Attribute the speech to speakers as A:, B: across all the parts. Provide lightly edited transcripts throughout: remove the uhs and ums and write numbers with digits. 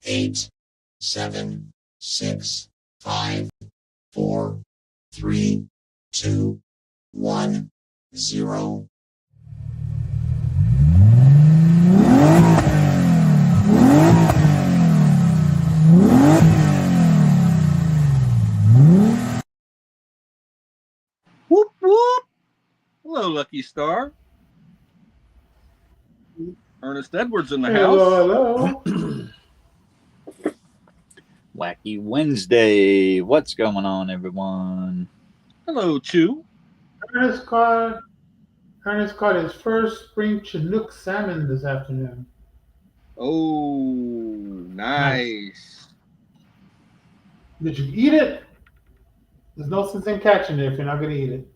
A: Eight, 7, 6, 5, 4, 3, 2, 1, 0.
B: Whoop, whoop. Hello, Lucky Star. Ernest Edwards in the house.
C: Hello.
D: Wacky Wednesday. What's going on, everyone?
B: Hello, Chew.
C: Ernest caught his first spring Chinook salmon this afternoon.
B: Oh, nice.
C: Did you eat it? There's no sense in catching it if you're not going to eat it.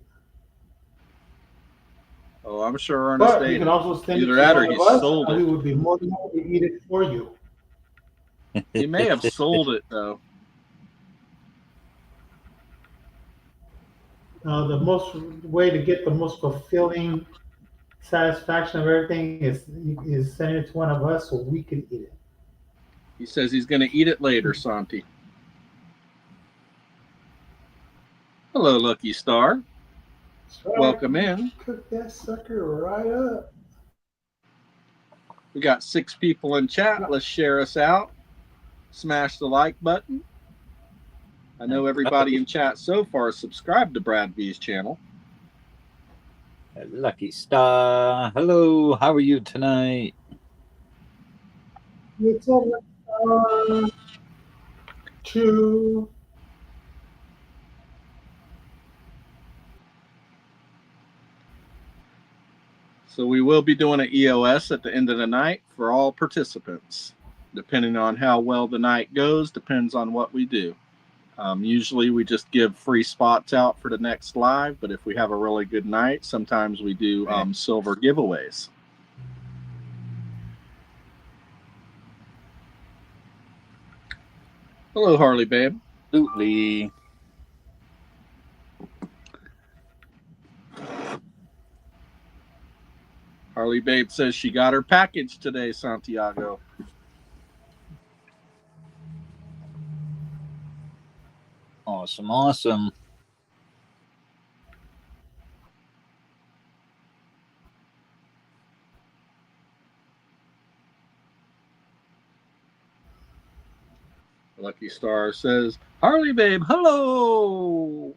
B: Oh, I'm sure Ernest
C: But
B: ate
C: you can
B: it.
C: also send
B: Either
C: it
B: that
C: to
B: or
C: one
B: he
C: of us,
B: sold
C: and
B: it.
C: we would be more than happy to eat it for you.
B: He may have sold it, though.
C: The most way to get the most fulfilling satisfaction of everything is sending it to one of us so we can eat it.
B: He says he's going to eat it later, Santi. Hello, Lucky Star.
C: Right.
B: Welcome in.
C: Cook that sucker right up.
B: We got 6 people in chat. Let's share us out. Smash the like button. I know everybody in chat so far subscribed to Brad V's channel.
D: Lucky Star. Hello, how are you tonight?
C: It's over. 2.
B: So we will be doing an EOS at the end of the night for all participants. Depending on how well the night goes, depends on what we do. Usually we just give free spots out for the next live, but if we have a really good night, sometimes we do silver giveaways. Hello, Harley Babe.
D: Absolutely.
B: Harley Babe says she got her package today, Santiago.
D: Awesome, awesome.
B: Lucky Star says, Harley Babe, hello.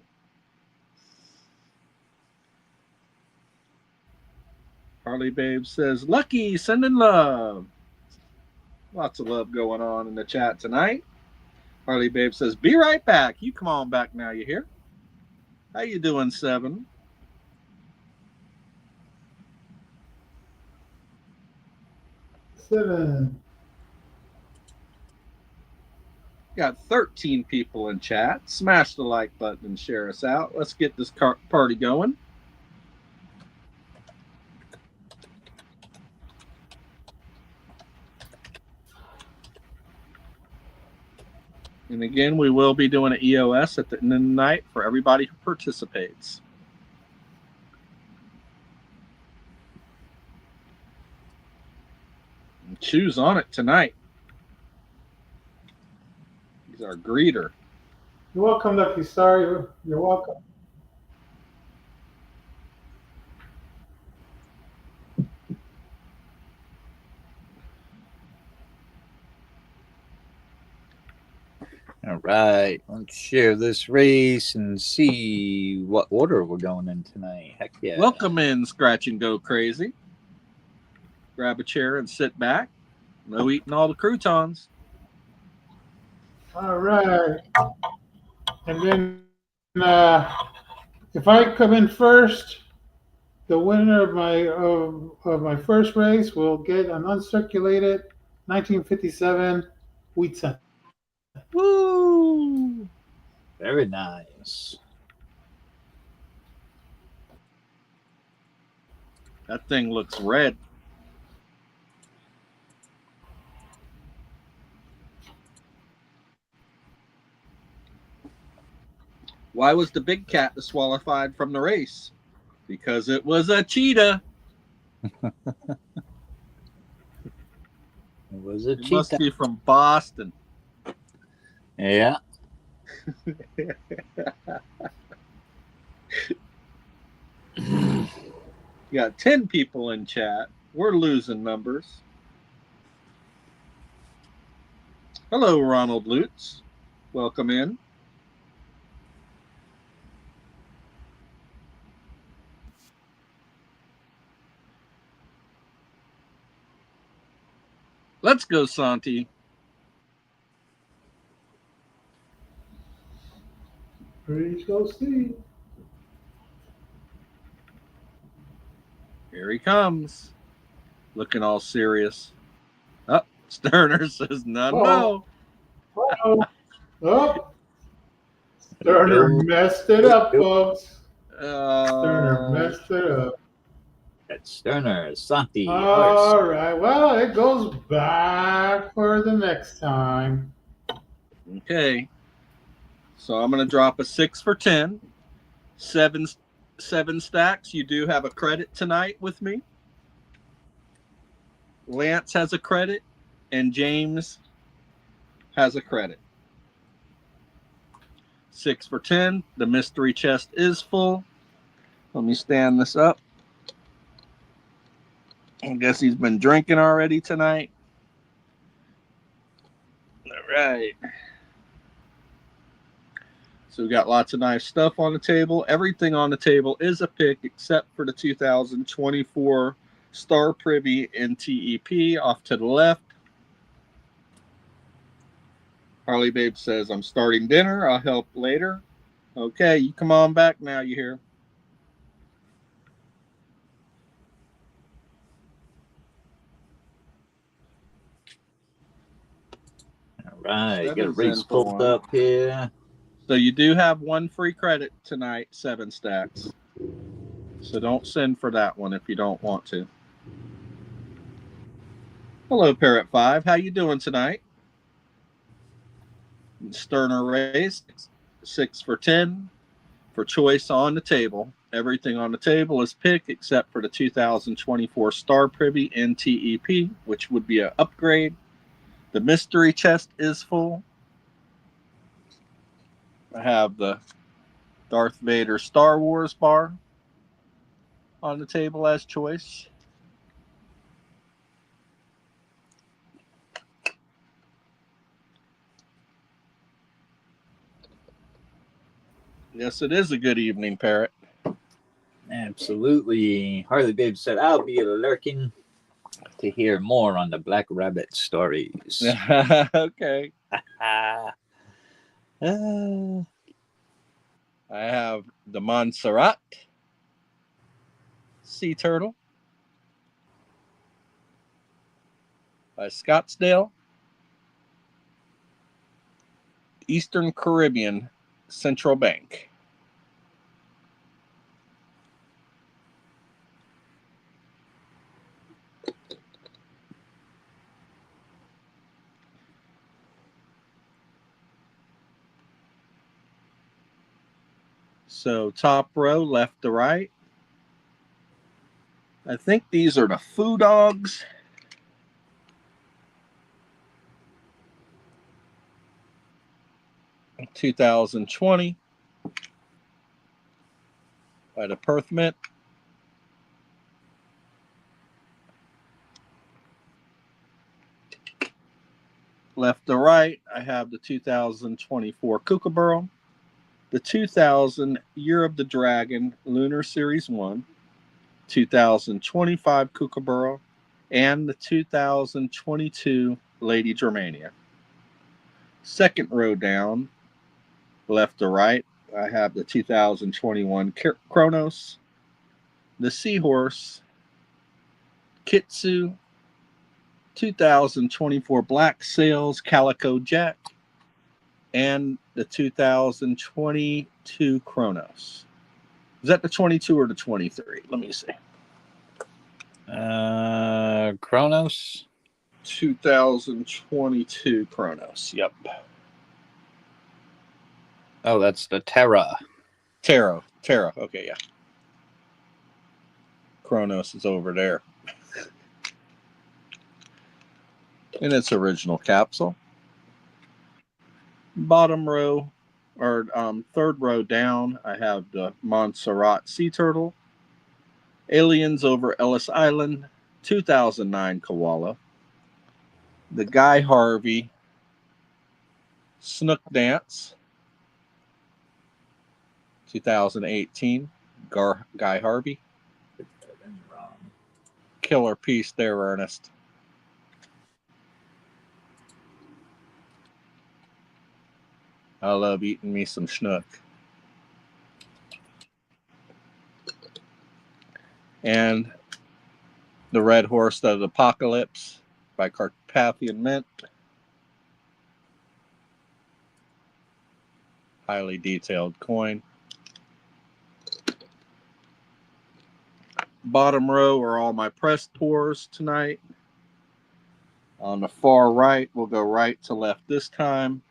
B: Harley Babe says, Lucky, sending love. Lots of love going on in the chat tonight. Harley Babe says, be right back. You come on back now, you hear? How you doing, 7? Got 13 people in chat. Smash the like button and share us out. Let's get this party going. And again, we will be doing an EOS at the end of the night for everybody who participates. And Chew's on it tonight. He's our greeter.
C: You're welcome, Lucky Star. You're welcome.
D: All right, let's share this race and see what order we're going in tonight. Heck yeah.
B: Welcome in, Scratch and Go Crazy. Grab a chair and sit back. No eating all the croutons.
C: All right. And then if I come in first, the winner of my first race will get an uncirculated 1957 wheat cent.
D: Woo! Very nice.
B: That thing looks red. Why was the big cat disqualified from the race? Because it was a cheetah.
D: It was a
B: It must
D: cheetah.
B: be from Boston.
D: Yeah.
B: You got 10 people in chat. We're losing numbers. Hello, Ronald Lutz. Welcome in. Let's go, Santi.
C: Please go see.
B: Here he comes. Looking all serious. Oh, Sterner says none.
C: Oh,
B: No.
C: oh, oh.
D: There we
C: Turner
D: go.
C: messed it up, folks. Turner
B: Uh,
C: messed it up.
D: That's Sterner, Santi, horse.
C: All right. Well, it goes back for the next time.
B: okay. So I'm going to drop a 6 for 10. Seven stacks. You do have a credit tonight with me. Lance has a credit, and James has a credit. 6 for 10. The mystery chest is full. Let me stand this up. I guess he's been drinking already tonight. All right. So we got lots of nice stuff on the table. Everything on the table is a pick except for the 2024 Star Privy NTEP off to the left. Harley Babe says, I'm starting dinner. I'll help later. Okay, you come on back now, you hear?
D: All right, get a
B: Seven's
D: race
B: in for
D: pulled
B: one.
D: up here.
B: So you do have one free credit tonight, 7 stacks. So don't send for that one if you don't want to. Hello, Parrot 5. How you doing tonight? Sterner race, 6 for 10 for choice on the table. Everything on the table is picked except for the 2024 Star Privy NTEP, which would be an upgrade. The mystery chest is full. I have the Darth Vader Star Wars bar on the table as choice. Yes, it is a good evening, Parrot.
D: Absolutely. Harley Babe said, I'll be lurking to hear more on the Black Rabbit stories.
B: Okay.
D: Ah.
B: I have the Montserrat Sea Turtle by Scottsdale. Eastern Caribbean Central Bank. So top row, left to right. I think these are the Foo Dogs. In 2020 by the Perth Mint. Left to right, I have the 2024 Kookaburra, the 2000 Year of the Dragon Lunar Series 1, 2025 Kookaburra, and the 2022 Lady Germania. Second row down, left to right, I have the 2021 Chronos, the Seahorse, Kitsu, 2024 Black Sails Calico Jack, and the 2022 Chronos. Is that the 22 or the 23? Let me see.
D: Kronos.
B: 2022 Chronos. Yep.
D: Oh, that's the Terra.
B: Terra. Okay, yeah. Chronos is over there. In its original capsule. Bottom row, or third row down, I have the Montserrat Sea Turtle, Aliens over Ellis Island, 2009 Koala, the Guy Harvey Snook Dance, 2018 Guy Harvey. Killer piece there, Ernest. I love eating me some schnook. And the Red Horse of the Apocalypse by Carpathian Mint. Highly detailed coin. Bottom row are all my pressed pours tonight. On the far right, we'll go right to left this time.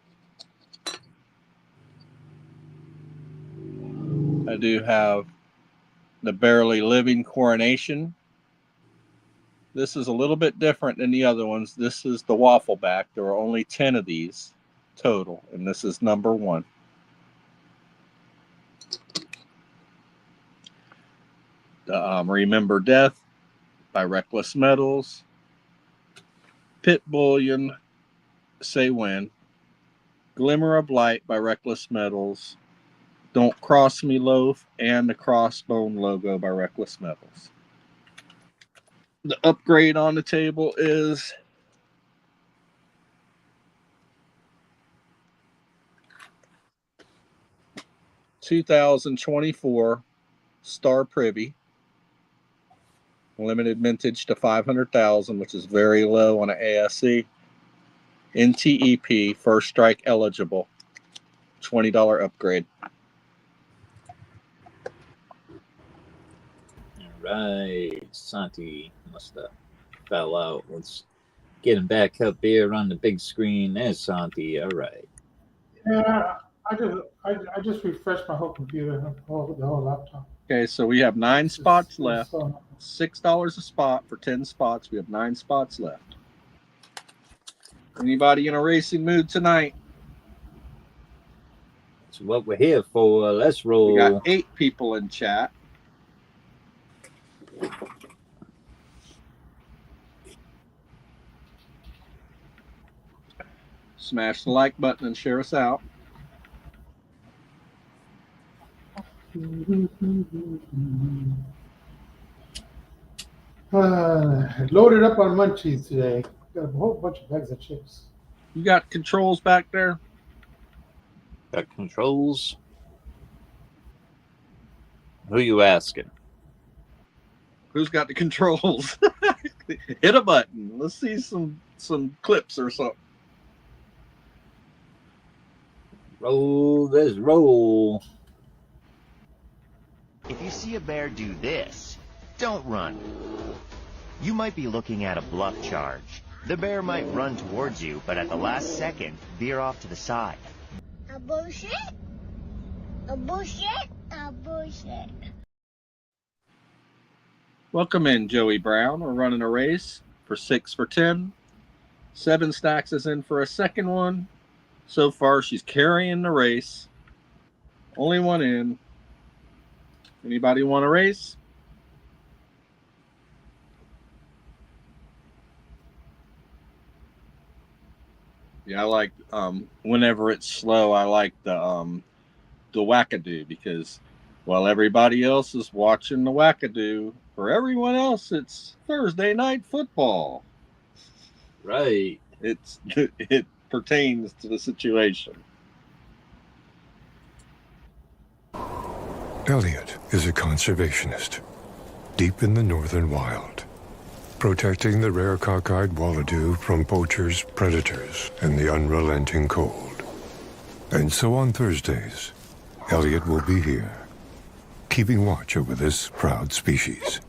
B: I do have the Barely Living Coronation. This is a little bit different than the other ones. This is the waffle back. There are only 10 of these total, and this is number 1. The Remember Death by Reckless Metals. Pit Bullion, Say When. Glimmer of Light by Reckless Metals. Don't Cross Me Loaf, and the Crossbone logo by Reckless Metals. The upgrade on the table is (2024) Star Privy, limited mintage to 500,000, which is very low on an ASE. NTEP, first strike eligible, $20 upgrade.
D: Right, Santi must have fell out. Let's get him back up here on the big screen. There's Santi. All right.
C: Yeah, I just refreshed my whole computer, the whole laptop.
B: Okay, so we have 9 spots left.
C: So,
B: $6 a spot for 10 spots. We have 9 spots left. Anybody in a racing mood tonight?
D: That's what we're here for. Let's roll.
B: We got 8 people in chat. Smash the like button and share us out.
C: loaded up on munchies today. Got a whole bunch of bags of chips.
B: You got controls back there?
D: Got controls. Who you asking?
B: Who's got the controls? Hit a button. Let's see some clips or something.
D: Roll this roll.
E: If you see a bear do this, don't run. You might be looking at a bluff charge. The bear might run towards you, but at the last second, veer off to the side.
F: A bullshit? A bullshit? A bullshit.
B: Welcome in, Joey Brown. We're running a race for 6 for 10. 7 stacks is in for a second one. So far, she's carrying the race. Only one in. Anybody want to race? Yeah, I like whenever it's slow. I like the Wackadoo because while everybody else is watching the Wackadoo, for everyone else, it's Thursday night football.
D: Right.
B: pertains to the situation.
G: Elliot is a conservationist, deep in the northern wild, protecting the rare cockeyed wallaby from poachers, predators, and the unrelenting cold. And so on Thursdays, Elliot will be here, keeping watch over this proud species.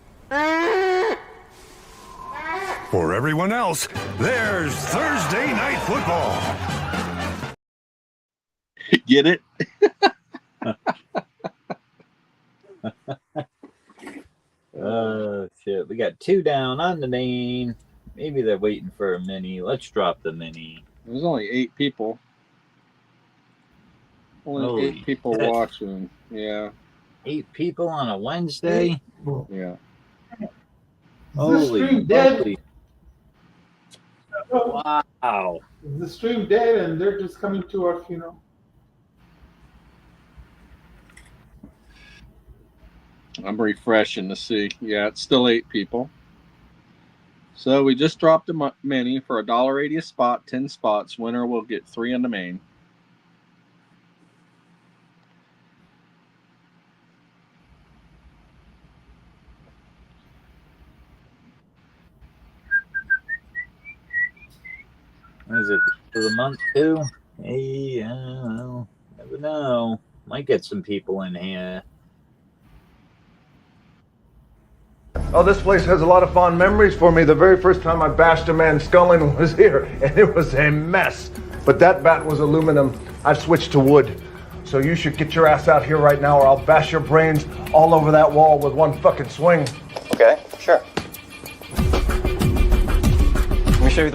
G: For everyone else, there's Thursday Night Football.
B: Get it?
D: Oh, shit. We got 2 down on the main. Maybe they're waiting for a mini. Let's drop the mini.
B: There's only 8 people. Only
D: Holy
B: 8 people
D: shit.
B: watching. Yeah.
D: 8 people on a Wednesday?
B: Yeah.
C: Is this stream dead?
D: moly. Wow.
C: Is the stream dead and they're just coming to our funeral?
B: I'm refreshing to see. Yeah, it's still 8 people. So we just dropped a mini for $1.80 a spot, 10 spots. Winner will get 3 on the main.
D: Is it for the month too? Hey, well, never know. Might get some people in here.
H: Oh, this place has a lot of fond memories for me. The very first time I bashed a man's skull in was here, and it was a mess. But that bat was aluminum. I've switched to wood. So you should get your ass out here right now, or I'll bash your brains all over that wall with one fucking swing.
I: Okay, sure. Let me show you.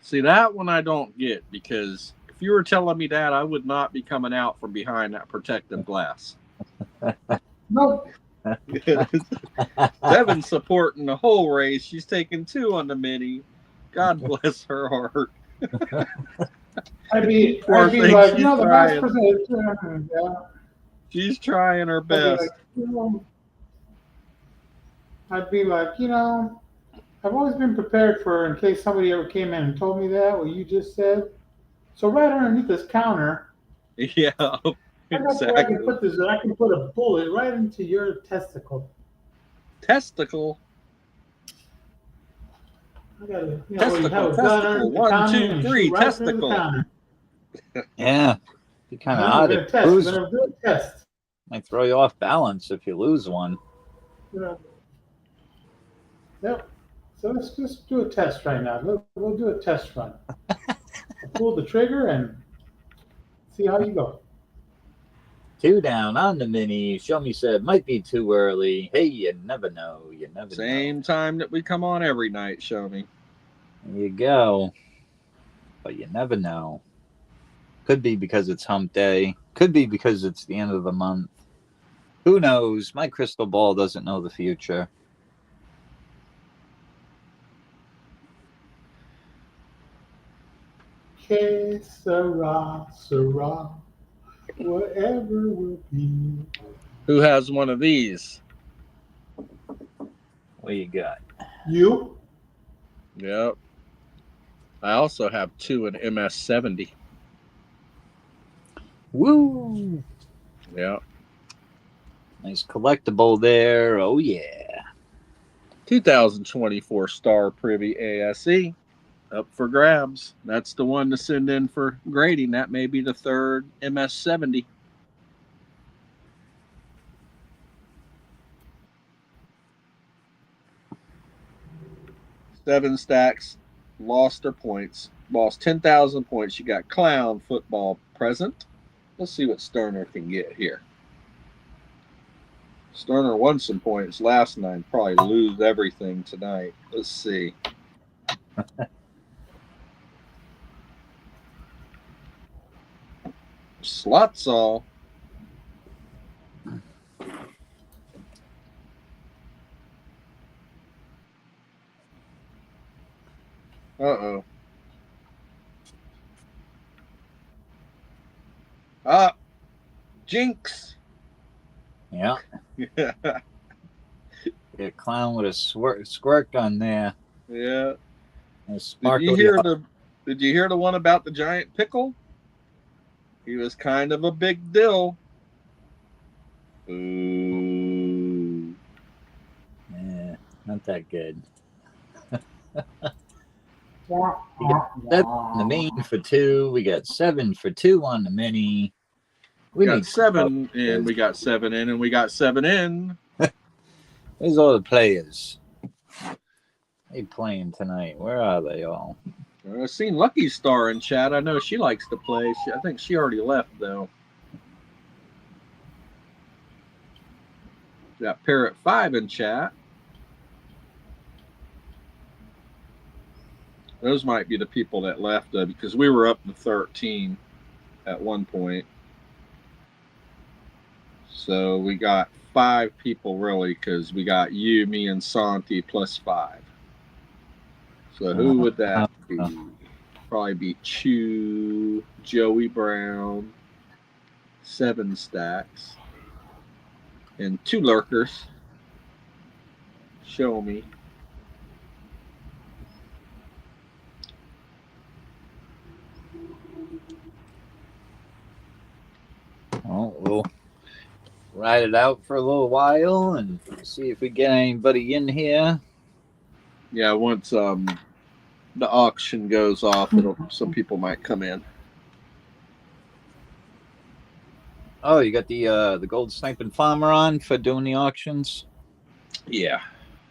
B: See, that one I don't get, because if you were telling me that, I would not be coming out from behind that protective glass.
C: No.
B: Devin's supporting the whole race. She's taking 2 on the mini. God bless her heart.
C: I'd be
B: Poor
C: like,
B: thing,
C: the vice
B: she's
C: president. Yeah.
B: She's trying her best.
C: I'd be like, I've always been prepared for in case somebody ever came in and told me that, what you just said. So right underneath this counter,
B: Yeah, exactly.
C: I can put a bullet right into your testicle.
B: Testicle.
C: I gotta,
B: Testicle. 1, 2, 3. Testicle.
D: Yeah. Be kind of odd if you lose. Might throw you off balance if you lose one.
C: Yeah. Yep. So let's just do a test right now. We'll do a test run. Pull the trigger and see how you go.
D: 2 down on the mini. Show me said might be too early. Hey, you never know. You never know.
B: Same time that we come on every night, show me.
D: There you go. But you never know. Could be because it's hump day. Could be because it's the end of the month. Who knows? My crystal ball doesn't know the future.
C: Que sera, sera, whatever will be.
B: Who has one of these?
D: What you got?
C: You?
B: Yep. I also have 2 in MS-70.
D: Woo!
B: Yeah.
D: Nice collectible there. Oh, yeah.
B: 2024 Star Privy ASE. Up for grabs. That's the one to send in for grading. That may be the 3rd MS-70. Seven stacks. Lost her points. Lost 10,000 points. You got clown football present. Let's see what Sterner can get here. Sterner won some points last night. Probably lose everything tonight. Let's see. Slots all. Uh-oh. Ah, jinx.
D: Yeah. Get clown with a squirt gun there.
B: Yeah.
D: And
B: Did you hear the Did you hear the one about the giant pickle? He was kind of a big deal. Ooh.
D: Yeah, not that good.
C: Wah,
D: We got
C: wah,
D: 7 on the main for 2. We got 7 for 2 on the mini.
B: We got 7 in, we got 7 in, and we got 7 in.
D: Where's all the players? They playing tonight. Where are they all?
B: I've seen Lucky Star in chat. I know she likes to play. I think she already left, though. Got Parrot 5 in chat. Those might be the people that left, though, because we were up to 13 at one point. So we got 5 people, really, because we got you, me, and Santi plus 5. So who would that be? Probably be Chew, Joey Brown, 7 stacks, and 2 lurkers. Show me.
D: Oh, we'll ride it out for a little while and see if we get anybody in here.
B: Yeah, once the auction goes off, some people might come in.
D: Oh, you got the gold sniping farmer on for doing the auctions?
B: Yeah.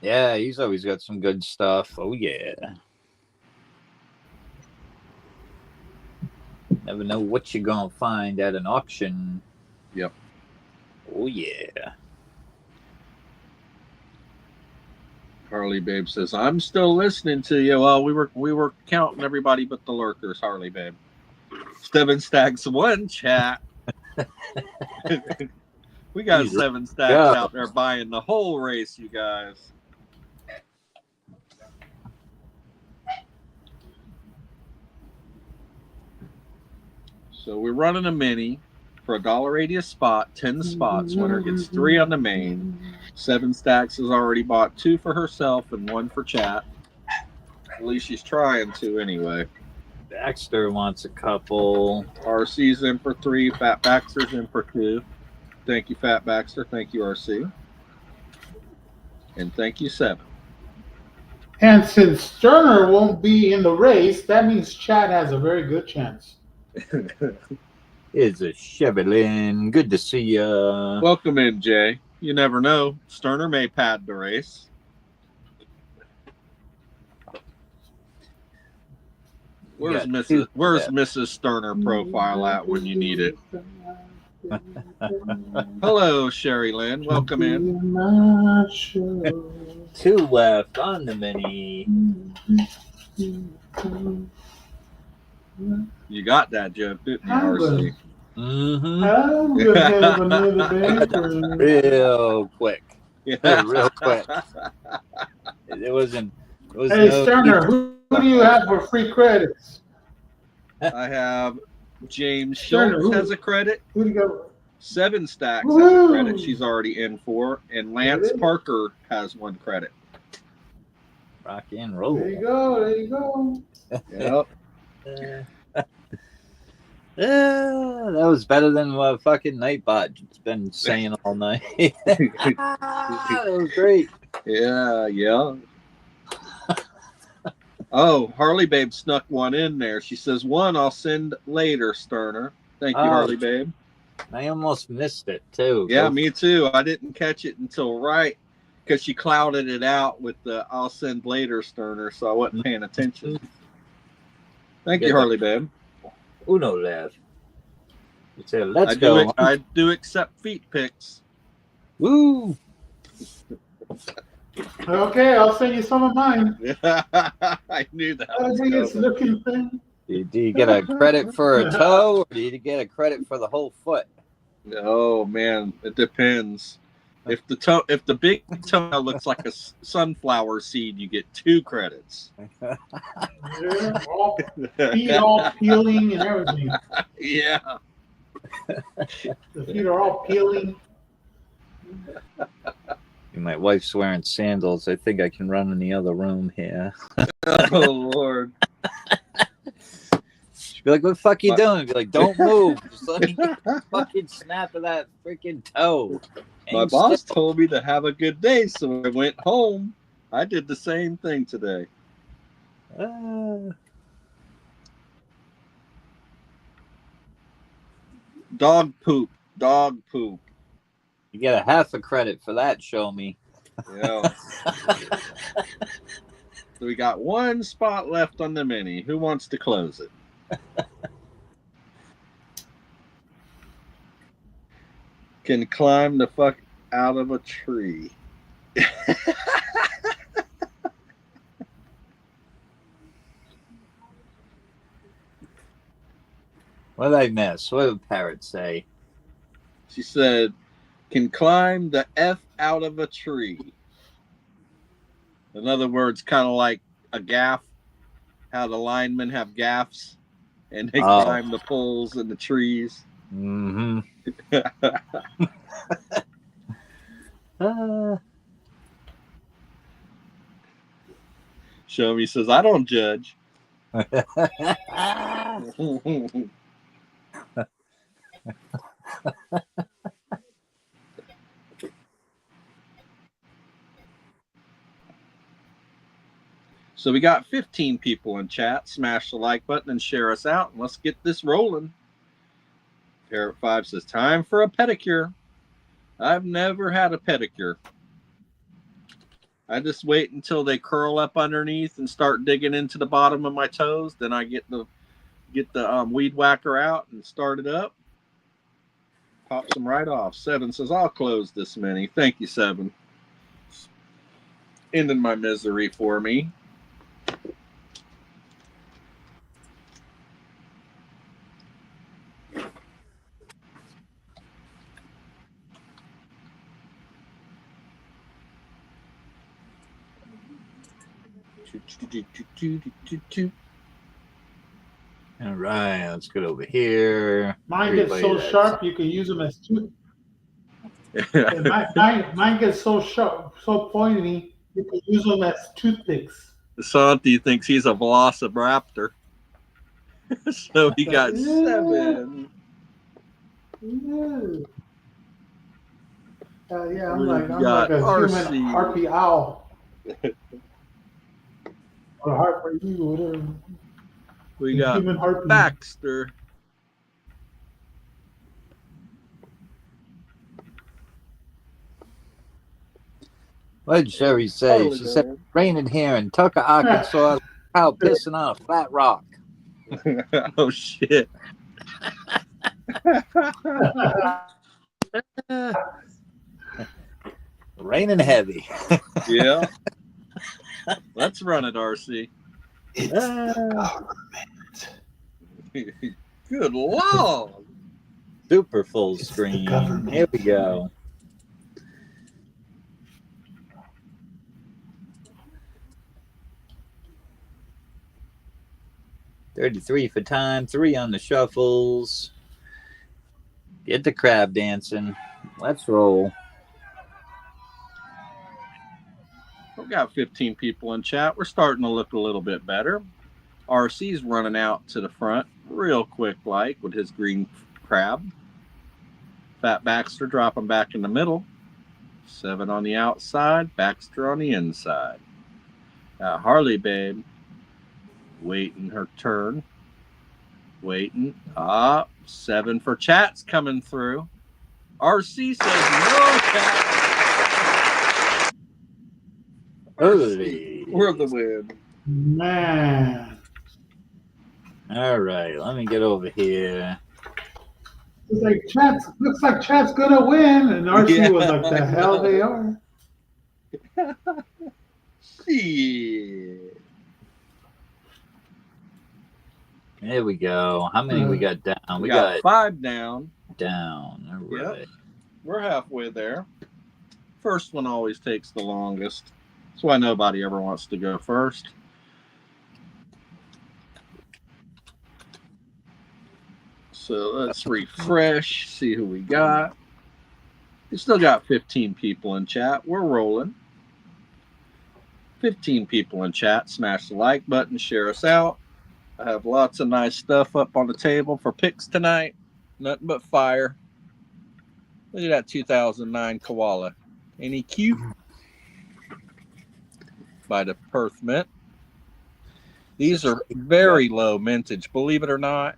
D: Yeah, he's always got some good stuff. Oh yeah. Never know what you're gonna find at an auction.
B: Yep.
D: Oh yeah.
B: Harley Babe says, "I'm still listening to you." Well, we were counting everybody but the lurkers, Harley Babe. 7 stacks 1 chat. We got 7 stacks out there buying the whole race, you guys. So we're running a mini for $1.80 a spot, 10 spots. Winner gets 3 on the main. 7 stacks has already bought 2 for herself and 1 for chat. At least she's trying to anyway.
D: Baxter wants a couple.
B: RC's in for 3. Fat Baxter's in for 2. Thank you, Fat Baxter. Thank you, RC. And thank you, 7.
C: And since Sterner won't be in the race, that means Chad has a very good chance.
D: It's a Chevrolet. Good to see ya.
B: Welcome in, Jay. You never know. Sterner may pad the race. Where's Mrs. Sterner profile at when you need it? Hello, Sherry Lynn. Welcome in.
D: 2 left on the mini.
B: You got that, Jeff, didn't you, RC?
D: Mm-hmm.
C: I'm gonna have another bakery.
D: Real quick.
B: Yeah.
D: Real quick. It wasn't.
C: Hey, Sterner, who do you have for free credits?
B: I have James
C: Sterner,
B: Schultz has a credit.
C: Who do you got?
B: 7 stacks has a credit she's already in for. And Lance Parker has 1 credit.
D: Rock and roll.
C: There you go. There you go.
B: Yep.
D: That was better than what fucking Nightbot's been saying all night. That was great.
B: Yeah. Oh, Harley Babe snuck 1 in there. She says, 1 I'll send later, Sterner. Thank you, Harley Babe.
D: I almost missed it, too.
B: Yeah, me too. I didn't catch it until right because she clouded it out with the I'll send later, Sterner, so I wasn't paying attention. Thank you, Harley Babe.
D: Uno left. So let's go.
B: I do accept feet pics.
D: Woo!
C: Okay, I'll send you some of mine.
B: I knew that.
C: I think it's looking thing.
D: Do you get a credit for a toe, or do you get a credit for the whole foot?
B: Oh man, it depends. If the big toe looks like a sunflower seed, you get 2 credits.
C: Yeah, feet all peeling and everything.
B: Yeah.
C: The feet are all peeling.
D: My wife's wearing sandals. I think I can run in the other room here.
B: Oh Lord.
D: Be like, what the fuck you doing? Be like, don't move. Just let me get the fucking snap of that freaking toe.
B: My boss told me to have a good day, so I went home. I did the same thing today. Dog poop. Dog poop.
D: You get a half a credit for that, show me.
B: Yeah. So we got one spot left on the mini. Who wants to close it? Can climb the fuck out of a tree.
D: What did I miss? What did the parrot say?
B: She said, can climb the F out of a tree. In other words, kind of like a gaff, how the linemen have gaffs and they climb the poles and the trees.
D: Mm-hmm.
B: Show me says, I don't judge. So we got 15 people in chat. Smash the like button and share us out. And let's get this rolling. Parrot 5 says, time for a pedicure. I've never had a pedicure. I just wait until they curl up underneath and start digging into the bottom of my toes. Then I get the weed whacker out and start it up. Pops them right off. 7 says, I'll close this mini. Thank you, 7. Ending my misery for me.
D: All right, let's get over here.
C: Mine gets so sharp you can use them as tooth. mine gets so sharp, so pointy you can use them as toothpicks.
B: Santi thinks he's a velociraptor. So he got 7.
C: Yeah. Yeah, I'm like a
B: RC.
C: human harpy owl. Or harp for you, whatever.
B: We got Baxter.
D: What did Sherry say? She said, raining here in Tucker, Arkansas. Cow pissing on a flat rock.
B: Oh, shit.
D: Raining heavy.
B: Yeah. Let's run it, RC.
C: It's the government.
B: Good Lord.
D: Super full screen. Here we go. $33 for time, 3 on the shuffles. Get the crab dancing. Let's roll.
B: We've got 15 people in chat. We're starting to look a little bit better. RC's running out to the front real quick like with his green crab. Fat Baxter dropping back in the middle. 7 on the outside. Baxter on the inside. Harley Babe waiting her turn. Waiting. 7 for chat's coming through. RC says no chat. We're the win.
C: Man.
D: All right, let me get over here.
C: It's like looks like chat's gonna win, and RC was like, the hell they are.
B: Shit.
D: There we go. How many we got down?
B: We got 5 down.
D: Down. All right.
B: Yep. We're halfway there. First one always takes the longest. That's why nobody ever wants to go first. So let's refresh, see who we got. We still got 15 people in chat. We're rolling. 15 people in chat. Smash the like button, share us out. I have lots of nice stuff up on the table for picks tonight. Nothing but fire. Look at that 2009 Koala. Any cute? By the Perth Mint. These are very low mintage, believe it or not.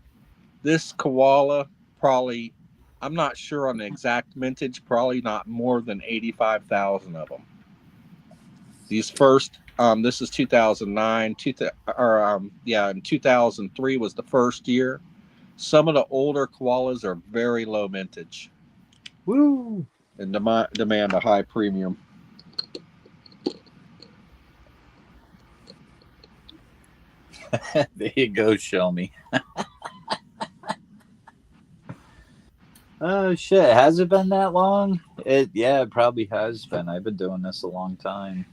B: This Koala probably, I'm not sure on the exact mintage, probably not more than 85,000 of them. These first, this is 2009, and 2003 was the first year. Some of the older koalas are very low mintage.
D: Woo!
B: And demand a high premium.
D: There you go, show me. Oh shit, has it been that long? It probably has been. I've been doing this a long time.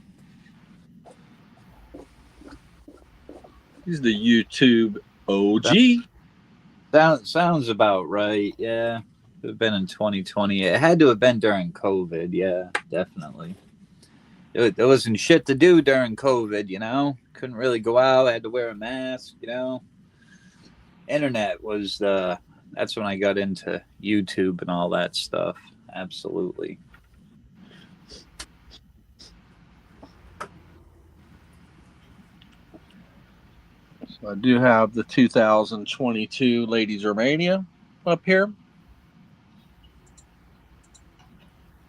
B: He's the YouTube OG.
D: Sounds about right, yeah. It would have been in 2020. It had to have been during COVID, yeah, definitely. There wasn't shit to do during COVID, you know? Couldn't really go out, had to wear a mask, you know? Internet was that's when I got into YouTube and all that stuff. Absolutely.
B: So I do have the 2022 Ladies Romania up here.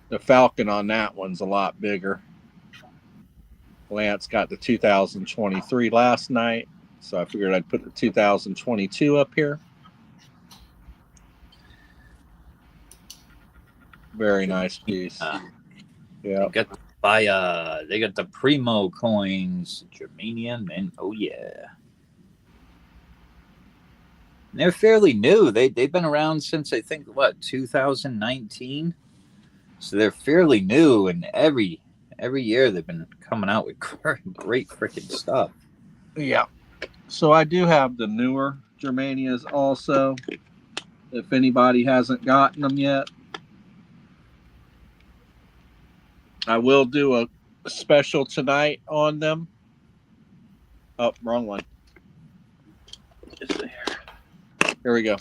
B: The Falcon on that one's a lot bigger. Lance got the 2023 last night, so I figured I'd put the 2022 up here. Very nice piece. Yeah.
D: They got the Primo coins, Germanium, and oh yeah. And they're fairly new. They've been around since I think 2019. So they're fairly new, and every year they've been coming out with great freaking stuff.
B: Yeah. So I do have the newer Germanias also. If anybody hasn't gotten them yet, I will do a special tonight on them. Oh, wrong one. It's there. Here we go.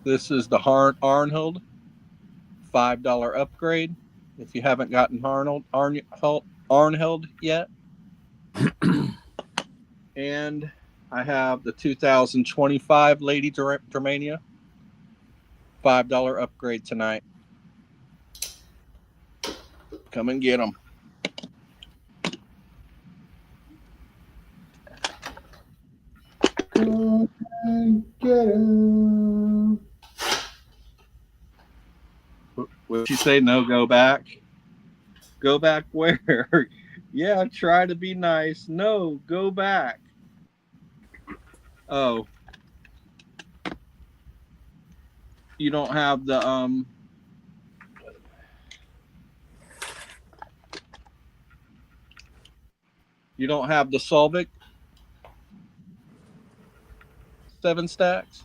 B: This is the Arnhold $5 upgrade. If you haven't gotten Arnhold yet. And I have the 2025 Lady Germania $5 upgrade tonight. Come and get them.
C: Go and get 'em.
B: Would you say no, go back? Go back where? Yeah, try to be nice. No, go back. Oh. You don't have the you don't have the Solvik 7 stacks?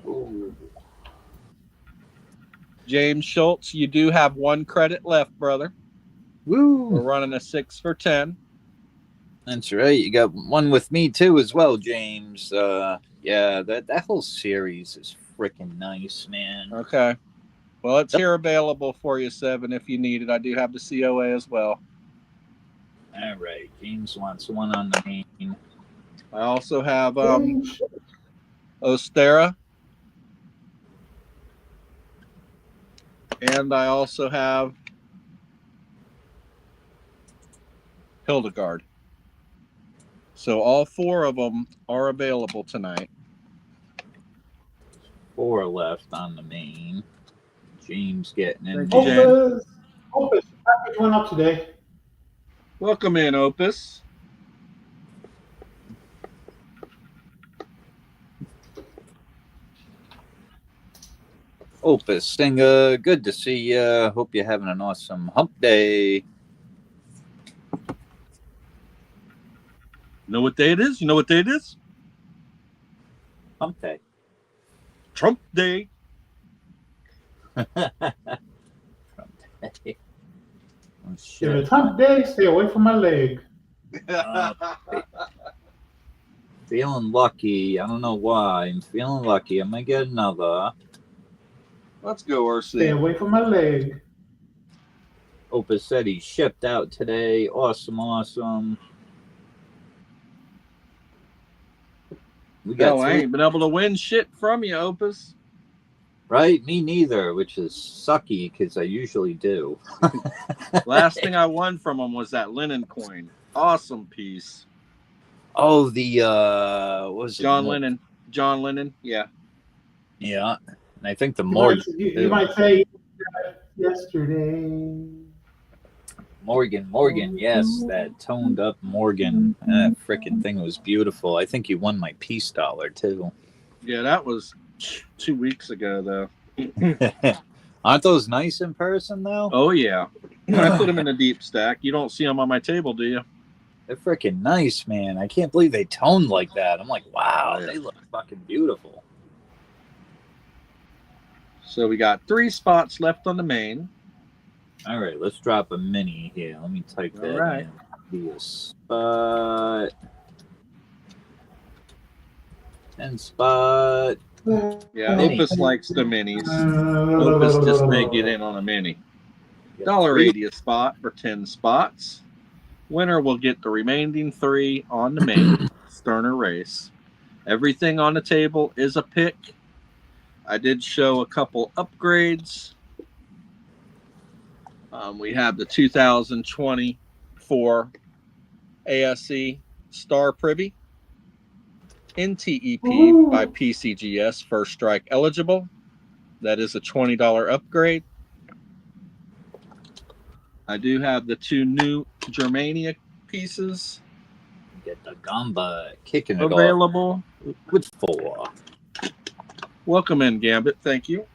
D: Ooh.
B: James Schultz, you do have 1 credit left, brother.
D: Woo!
B: We're running a 6 for 10.
D: That's right. You got one with me too as well, James. Yeah, that whole series is freaking nice, man.
B: Okay. Well, it's here available for you, 7, if you need it. I do have the COA as well.
D: All right. James wants one on the main.
B: I also have Ostera. And I also have Hildegard. So all 4 of them are available tonight.
D: 4 left on the main. James getting in.
C: Opus package went up today.
B: Welcome in, Opus.
D: Opus Singer, good to see you. Hope you're having an awesome hump day.
B: Know what day it is? You know what day it is?
D: Hump day.
B: Trump Day.
D: Trump day. Oh,
C: If
D: shit.
C: it's hump day, stay away from my leg.
D: Feeling lucky. I don't know why. I'm feeling lucky. I might get another.
B: Let's go,
C: Stay
B: RC.
C: away from my leg.
D: Opus said he shipped out today. Awesome, awesome. We got
B: I
D: three.
B: ain't been able to win shit from you, Opus.
D: Right? Me neither, which is sucky because I usually do.
B: Last thing I won from him was that linen coin. Awesome piece.
D: Oh, the what was
B: John
D: it?
B: Lennon. John Lennon, yeah.
D: Yeah, and I think the
C: You
D: Morgan.
C: you might say yesterday.
D: Morgan, yes, that toned up Morgan. That freaking thing was beautiful. I think you won my peace dollar too.
B: Yeah, that was 2 weeks ago, though.
D: Aren't those nice in person though?
B: Oh, yeah. I put them in a deep stack. You don't see them on my table, do you?
D: They're freaking nice, man. I can't believe they toned like that. I'm like, wow,
B: Yeah.
D: they look fucking beautiful.
B: So we got 3 spots left on the main.
D: All right, let's drop a mini here. Let me type that
B: right.
D: in. Be a spot. 10 spot.
B: Yeah,
D: Mini.
B: Opus likes the minis. Opus just may get in on a mini. $1.80 a spot for 10 spots. Winner will get the remaining 3 on the main Sterner race. Everything on the table is a pick. I did show a couple upgrades. We have the 2024 ASE Star Privy. NTEP by PCGS, first strike eligible. That is a $20 upgrade. I do have the 2 new Germania pieces
D: Get the Gamba kicking it
B: available
D: off with 4.
B: Welcome in, Gambit. Thank you.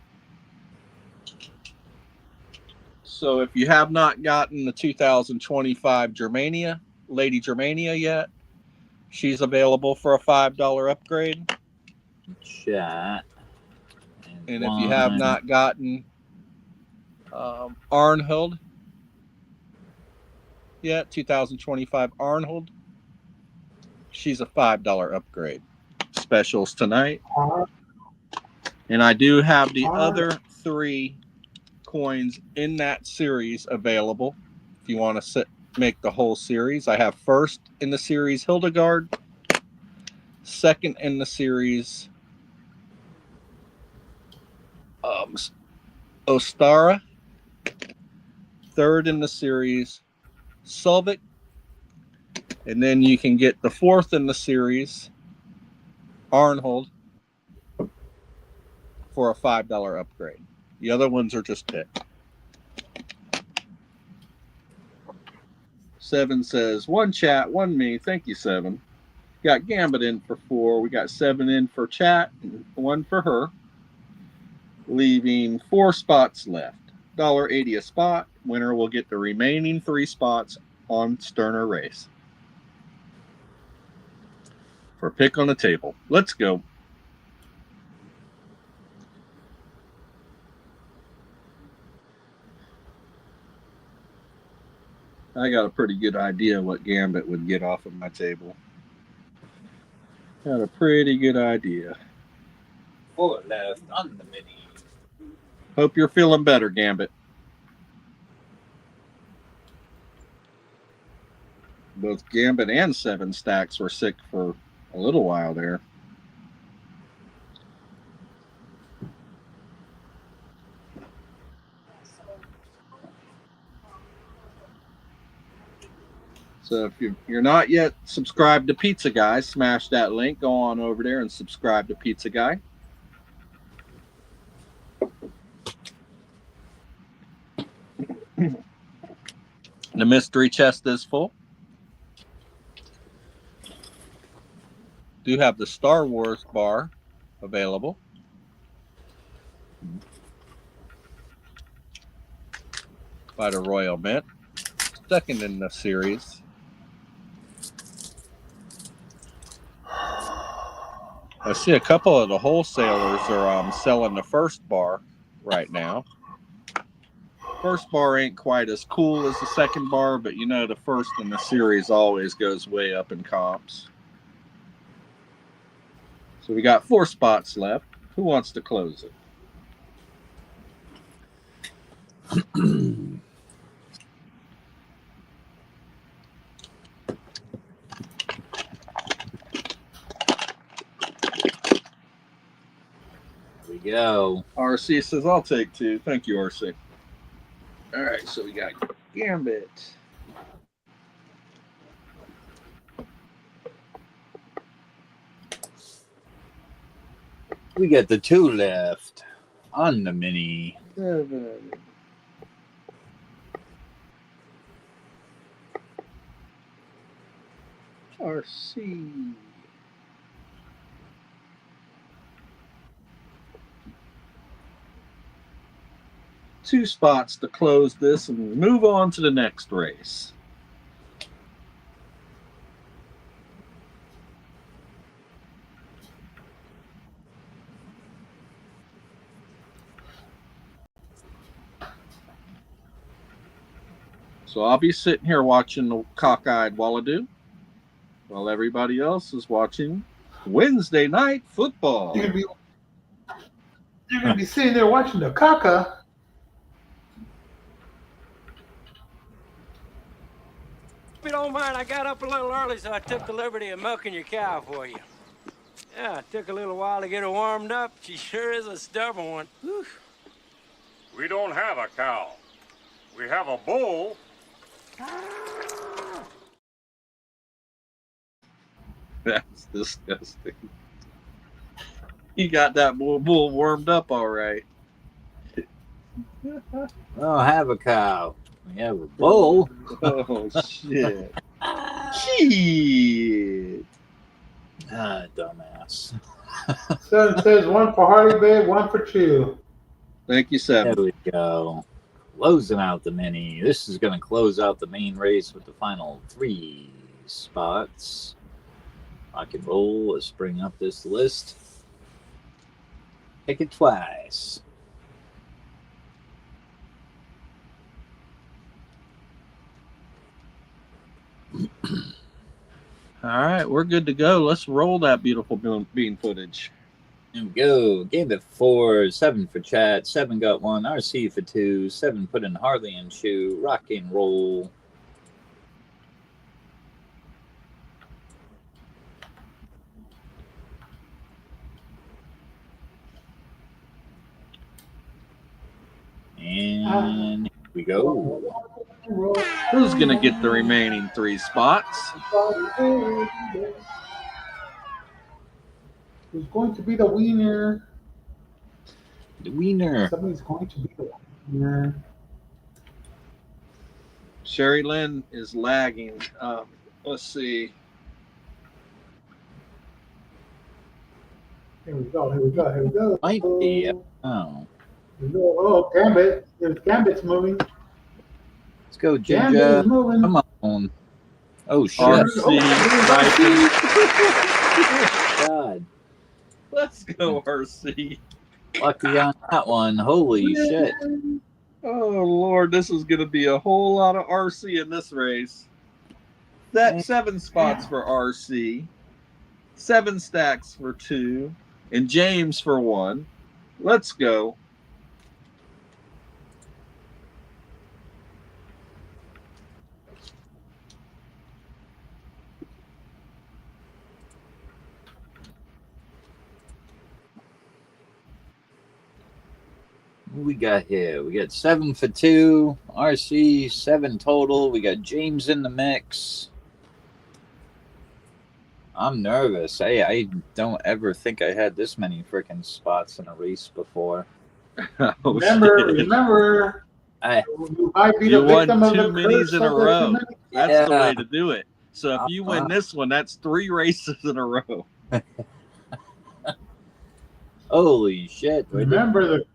B: So if you have not gotten the 2025 Germania, Lady Germania yet, she's available for a $5 upgrade.
D: Chat.
B: And if you have not gotten Arnhold yet, 2025 Arnhold, she's a $5 upgrade. Specials tonight. And I do have the other 3 coins in that series available. If you want to make the whole series, I have first in the series Hildegard, second in the series Ostara, third in the series Solvik, and then you can get the 4th in the series Arnhold for a $5 upgrade. The other ones are just picked. 7 says, 1 chat, 1 me. Thank you, 7. Got Gambit in for 4. We got 7 in for chat, 1 for her. Leaving 4 spots left. $1.80 a spot. Winner will get the remaining 3 spots on Sterner race. For pick on the table. Let's go. I got a pretty good idea what Gambit would get off of my table. Got a pretty good idea.
D: 4 left on the mini.
B: Hope you're feeling better, Gambit. Both Gambit and 7 Stacks were sick for a little while there. So if you're not yet subscribed to Pizza Guy, smash that link. Go on over there and subscribe to Pizza Guy. The mystery chest is full. Do have the Star Wars bar available. By the Royal Mint. Second in the series. I see a couple of the wholesalers are selling the first bar right now. First bar ain't quite as cool as the second bar, but you know the first in the series always goes way up in comps. So we got 4 spots left. Who wants to close it?
D: Here we go.
B: RC says, I'll take 2. Thank you, RC. All right, so we got Gambit.
D: We got the 2 left on the mini.
B: 7. RC. Two spots to close this and move on to the next race. So I'll be sitting here watching the cockeyed Walladoo while everybody else is watching Wednesday Night Football.
C: You're gonna be sitting there watching the caca.
J: If you don't mind, I got up a little early, so I took the liberty of milking your cow for you. Yeah, it took a little while to get her warmed up. She sure is a stubborn one. Whew.
K: We don't have a cow. We have a bull.
B: That's disgusting. He got that bull warmed up all right.
D: We don't have a cow. We have a bull.
B: Oh, shit. Shit.
D: Ah, dumbass.
C: So it says 1 for Harley, babe, 1 for Chew.
B: Thank you, Seven.
D: There we go. Closing out the mini. This is going to close out the main race with the final 3 spots. Rock and roll. Let's bring up this list. Pick it twice.
B: All right, we're good to go. Let's roll that beautiful bean footage.
D: Here we go. Gave it 4, 7 for chat, 7 got 1, RC for 2, 7 put in Harley and Chew, rock and roll. And here we go.
B: Who's going to get the remaining 3 spots?
C: Who's going to be the wiener?
D: The wiener.
C: Somebody's going to be the wiener.
B: Sherry Lynn is lagging. Let's see.
C: Here we go, here we go, here we go.
D: Might be. Oh.
C: Here we go. Oh, Gambit. There's Gambit's moving.
D: Let's go,
C: Gambit
D: Ginger.
C: is moving.
D: Come on. Oh, shit.
B: RC.
D: God.
B: Let's go, RC.
D: Lucky on that one. Holy shit.
B: Oh, Lord, this is going to be a whole lot of RC in this race. That 7 spots for RC, 7 stacks for 2, and James for 1. Let's go.
D: What we got here? We got 7 for 2, RC 7 total. We got James in the mix. I'm nervous. I don't ever think I had this many freaking spots in a race before.
C: Remember, you might be the
B: won
C: victim of
B: 2
C: the
B: minis
C: curse
B: in a
C: of the
B: row.
C: community.
B: That's the way to do it. So if you win this one, that's 3 races in a row.
D: Holy shit.
C: Remember the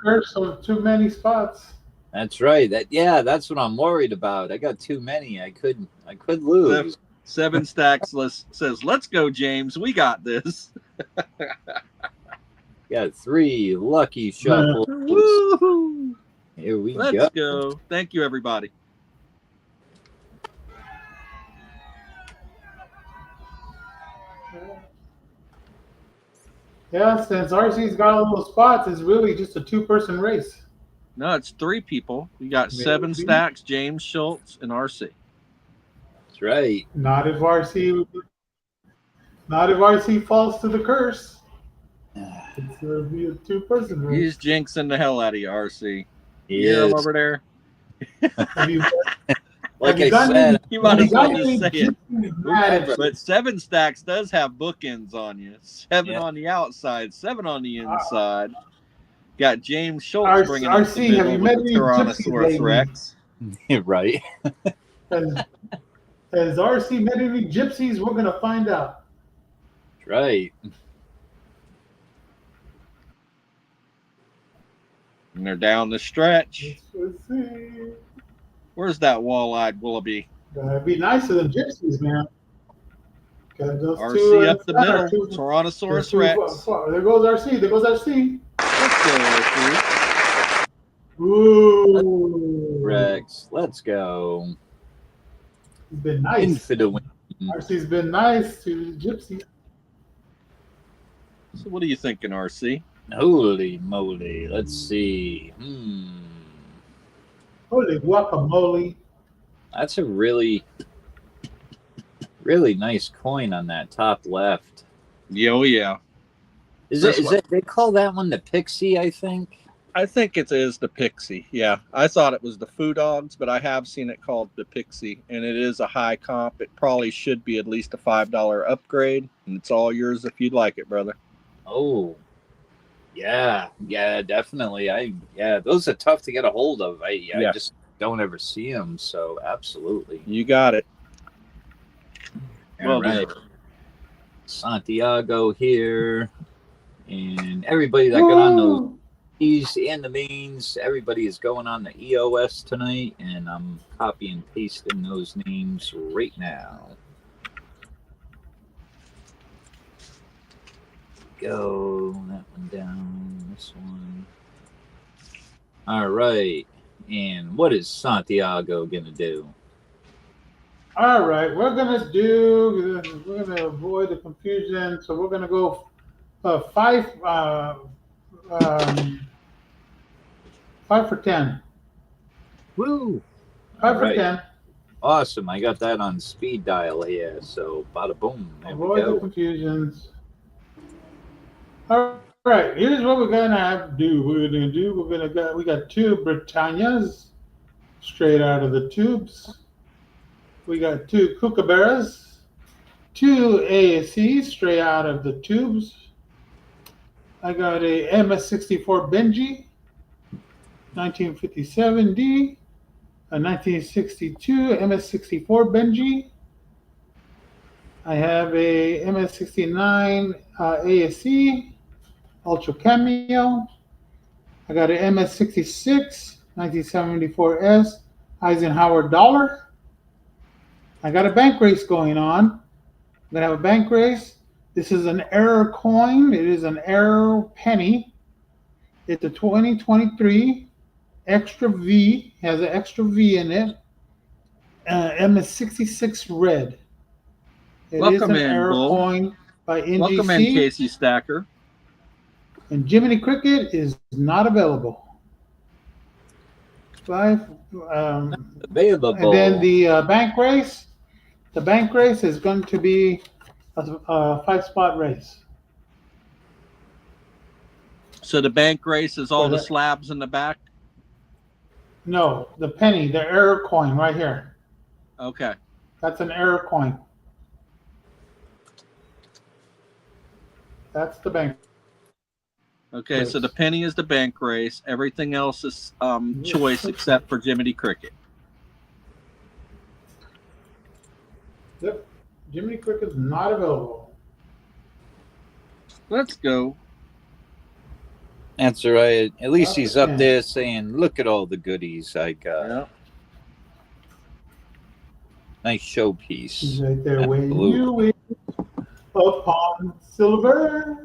C: curse of too many spots.
D: That's right. That's what I'm worried about. I got too many. I could lose.
B: 7 stacks says, let's go, James. We got this.
D: Got 3 lucky shuffles.
B: Woo-hoo.
D: Here we
B: Let's
D: go.
B: go. Thank you, everybody.
C: Yeah, since RC's got all those spots, it's really just a two-person race.
B: No, it's 3 people. We got 7
C: Maybe.
B: stacks, James Schultz and RC.
D: That's right.
C: Not if RC falls to the curse. It's gonna be a two-person race.
B: He's jinxing the hell out of you, RC.
D: He
B: You hear him
D: is.
B: over there?
C: Have you,
D: Like
C: have you
D: I
C: gotten
D: said,
C: any-
B: You might
C: have you
B: as well
C: gotten
B: just
C: any
B: say it.
C: gypsies mad at you?
B: But 7 stacks does have bookends on you. 7
D: Yeah.
B: on the outside, 7 on the inside. Got James Schultz bringing up the
C: RC, have
B: middle
C: you
B: with
C: met
B: the
C: any gypsies
B: Tyrannosaurus
C: lately?
B: Rex.
D: right.
C: Has RC met any gypsies? We're gonna find out.
D: That's right.
B: And they're down the stretch.
C: Let's see.
B: Where's that wall-eyed Willoughby?
C: That'd be nicer than gypsies, man. Got those
B: RC
C: two
B: up the
C: in front,
B: middle.
C: two-
B: Tyrannosaurus
C: two-
B: Rex.
C: There goes RC. There goes RC.
B: Let's go, RC.
C: Ooh.
D: Rex, let's go.
C: He's been nice.
D: In for the win.
C: RC's been nice to gypsies.
B: So what are you thinking, RC?
D: Holy moly. Let's see.
C: Holy guacamole.
D: That's a really, really nice coin on that top left.
B: Oh, yeah.
D: Is it? They call that one the Pixie, I think.
B: I think it is the Pixie. Yeah, I thought it was the Foo Dogs, but I have seen it called the Pixie, and it is a high comp. It probably should be at least a $5 upgrade, and it's all yours if you'd like it, brother.
D: Oh, yeah, definitely. Those are tough to get a hold of. I just don't ever see them. So absolutely,
B: you got it.
D: All right, Santiago here, and everybody that got on those E's and the mains. Everybody is going on the EOS tonight, and I'm copy and pasting those names right now. Go that one down, this one. All right, and what is Santiago gonna do?
C: All right, we're gonna avoid the confusion, so we're gonna go 5 for 10.
D: Woo!
C: 5 for
D: right.
C: 10.
D: Awesome, I got that on speed dial here, so bada boom. There we
C: Avoid the
D: go.
C: confusions. All right, here's what we're gonna have to do. We got 2 Britannias straight out of the tubes. We got 2 Kookaburras, 2 ASCs straight out of the tubes. I got a MS-64 Benji, 1957D, a 1962 MS-64 Benji. I have a MS-69 ASC, Ultra Cameo. I got an MS-66, 1974S, Eisenhower Dollar. I got a bank race going on. I'm going to have a bank race. This is an error coin. It is an error penny. It's a 2023 extra V. Has an extra V in it. MS66 red. It
B: Welcome
C: is an
B: in,
C: error
B: Bull.
C: coin by NGC.
B: Welcome in, Casey Stacker.
C: And Jiminy Cricket is not available.
D: Available.
C: And then the bank race. The bank race is going to be a 5-spot race.
B: So the bank race is all the slabs in the back?
C: No, the penny, the error coin right here.
B: Okay.
C: That's an error coin. That's the bank.
B: Okay,
C: race.
B: so the penny is the bank race. Everything else is choice except for Jiminy Cricket.
C: Yep. Jiminy Cricket's not available.
B: Let's go.
D: That's right. At least he's up there saying, "Look at all the goodies I got."
B: Yeah.
D: Nice showpiece.
C: He's right there waiting
D: Absolutely.
C: you wait upon silver.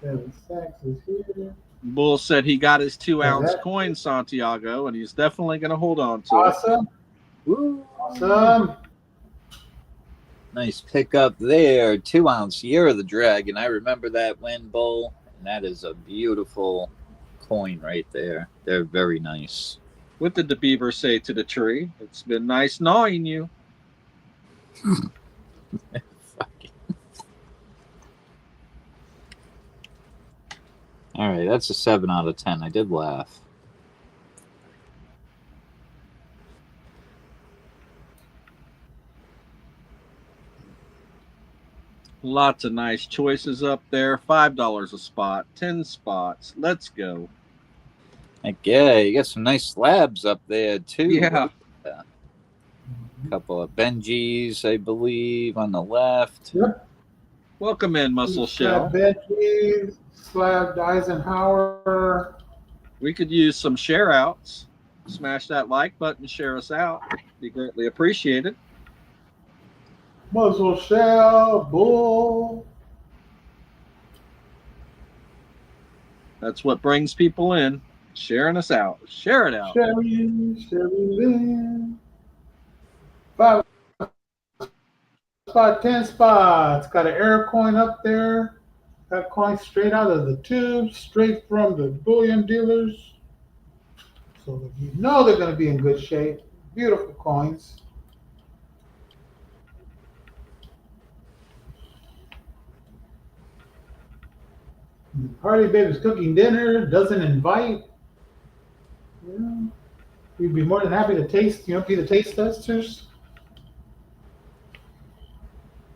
C: 7 stacks is here.
B: Bull said he got his 2-ounce
C: that-
B: coin, Santiago, and he's definitely going to hold on to it.
C: Awesome.
D: Woo.
C: Awesome.
D: Nice pickup there. 2-ounce Year of the Dragon. I remember that win, Bull. And that is a beautiful coin right there. They're very nice.
B: What did the beaver say to the tree? It's been nice knowing you.
D: All right, that's a 7 out of 10. I did laugh.
B: Lots of nice choices up there. $5 a spot, 10 spots. Let's go.
D: Heck yeah, you got some nice slabs up there too.
B: Yeah.
D: A couple of Benjis, I believe, on the left.
C: Yep.
B: Welcome in, Muscle Shell.
C: Benji, slab Eisenhower.
B: We could use some share outs. Smash that like button, share us out. Be greatly appreciated.
C: Muscle Shell, Bull.
B: That's what brings people in. Sharing us out. Share it out.
C: Sherry Lynn. 5 spot, 10 spots. Got an air coin up there. Got coin straight out of the tube, straight from the bullion dealers. So you know they're going to be in good shape. Beautiful coins. Party Baby's cooking dinner, doesn't invite. Yeah. We'd be more than happy to taste, be the taste testers.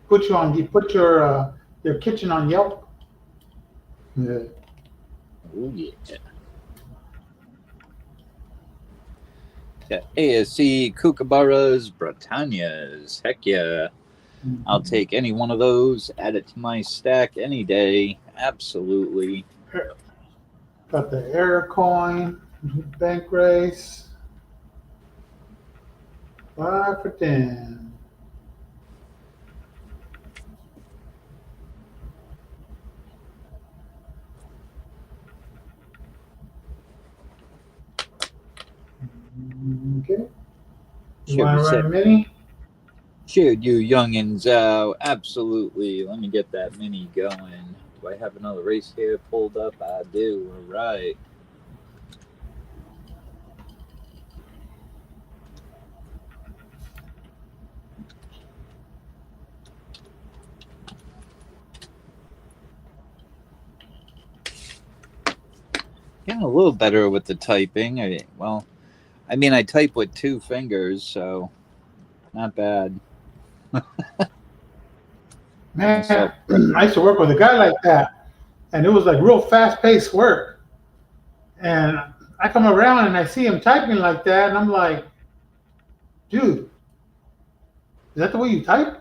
C: Put your kitchen on Yelp. Yeah.
D: Oh yeah. Yeah, ASC Kookaburras, Britannias. Heck yeah. I'll take any one of those, add it to my stack any day. Absolutely.
C: Got the air coin, bank race. 5 for 10. Okay. You want to run a mini?
D: Should you youngins out? Absolutely. Let me get that mini going. Do I have another race here pulled up? I do. All right. Getting a little better with the typing. I type with 2 fingers, so not bad.
C: Man, I used to work with a guy like that, and it was like real fast-paced work. And I come around and I see him typing like that, and I'm like, dude, is that the way you type?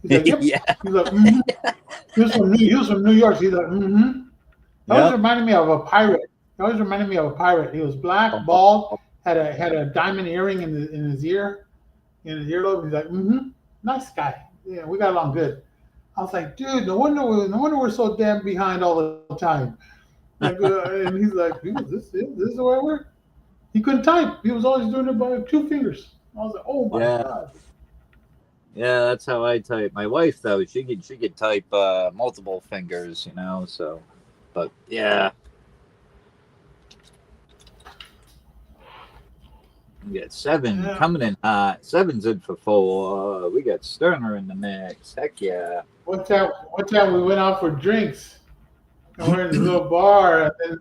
C: He's like, yep.
D: Yeah.
C: He's like, mm-hmm. He was from New York. So he's like, mm-hmm. That always reminded me of a pirate. He was black, bald, had a diamond earring in his ear, in his earlobe. He's like, mm-hmm, nice guy. Yeah, we got along good. I was like, dude, no wonder we're so damn behind all the time. Like, and he's like, dude, this is the way I work. He couldn't type. He was always doing it by 2 fingers. I was like, oh my god.
D: Yeah, that's how I type. My wife though, she could type multiple fingers, so but yeah. We got 7 coming in hot. 7's in for 4. We got Sterner in the mix. Heck yeah.
C: One time we went out for drinks, and we're in this little bar, and then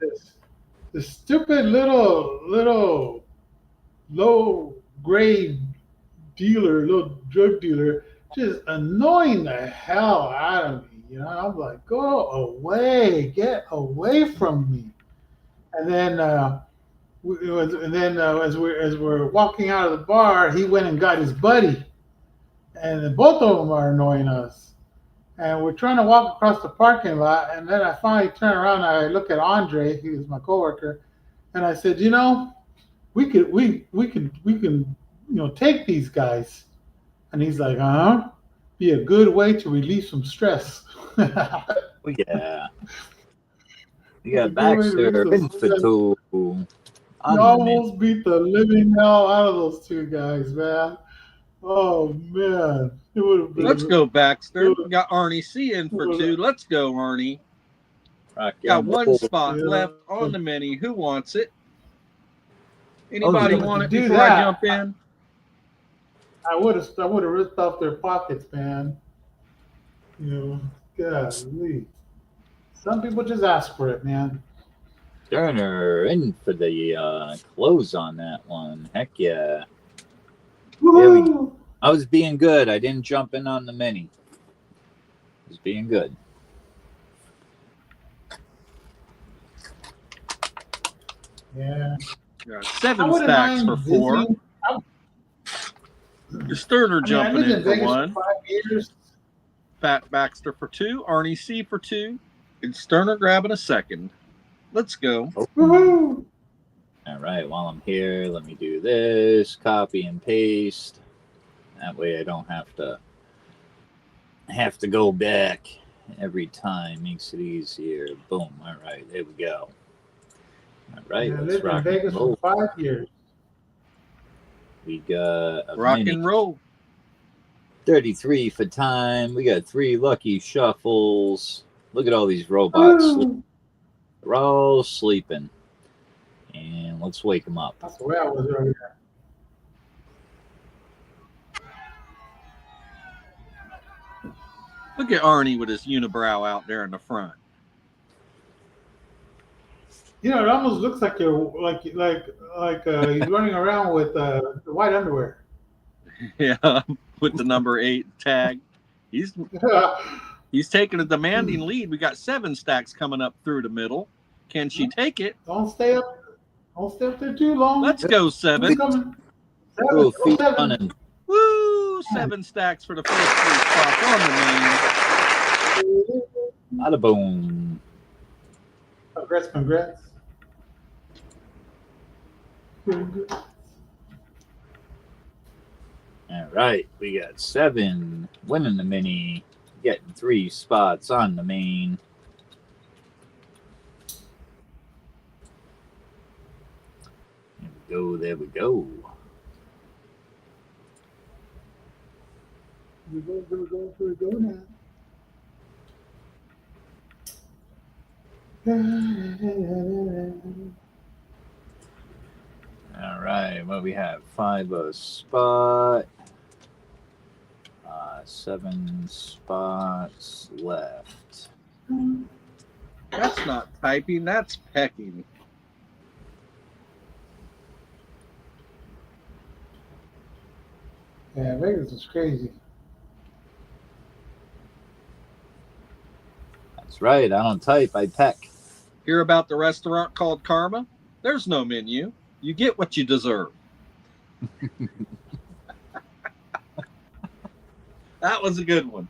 C: this stupid little low grade little drug dealer, just annoying the hell out of me. I'm like, go away, get away from me. And then as we're walking out of the bar, he went and got his buddy, and both of them are annoying us. And we're trying to walk across the parking lot, and then I finally turn around and I look at Andre, he was my coworker, and I said, we can take these guys. And he's like, be a good way to relieve some stress.
D: Yeah. You got Baxter in for 2.
C: You almost beat the living hell out of those two guys, man. Oh man, it would have been.
B: Let's go, Baxter. We got Arnie C in for 2. Let's go, Arnie. Got one spot left on the mini. Who wants it? Anybody want it before I jump in?
C: I would have ripped off their pockets, man. You know, golly. Some people just ask for it, man.
D: Turner in for the close on that one. Heck yeah. I was being good. I didn't jump in on the mini. I was being good.
C: Yeah.
B: 7 stacks for 4. Your Sterner jumping in for 1.
C: For 5 years.
B: Fat Baxter for 2. Arnie C for 2. And Sterner grabbing a second. Let's go.
C: Woohoo!
D: All right, while I'm here, let me do this. Copy and paste. That way I don't have to go back every time. Makes it easier. Boom. All right, there we go. All right,
C: I
D: let's
C: lived in
D: rock
C: Vegas
D: and roll.
C: for 5 years.
D: We got a
B: rock
D: mini.
B: and roll.
D: 33 for time. We got 3 lucky shuffles. Look at all these robots. They're all sleeping. And let's wake them up.
C: That's the way I was earlier.
B: Look at Arnie with his unibrow out there in the front.
C: You know, it almost looks like you're he's running around with the white underwear.
B: Yeah, with the number 8 tag. He's taking a demanding lead. We got 7 stacks coming up through the middle. Can she take it?
C: Don't stay up there too long.
B: Let's go, 7.
D: Oh, feet running.
B: Woo! 7 stacks for the first 3 spots on the main.
D: Bada boom.
C: Congrats.
D: All right, we got 7 winning the mini, getting 3 spots on the main. There we go.
C: Here we go now.
D: All right, well, we have 5 a spot. 7 spots left.
B: That's not typing, that's pecking.
C: Yeah, Vegas is crazy.
D: That's right, I don't type, I peck.
B: Hear about the restaurant called Karma? There's no menu. You get what you deserve. That was a good one.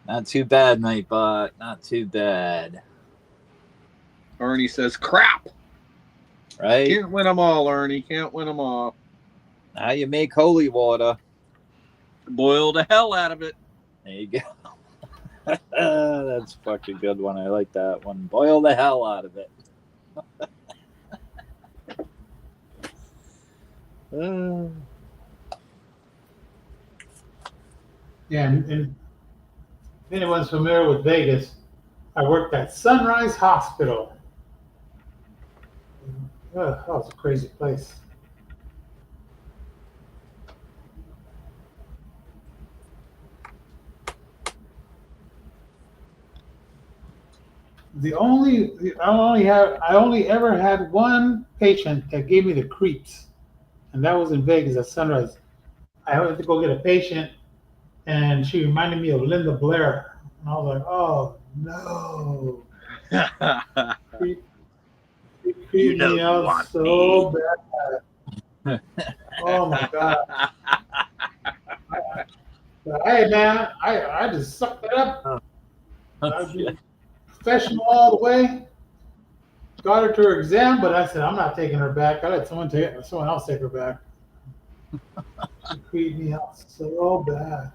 D: Not too bad, Nightbot. Not too bad.
B: Ernie says, crap.
D: Right?
B: Can't win them all, Ernie. Can't win them all.
D: How you make holy water?
B: Boil the hell out of it.
D: There you go. That's a fucking good one. I like that one. Boil the hell out of it.
C: Yeah, and if anyone's familiar with Vegas, I worked at Sunrise Hospital. That was a crazy place. I only ever had one patient that gave me the creeps, and that was in Vegas at Sunrise. I went to go get a patient, and she reminded me of Linda Blair, and I was like, "Oh no!" She creeped me out so bad. Oh my god! Hey man, I just sucked it up. Professional all the way. Got her to her exam, but I said I'm not taking her back. I let someone else take her back. She creeped me out so bad.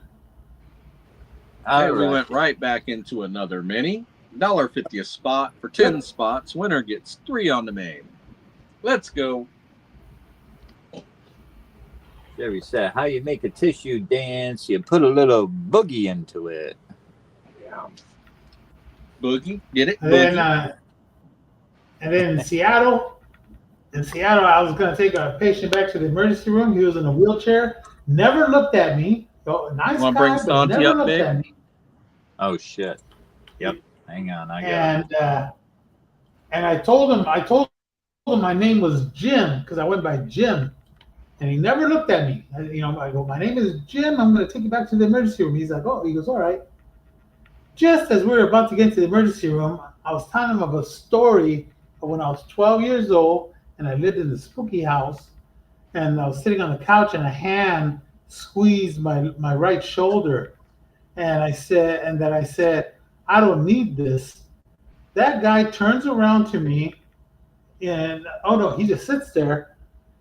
B: Hey, we went right back into another mini. $1.50 a spot. For 10 spots, winner gets 3 on the main. Let's go.
D: Jerry said, how you make a tissue dance, you put a little boogie into it.
B: Yeah. Boogie. Get it?
C: And
B: Boogie.
C: then in Seattle, I was going to take a patient back to the emergency room. He was in a wheelchair. Never looked at me. Nice
B: Wanna
C: guy,
B: bring
C: but
B: Santi
C: never
B: up,
C: looked
B: babe?
C: at me.
D: Oh, shit. Yep. Hang on. I got it.
C: And I told him my name was Jim because I went by Jim. And he never looked at me. I go, my name is Jim. I'm going to take you back to the emergency room. He's like, oh, he goes, all right. Just as we were about to get into the emergency room, I was telling him of a story of when I was 12 years old and I lived in the spooky house. And I was sitting on the couch and a hand squeezed my right shoulder. And I said, I don't need this. That guy turns around to me and, oh no, he just sits there.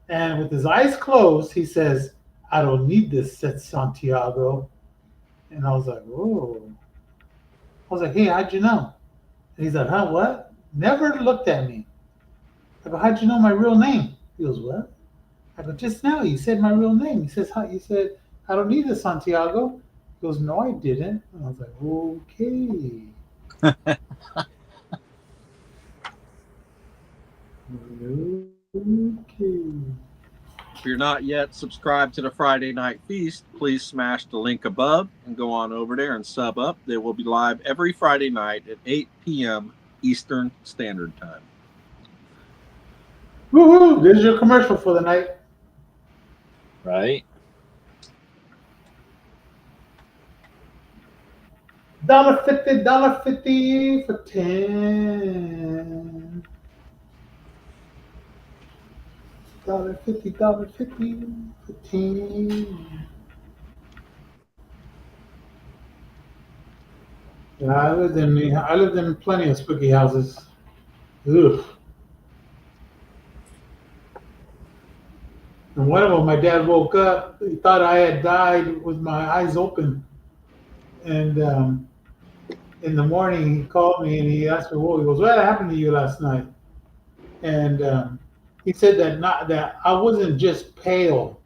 C: And with his eyes closed, he says, I don't need this, said Santiago. And I was like, oh. I was like, hey, how'd you know? And he's like, huh, what? Never looked at me. I go, how'd you know my real name? He goes, what? I go, just now, you said my real name. He said, I don't need this, Santiago. He goes, no, I didn't. And I was like, okay. Okay.
B: If you're not yet subscribed to the Friday Night Feast, please smash the link above and go on over there and sub up. They will be live every Friday night at 8 p.m. Eastern Standard Time.
C: Woohoo! There's your commercial for the night.
D: Right.
C: $1.50 for 10. $1.50 for 10. Yeah, I lived in plenty of spooky houses. Ugh. And one of them, my dad woke up. He thought I had died with my eyes open. And in the morning, he called me and he asked me, "Whoa!" He goes, "What happened to you last night?" And he said that I wasn't just pale.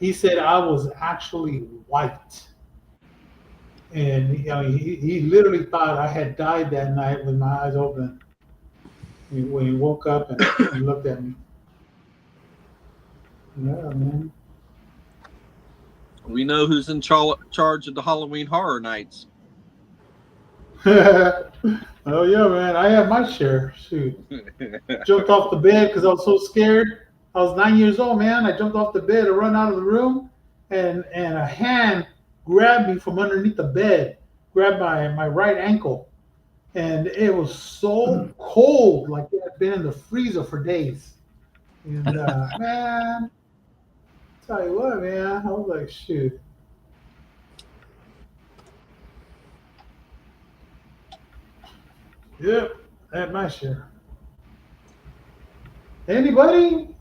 C: He said I was actually white. And he literally thought I had died that night with my eyes open. When he woke up and he looked at me. Yeah, man.
B: We know who's in charge of the Halloween Horror Nights.
C: Oh yeah, man. I had my share. Shoot. Jumped off the bed because I was so scared. I was 9 years old, man. I jumped off the bed to run out of the room, and a hand grabbed me from underneath the bed, grabbed my right ankle. And it was so cold, like it had been in the freezer for days. And man, tell you what, man, I was like, shoot. Yep, I had my share. Anybody?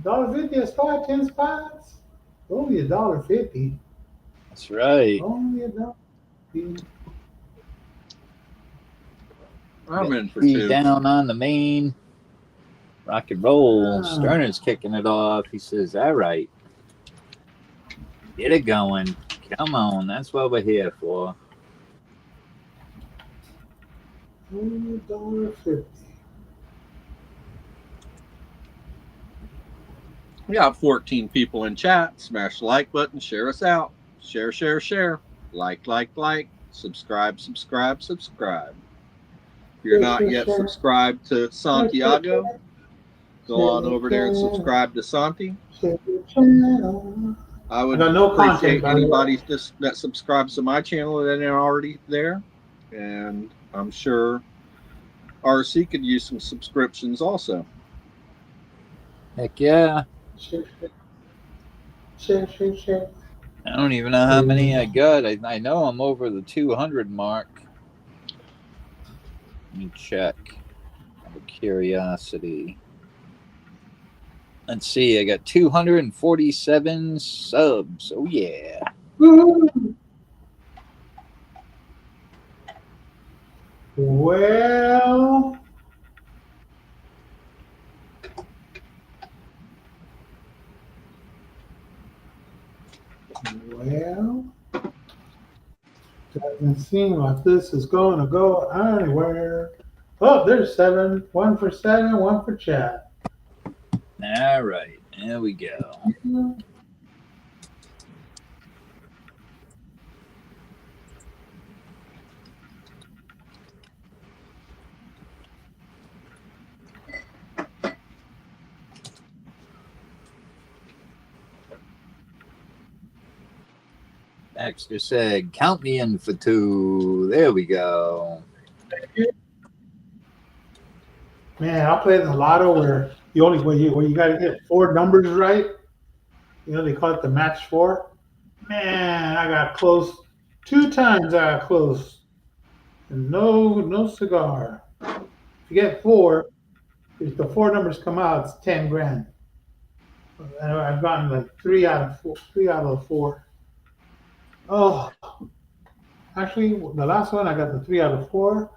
C: $1.50 a spot, 10 spots? Only $1.50.
D: That's right.
C: Only $1.50.
B: I'm in for 2.
D: Down on the main. Rock and roll. Sterner's kicking it off. He says, all right. Get it going. Come on. That's what we're here for.
C: Only $1.50.
B: We got 14 people in chat. Smash the like button. Share us out. Share, share, share. Like. Subscribe. If you're not yet subscribed to Santiago, go on over there and subscribe to Santi. I would appreciate anybody that subscribes to my channel that ain't already there. And I'm sure RC could use some subscriptions also.
D: Heck yeah.
C: Share.
D: I don't even know how many I got. I know I'm over the 200 mark. Let me check. Out of curiosity. Let's see. I got 247 subs. Oh, yeah.
C: Woo-hoo. Well, doesn't seem like this is going to go anywhere. Oh, there's 7. 1 for 7, 1 for Chad.
D: All right, there we go. Baxter said, "Count me in for 2." There we go.
C: Man, I'll play the lotto where you got to get 4 numbers right. You know, they call it the match 4. Man, I got close 2 times. I got close. And no cigar. If you get 4, if the 4 numbers come out, it's 10 grand. And I've gotten like 3 out of 4. 3 out of 4. Oh, actually, the last one I got the 3 out of 4.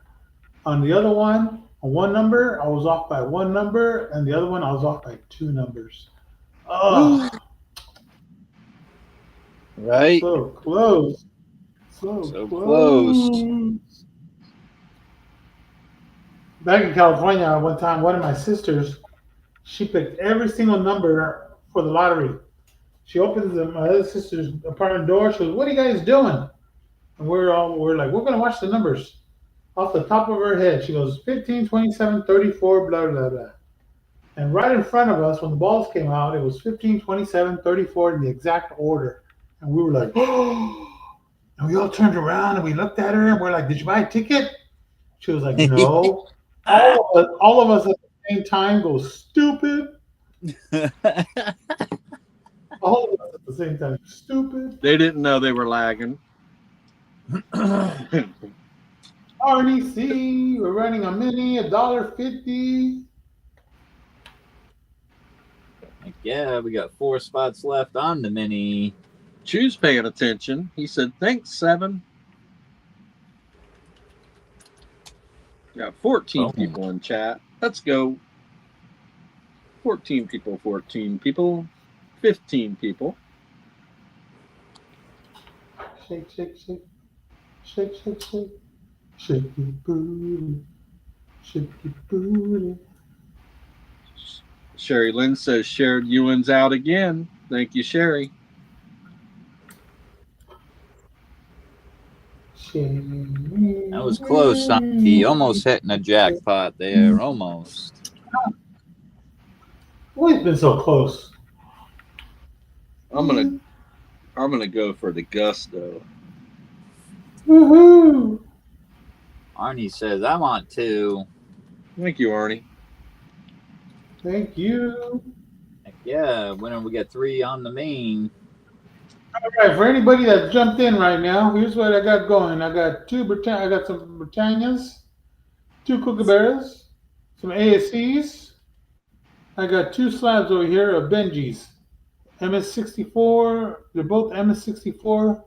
C: On the other one, on one number, I was off by 1 number, and the other one I was off by 2 numbers. Oh,
D: Right?
C: so close.
D: So close.
C: Back in California, one time, one of my sisters, she picked every single number for the lottery. She opens my other sister's apartment door. She goes, "What are you guys doing?" And we're like, "We're gonna watch the numbers." Off the top of her head, she goes 15, 27, 34, blah blah blah. And right in front of us, when the balls came out, it was 15, 27, 34 in the exact order. And we were like, "Oh!" And we all turned around and we looked at her and we're like, "Did you buy a ticket?" She was like, "No." All of us at the same time go stupid. All of us at the same time, stupid.
B: They didn't know they were lagging.
C: RDC, we're running a mini, $1.50.
D: Yeah, we got 4 spots left on the mini.
B: Choose paying attention. He said, "Thanks, 7." Got 14 people in chat. Let's go. 14 people, 14 people, 15 people.
C: Shake, shake, shake. Shake, shake, shake. Shake your booty. Shake your booty.
B: Sherry Lynn says, "Shared Ewan's out again." Thank you, Sherry.
D: That was close, son. He almost hitting a jackpot there. Almost.
C: We've been so close.
B: I'm gonna go for the gusto.
C: Woohoo!
D: Arnie says, "I want 2."
B: Thank you, Arnie.
C: Thank you.
D: Yeah, when we get 3 on the main.
C: All right, for anybody that jumped in right now, here's what I got going. I got I got some Britannias, 2 Kookaburras, some ASCs. I got 2 slabs over here of Benjis, MS64. They're both MS64,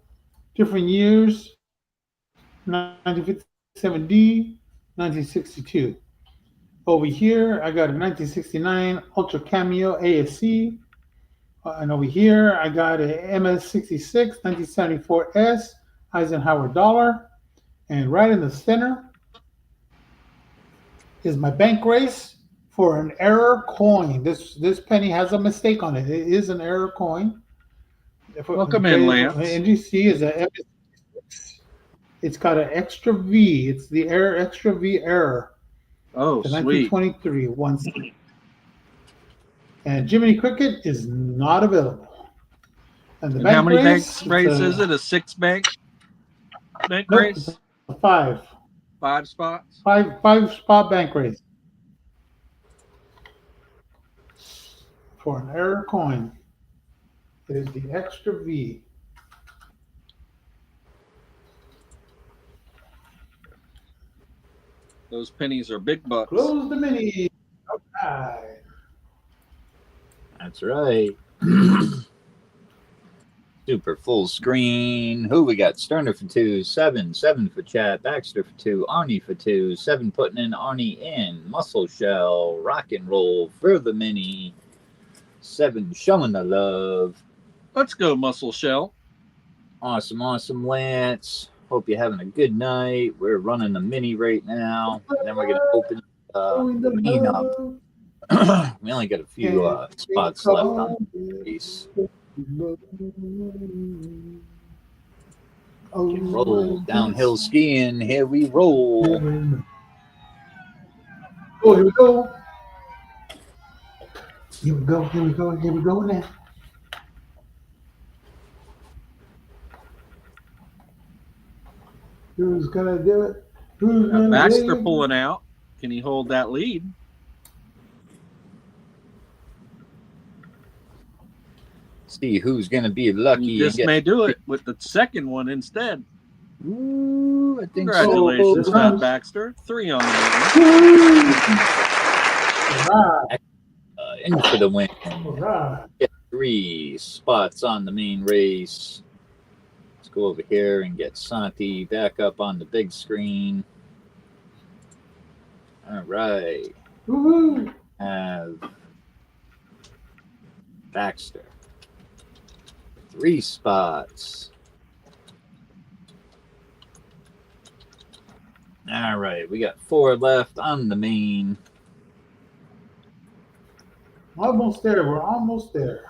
C: different years, 1957D, 1962. Over here, I got a 1969 Ultra Cameo ASC. And over here, I got a MS66 1974S Eisenhower dollar. And right in the center is my bank race for an error coin. This penny has a mistake on it. It is an error coin.
B: Welcome in, Lance.
C: NGC is a MS66. It's got an extra V. It's the extra V error.
B: Oh,
C: the
B: sweet.
C: 1923 once. And Jiminy Cricket is not available. And
B: how many bank race is it? A 6 bank race?
C: 5.
B: 5 spots?
C: 5 spot bank race. For an error coin. It is the extra V.
B: Those pennies are big bucks.
C: Close the mini. Okay.
D: That's right. Super full screen. Who we got? Sterner for 2, 7 for Chad, Baxter for 2, Arnie for 2, 7 putting in, Arnie in, Muscle Shell, Rock and Roll for the mini, 7 showing the love.
B: Let's go, Muscle Shell.
D: Awesome, awesome, Lance. Hope you're having a good night. We're running the mini right now. And then we're going to open the main up. We only got a few spots left on the piece. Roll downhill skiing. Here we roll.
C: Oh, here we go. Here we go. Here we go. Here we go now. Who's gonna do it? Who's gonna
B: Baxter
C: do it?
B: pulling out. Can he hold that lead?
D: See who's going to be lucky.
B: He just may do it with the second one instead.
D: Ooh, I think
B: Congratulations,
D: so.
B: Matt Baxter. 3 on the main.
D: In for the win.
C: Right.
D: Get 3 spots on the main race. Let's go over here and get Santi back up on the big screen. All right.
C: Woo-hoo.
D: Have Baxter. 3 spots. All right, we got 4 left on the main.
C: Almost there. We're almost there.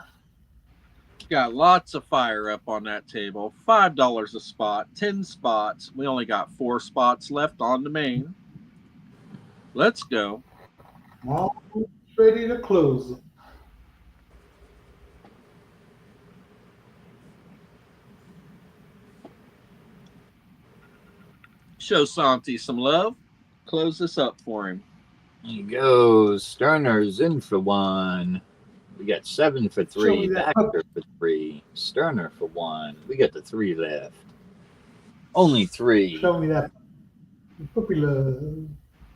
B: Got lots of fire up on that table. $5 a spot, 10 spots. We only got 4 spots left on the main. Let's go.
C: Almost ready to close.
B: Show Santi some love. Close this up for him.
D: There he goes. Sterner's in for 1. We got 7 for 3. Baxter for 3. Sterner for 1. We got the 3 left. Only 3.
C: Show me that puppy love.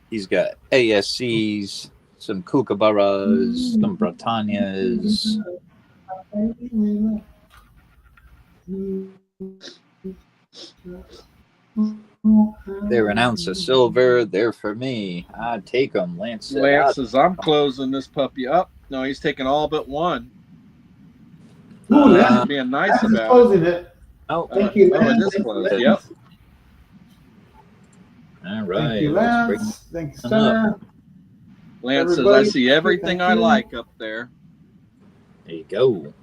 D: He's got ASCs, some Kookaburras, some Britannias. They're an ounce of silver. They're for me. I'd take them. Lance
B: says, I'm closing this puppy up. No, he's taking all but 1.
C: Ooh,
B: that's being nice
C: that's
B: about
C: closing it.
D: Oh,
C: thank you,
B: Lance.
C: Lance.
B: It is closed. Yep.
D: All right.
C: Thank you, Lance. Thank you, Sterner.
B: Lance Everybody, says, I see everything I like up there.
D: There you go.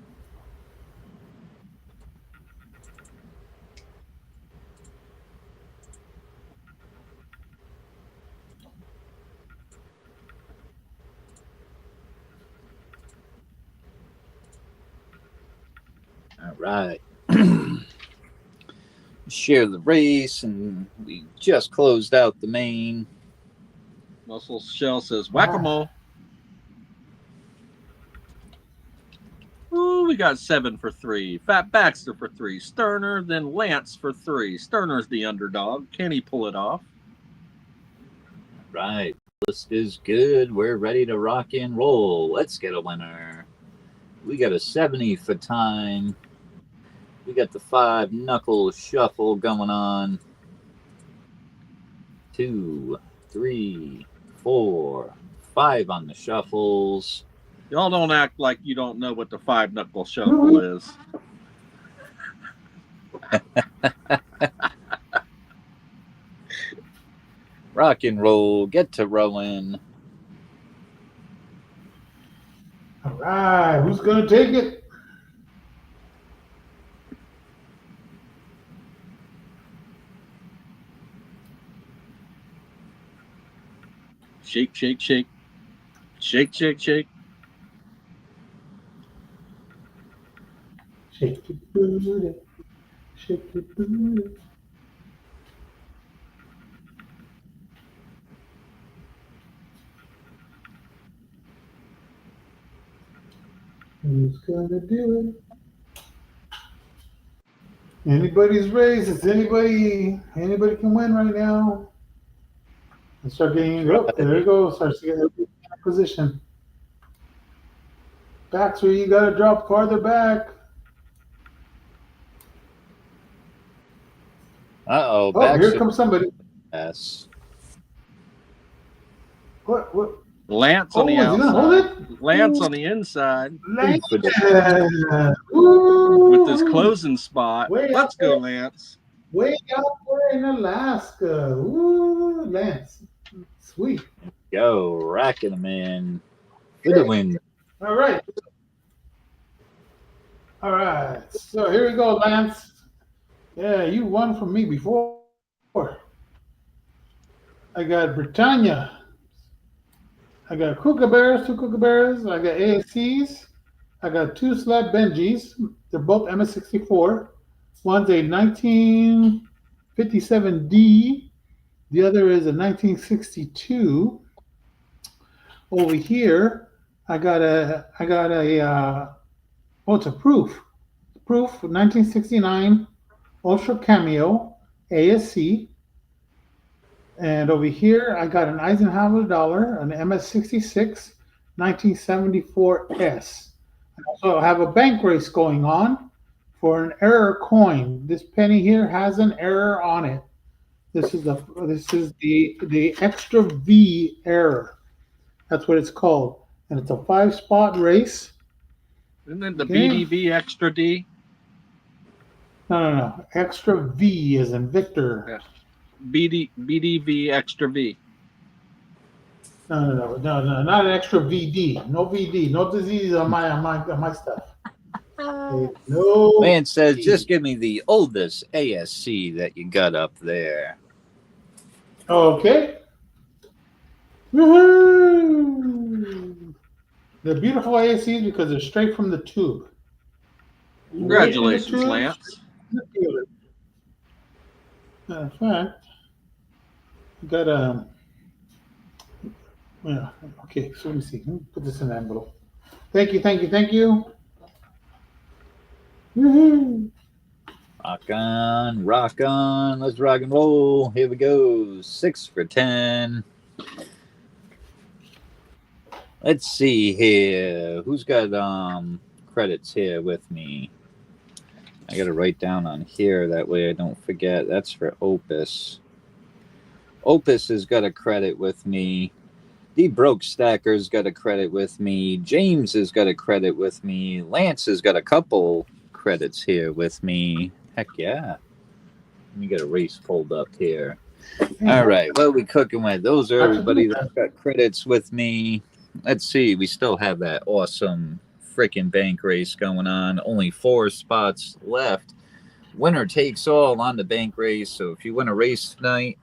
D: All right. Share the race, and we just closed out the main.
B: Muscle Shell says, whack-a-mole. Ooh, we got 7 for 3. Fat Baxter for 3. Sterner, then Lance for 3. Sterner's the underdog. Can he pull it off?
D: Right. List is good. We're ready to rock and roll. Let's get a winner. We got a 70 for time. We got the 5 knuckle shuffle going on. 2, 3, 4, 5 on the shuffles.
B: Y'all don't act like you don't know what the 5 knuckle shuffle is.
D: Rock and roll. Get to rowing.
C: All right. Who's going to take it?
B: Shake, shake, shake. Shake, shake, shake.
C: Shake your booty. Shake your booty. Who's gonna do it? Anybody's race. It's anybody can win right now. And start getting up. There you go. Starts to get in position. Baxter, you gotta drop farther back.
D: Uh-oh,
C: Oh, here comes somebody.
D: Yes.
C: What?
B: Lance on the
C: Oh, is he gonna hold
B: outside.
C: it?
B: Lance on the inside
C: Lance.
B: with his
C: Ooh.
B: closing spot.
C: Way
B: Let's
C: out
B: go,
C: there.
B: Lance.
C: Way out there in Alaska. Ooh, Lance. Sweet.
D: Go, racking them in for the win.
C: All right. All right. So here we go, Lance. Yeah, you won from me before. I got Britannia. I got Kookaburras, two Kookaburras. I got ASCs. I got two Slab Benjis. They're both MS64. One's a 1957D. The other is a 1962. Over here, I got a oh, it's a proof. Proof 1969 Ultra Cameo ASC. And over here, I got an Eisenhower dollar, an MS-66, 1974S. I also have a bank race going on for an error coin. This penny here has an error on it. This is the extra V error. That's what it's called, and it's a 5-spot race.
B: Isn't it the
C: Okay.
B: BDV extra D?
C: No. Extra V is in Victor.
B: Yeah. BDV extra V.
C: No, not an extra VD. No VD. No disease on my stuff. Okay, no.
D: Man says,
C: VD.
D: just give me the oldest ASC that you got up there.
C: Okay. Woohoo! They're beautiful ASCs because they're straight from the tube.
B: Congratulations,
C: Right in the tube.
B: Lance.
C: Matter of fact, got yeah. Okay, so let me see. Let me put this in the envelope. Thank you. Woohoo!
D: Rock on. Let's rock and roll. Here we go. 6 for 10. Let's see here. Who's got credits here with me? I got to write down on here. That way I don't forget. That's for Opus. Opus has got a credit with me. The Broke Stacker's got a credit with me. James has got a credit with me. Lance has got a couple credits here with me. Heck yeah. Let me get a race pulled up here. All right. What are we cooking with? Those are everybody that's got credits with me. Let's see. We still have that awesome freaking bank race going on. Only 4 spots left. Winner takes all on the bank race. So if you win a race tonight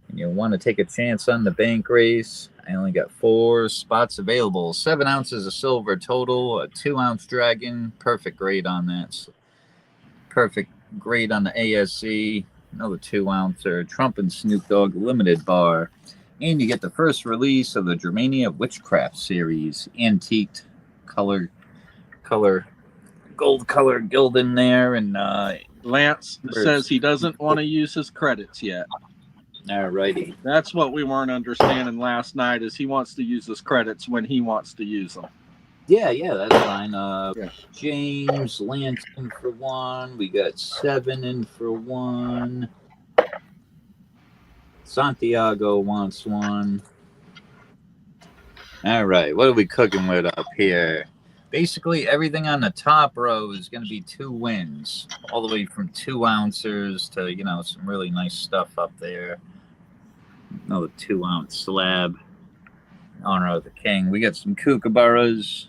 D: and you want to take a chance on the bank race, I only got 4 spots available. 7 ounces of silver total, a 2-ounce dragon. Perfect grade on that. Perfect grade on the ASC. Another 2-ouncer. Trump and Snoop Dogg limited bar. And you get the first release of the Germania Witchcraft series. Antiqued color, gold color guild in there. And
B: Lance says he doesn't want to use his credits yet.
D: Alrighty.
B: That's what we weren't understanding last night, is he wants to use his credits when he wants to use them.
D: Yeah, that's fine. James, Lance in for 1. We got 7 in for 1. Santiago wants 1. All right, what are we cooking with up here? Basically, everything on the top row is going to be 2 wins, all the way from 2 ounces to, some really nice stuff up there. Another 2-ounce slab in honor of the king. We got some kookaburras,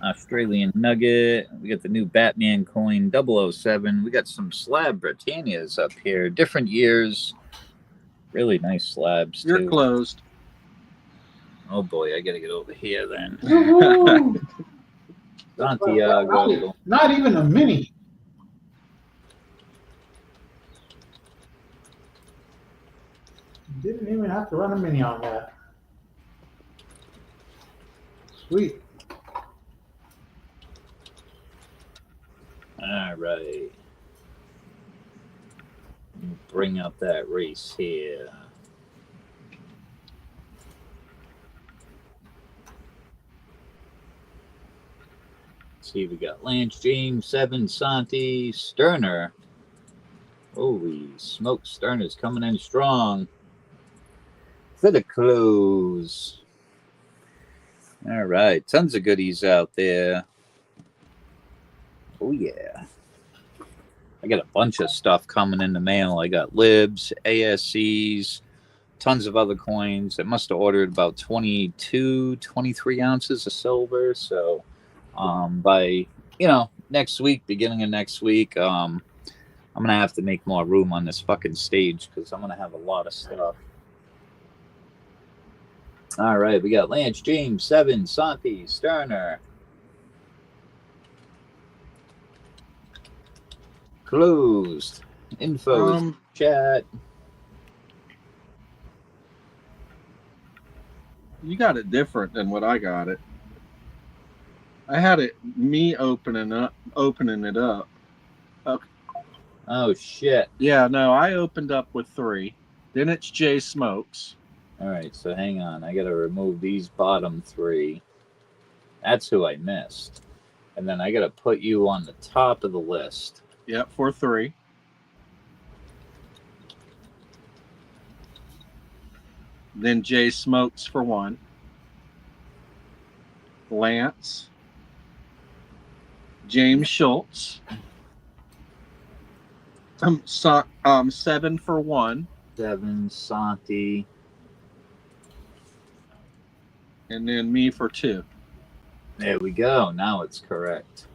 D: Australian nugget. We got the new Batman coin 007. We got some slab Britannias up here, different years. Really nice slabs, too.
B: You're closed.
D: Oh, boy, I got to get over here then.
C: Santiago. Not even a mini. Didn't even have to run a mini on that. Sweet.
D: All right. Bring up that race here. See, we got Lance, James, 7, Santi, Sterner. Holy smoke, Stern is coming in strong for the close. All right, tons of goodies out there. Oh, yeah. I got a bunch of stuff coming in the mail. I got libs, ASCs, tons of other coins. I must have ordered about 22, 23 ounces of silver. So by, next week, beginning of next week, I'm going to have to make more room on this fucking stage because I'm going to have a lot of stuff. All right, we got Lance, James, Seven, Santi, Sterner. Closed. Info is chat.
B: You got it different than what I got it. I had it me opening it up. Okay.
D: Oh shit.
B: Yeah, no, I opened up with 3. Then it's Jay Smokes.
D: All right, so hang on. I got to remove these bottom 3. That's who I missed. And then I got to put you on the top of the list.
B: Yep, for 3. Then Jay Smokes for 1. Lance. James Schultz. 7 for 1.
D: 7, Santi.
B: And then me for 2.
D: There we go. Now it's correct.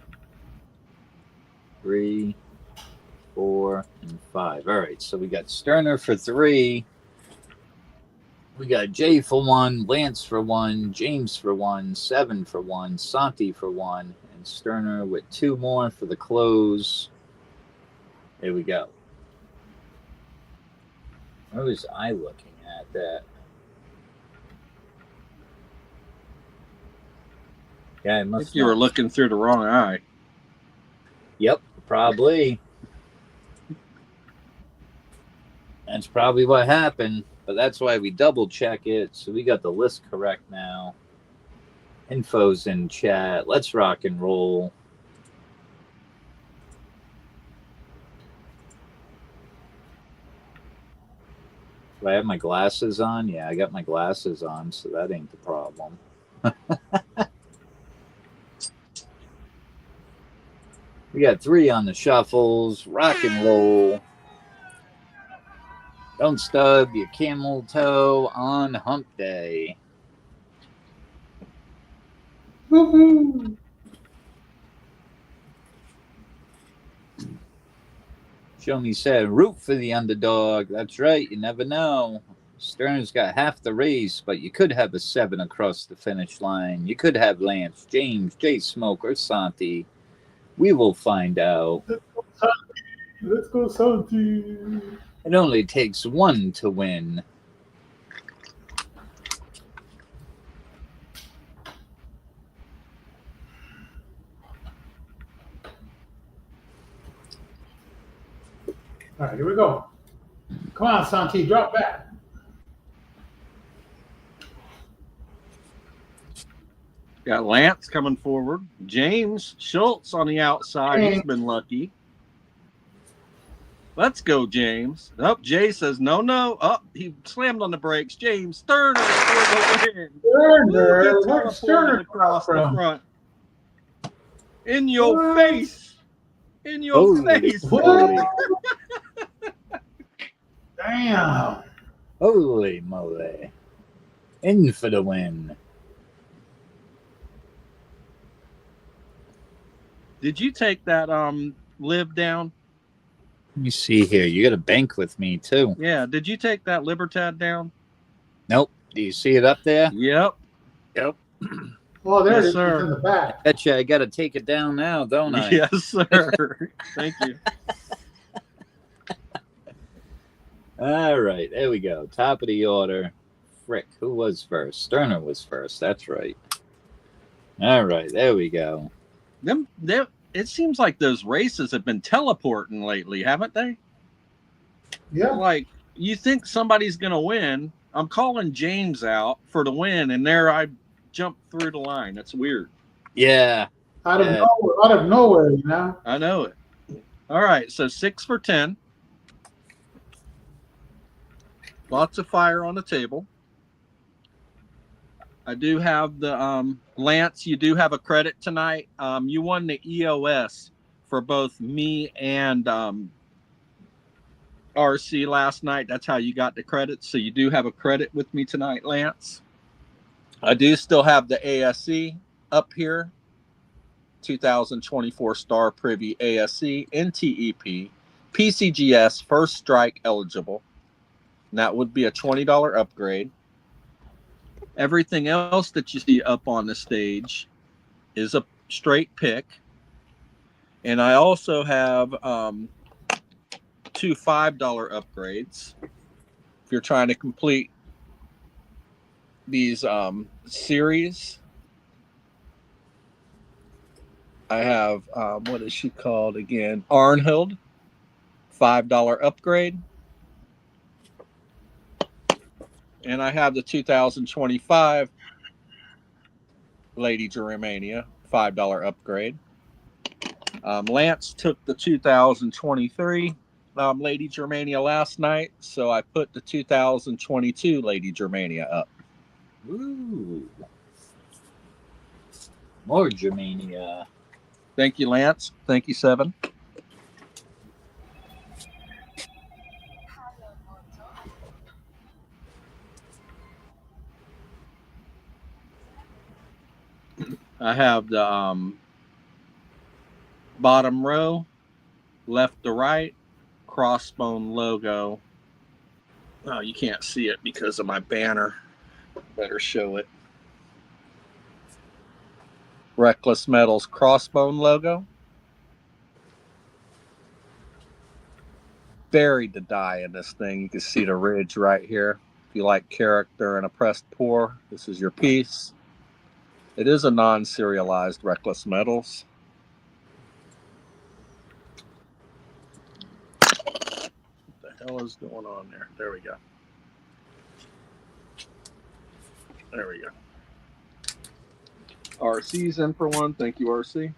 D: 3, 4, and 5. All right, so we got Sterner for 3. We got Jay for 1, Lance for 1, James for 1, 7 for 1, Santi for 1, and Sterner with 2 more for the close. There we go. Where was I looking at that? Yeah, I
B: think you were looking through the wrong eye.
D: Yep, probably. That's probably what happened, but that's why we double check it. So we got the list correct now. Info's in chat. Let's rock and roll. Do I have my glasses on? Yeah, I got my glasses on, so that ain't the problem. We got 3 on the shuffles. Rock and roll. Don't stub your camel toe on hump day.
C: Woohoo!
D: Show me said, root for the underdog. That's right. You never know. Stern's got half the race, but you could have a 7 across the finish line. You could have Lance, James, Jay Smoke, or Santi. We will find out.
C: Let's go, Santi.
D: It only takes 1 to win.
C: All right, here we go. Come on, Santi, drop back.
B: Got Lance coming forward. James Schultz on the outside. He's been lucky. Let's go, James. Oh, Jay says no. Oh, he slammed on the brakes. James Sterner for the win.
C: Sterner, where's Sterner
B: across the front? In your face. In your face.
C: Damn.
D: Holy moly. In for the win.
B: Did you take that live down?
D: Let me see here. You got a bank with me, too.
B: Yeah. Did you take that Libertad down?
D: Nope. Do you see it up there?
B: Yep.
C: Oh, there it is.
B: Sir.
C: It's in the back.
D: I bet you I got to take it down now, don't I?
B: Yes, sir. Thank you.
D: All right. There we go. Top of the order. Frick. Who was first? Sterner was first. That's right. All right. There we go.
B: It seems like those races have been teleporting lately, haven't they?
C: Yeah.
B: Like, you think somebody's going to win. I'm calling James out for the win, and there I jumped through the line. That's weird.
D: Yeah.
C: Out of nowhere, you know?
B: I know it. All right, so 6 for 10. Lots of fire on the table. I do have the Lance. You do have a credit tonight. You won the EOS for both me and RC last night. That's how you got the credit. So you do have a credit with me tonight, Lance. I do still have the ASE up here. 2024 Star Privy ASE, NTEP, PCGS, First Strike eligible. And that would be a $20 upgrade. Everything else that you see up on the stage is a straight pick. And I also have two $5 upgrades. If you're trying to complete these series, I have, what is she called again? Arnhild, $5 upgrade. And I have the 2025 Lady Germania, $5 upgrade. Lance took the 2023 Lady Germania last night, so I put the 2022 Lady Germania up.
D: Ooh. More Germania.
B: Thank you, Lance. Thank you, Seven. I have the bottom row, left to right, crossbone logo. Oh, you can't see it because of my banner. Better show it. Reckless Metals crossbone logo. Buried the die in this thing. You can see the ridge right here. If you like character and a pressed pour, this is your piece. It is a non-serialized Reckless Metals. What the hell is going on there? There we go. There we go. RC's in for one. Thank you, RC.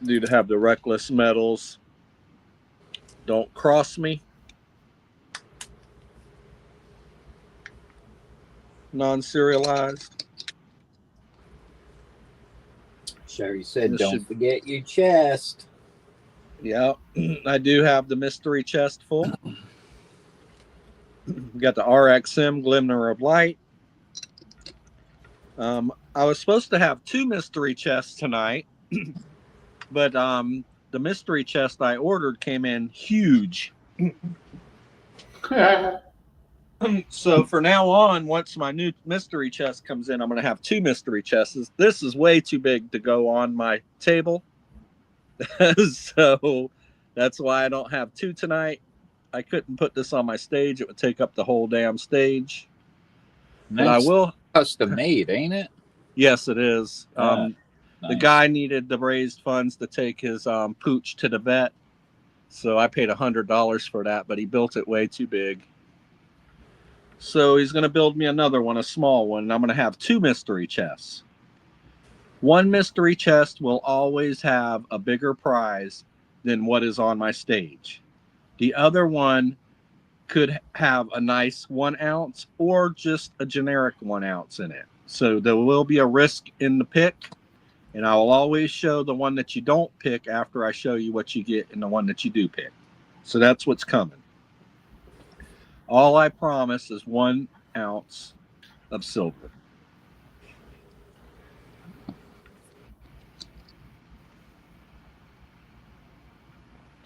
B: Due to have the Reckless Metals. Don't cross me. Non-serialized.
D: Sherry said,
B: This
D: don't forget your chest.
B: Yeah, I do have the mystery chest full. We got the RXM Glimmer of Light. I was supposed to have two mystery chests tonight, but the mystery chest I ordered came in huge. So for now on, once my new mystery chest comes in, I'm going to have two mystery chests. This is way too big to go on my table. So that's why I don't have two tonight. I couldn't put this on my stage. It would take up the whole damn stage. But I will.
D: Custom made, ain't it?
B: Yes, it is.
D: Nice.
B: The guy needed the raised funds to take his pooch to the vet. So I paid $100 for that, but he built it way too big. So he's going to build me another one, a small one, and I'm going to have two mystery chests. One mystery chest will always have a bigger prize than what is on my stage. The other one could have a nice 1 ounce or just a generic 1 ounce in it. So there will be a risk in the pick, and I will always show the one that you don't pick after I show you what you get in the one that you do pick. So that's what's coming. All I promise is 1 ounce of silver.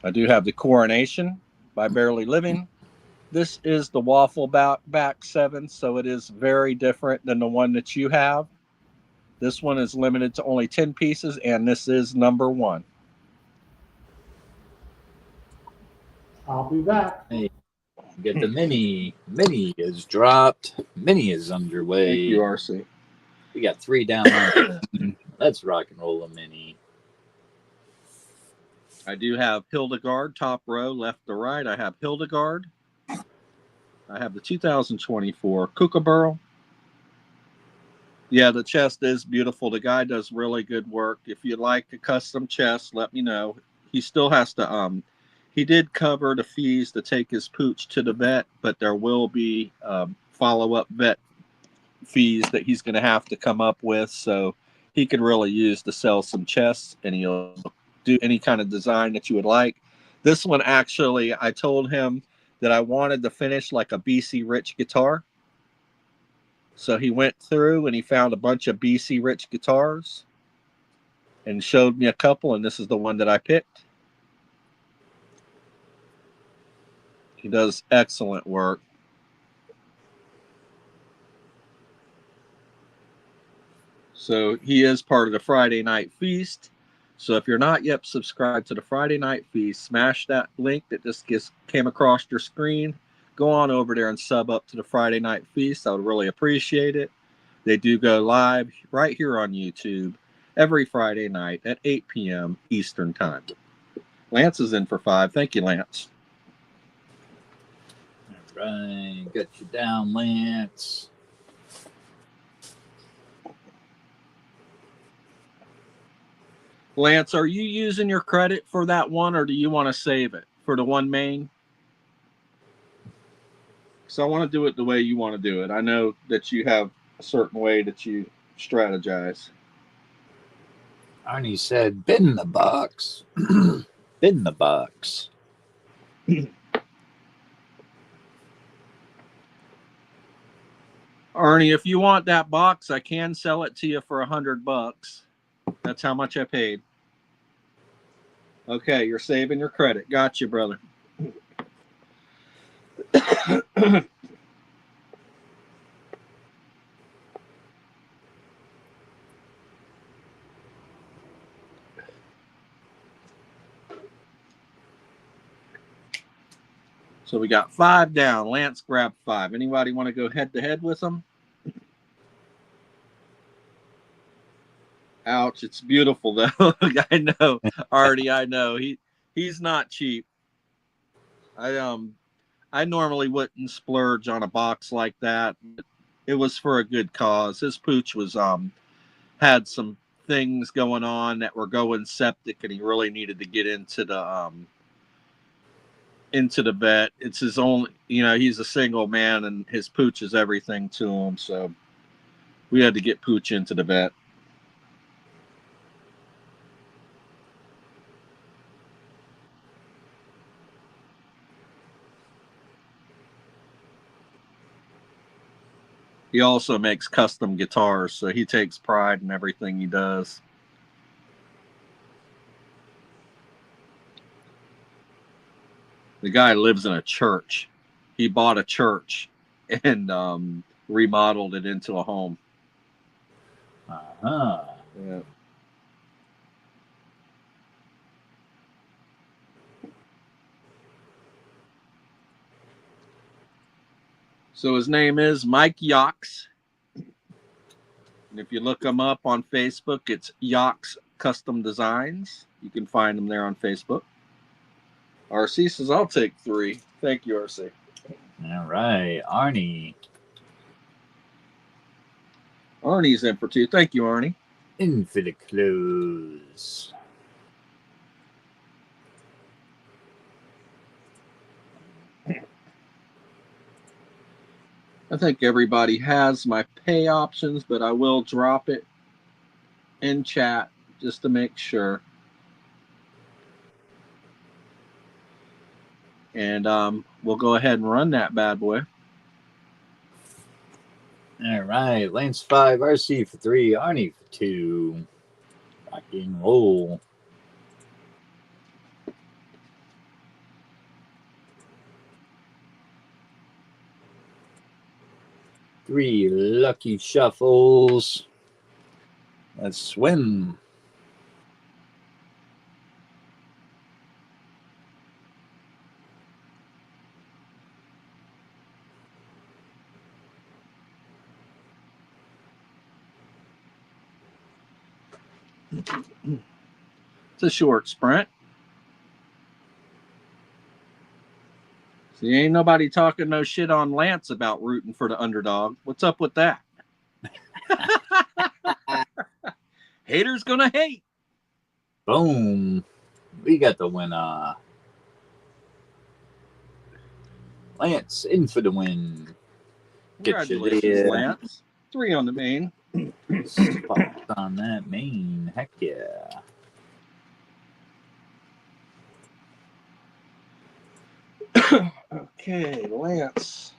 B: I do have the Coronation by Barely Living. This is the waffle back 7, so it is very different than the one that you have. This one is limited to only 10 pieces, and this is number 1.
C: I'll be back.
D: Hey, get the mini. Mini is dropped. Mini is underway.
B: Thank you, RC.
D: We got 3 down. Let's rock and roll a mini.
B: I do have Hildegard, top row, left to right. I have Hildegard. I have the 2024 Kookaburra. Yeah, the chest is beautiful. The guy does really good work. If you'd like a custom chest, let me know. He still has to He did cover the fees to take his pooch to the vet, but there will be follow-up vet fees that he's going to have to come up with. So he could really use to sell some chests, and he'll do any kind of design that you would like. This one, actually, I told him that I wanted to finish like a BC Rich guitar. So he went through and he found a bunch of BC Rich guitars and showed me a couple, and this is the one that I picked. He does excellent work. So he is part of the Friday Night Feast. So if you're not yet subscribed to the Friday Night Feast, smash that link that just came across your screen. Go on over there and sub up to the Friday Night Feast. I would really appreciate it. They do go live right here on YouTube every Friday night at 8 p.m. Eastern Time. Lance is in for 5. Thank you, Lance.
D: All right. Got you down, Lance.
B: Lance, are you using your credit for that one, or do you want to save it for the one main? So I want to do it the way you want to do it. I know that you have a certain way that you strategize.
D: Arnie said, bid in the box. Bid in the box.
B: Arnie, if you want that box, I can sell it to you for $100. That's how much I paid. Okay, you're saving your credit. Got you, brother. So we got 5 down. Lance grabbed 5. Anybody want to go head to head with him? Ouch, it's beautiful though. I know. Already I know. He's not cheap. I normally wouldn't splurge on a box like that. It was for a good cause. His pooch was had some things going on that were going septic, and he really needed to get into the vet. It's his only, he's a single man, and his pooch is everything to him. So we had to get pooch into the vet. He also makes custom guitars, so he takes pride in everything he does. The guy lives in a church. He bought a church and remodeled it into a home.
D: Uh-huh.
B: Yeah. So his name is Mike Yox. And if you look him up on Facebook, it's Yox Custom Designs. You can find him there on Facebook. RC says, I'll take 3. Thank you, RC.
D: All right, Arnie.
B: Arnie's in for 2. Thank you, Arnie.
D: In for the close.
B: I think everybody has my pay options, but I will drop it in chat just to make sure. And we'll go ahead and run that bad boy.
D: All right, Lance 5, RC for 3, Arnie for 2. Rock and roll. Three lucky shuffles. Let's swim.
B: It's a short sprint. See, ain't nobody talking no shit on Lance about rooting for the underdog. What's up with that? Haters gonna hate.
D: Boom. We got the winner. Lance in for the win. Get you
B: Congratulations,
D: there.
B: Lance. 3 on the main.
D: Spots on that main. Heck yeah.
B: Okay, Lance.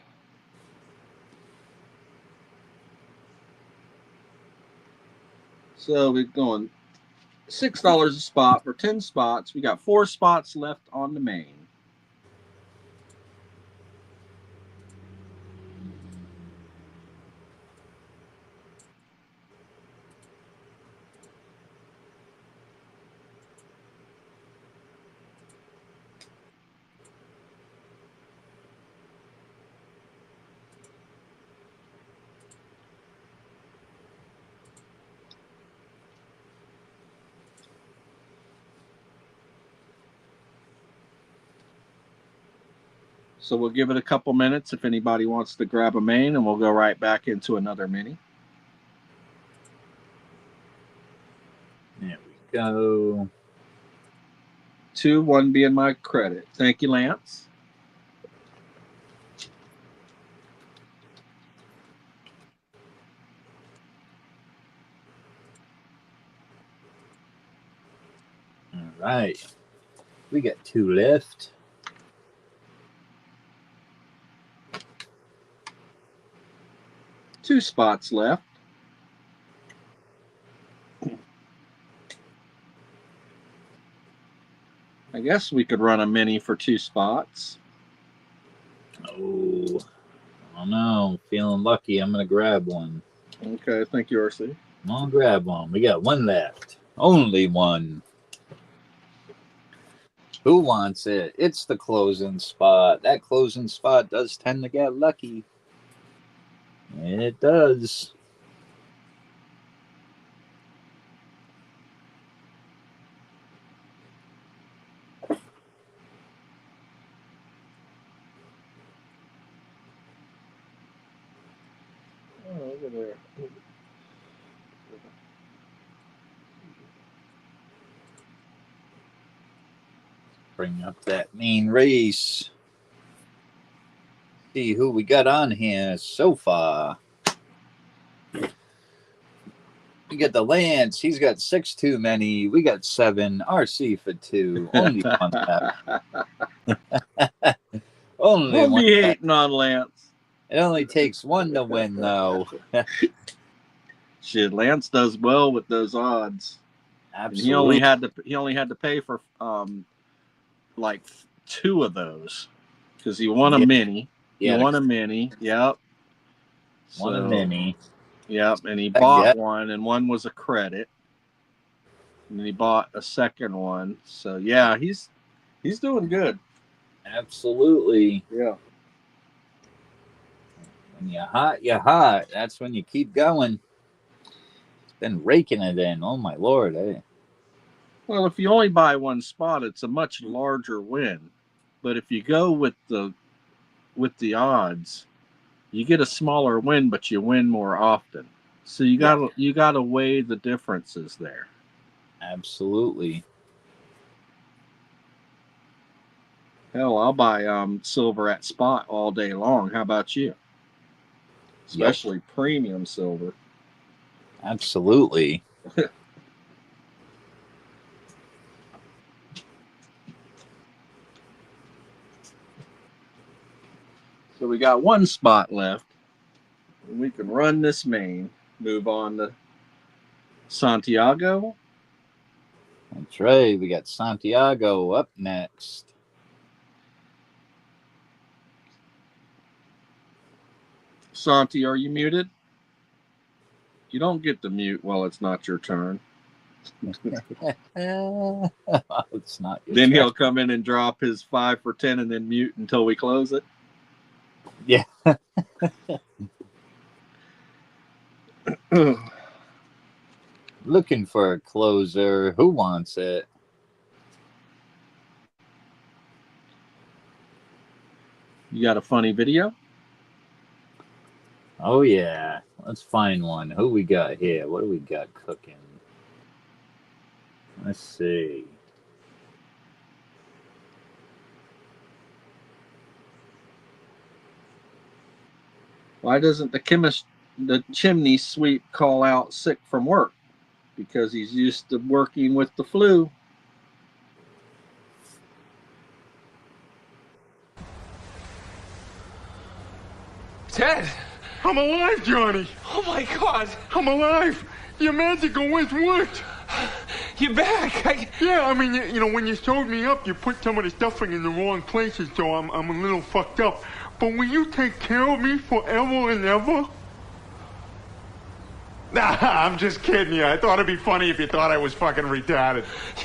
B: So we're going $6 a spot for 10 spots. We got 4 spots left on the main. So we'll give it a couple minutes if anybody wants to grab a main, and we'll go right back into another mini.
D: There we go.
B: 2, 1 being my credit. Thank you, Lance.
D: All right. We got 2 left.
B: Two spots left. I guess we could run a mini for 2 spots.
D: Oh, I don't know. Feeling lucky. I'm going to grab one.
B: Okay, thank you, RC.
D: I'm going to grab one. We got 1 left. Only 1. Who wants it? It's the closing spot. That closing spot does tend to get lucky. It does.
B: Oh, look at there.
D: Bring up that main race. See who we got on here so far. We got the Lance. He's got 6 too many. We got 7. RC for 2. Only 1 left. Only
B: Don't
D: 1
B: be
D: left.
B: hating on Lance.
D: It only takes 1 to win, though.
B: Shit, Lance does well with those odds.
D: Absolutely.
B: And he only had to pay for like 2 of those because he won a mini.
D: Yeah,
B: he won a mini. Yep.
D: Won a mini.
B: Yep, and he bought one, and one was a credit. And then he bought a second one. So yeah, he's doing good.
D: Absolutely.
B: Yeah.
D: When you're hot, you're hot. That's when you keep going. It's been raking it in. Oh my Lord. Eh?
B: Well, if you only buy 1 spot, it's a much larger win. But if you go with the odds, you get a smaller win, but you win more often. So you gotta weigh the differences there.
D: Absolutely.
B: Hell, I'll buy silver at spot all day long. How about you? Especially premium silver.
D: Absolutely.
B: So we got 1 spot left. We can run this main. Move on to Santiago.
D: That's right. We got Santiago up next.
B: Santi, are you muted? You don't get to mute while it's not your turn.
D: It's not your
B: Then
D: turn.
B: he'll come in and drop his 5 for 10 and then mute until we close it.
D: Yeah. Looking for a closer. Who wants it?
B: You got a funny video?
D: Oh, yeah. Let's find one. Who we got here? What do we got cooking? Let's see.
B: Why doesn't the chimney sweep call out sick from work? Because he's used to working with the flu.
L: Ted! I'm alive, Johnny! Oh my God! I'm alive! Your magic always worked! You're back! Yeah, I mean, you know, when you sewed me up, you put some of the stuffing in the wrong places, so I'm a little fucked up. But will you take care of me forever and ever? Nah, I'm just kidding you. I thought it'd be funny if you thought I was fucking retarded.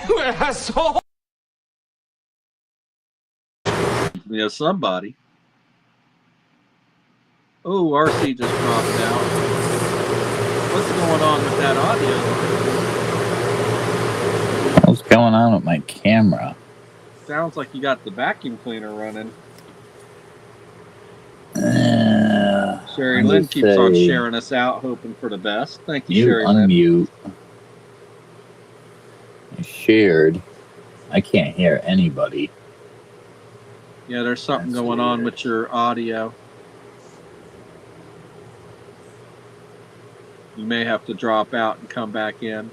L: You asshole!
B: Yeah, somebody. Oh, RC just dropped out. What's going on with that audio?
D: What's going on with my camera?
B: Sounds like you got the vacuum cleaner running. Sherry Lynn keeps on sharing us out, hoping for the best. Thank you, Sherry Lynn.
D: Unmute. I shared. I can't hear anybody.
B: Yeah, there's something going on with your audio. You may have to drop out and come back in.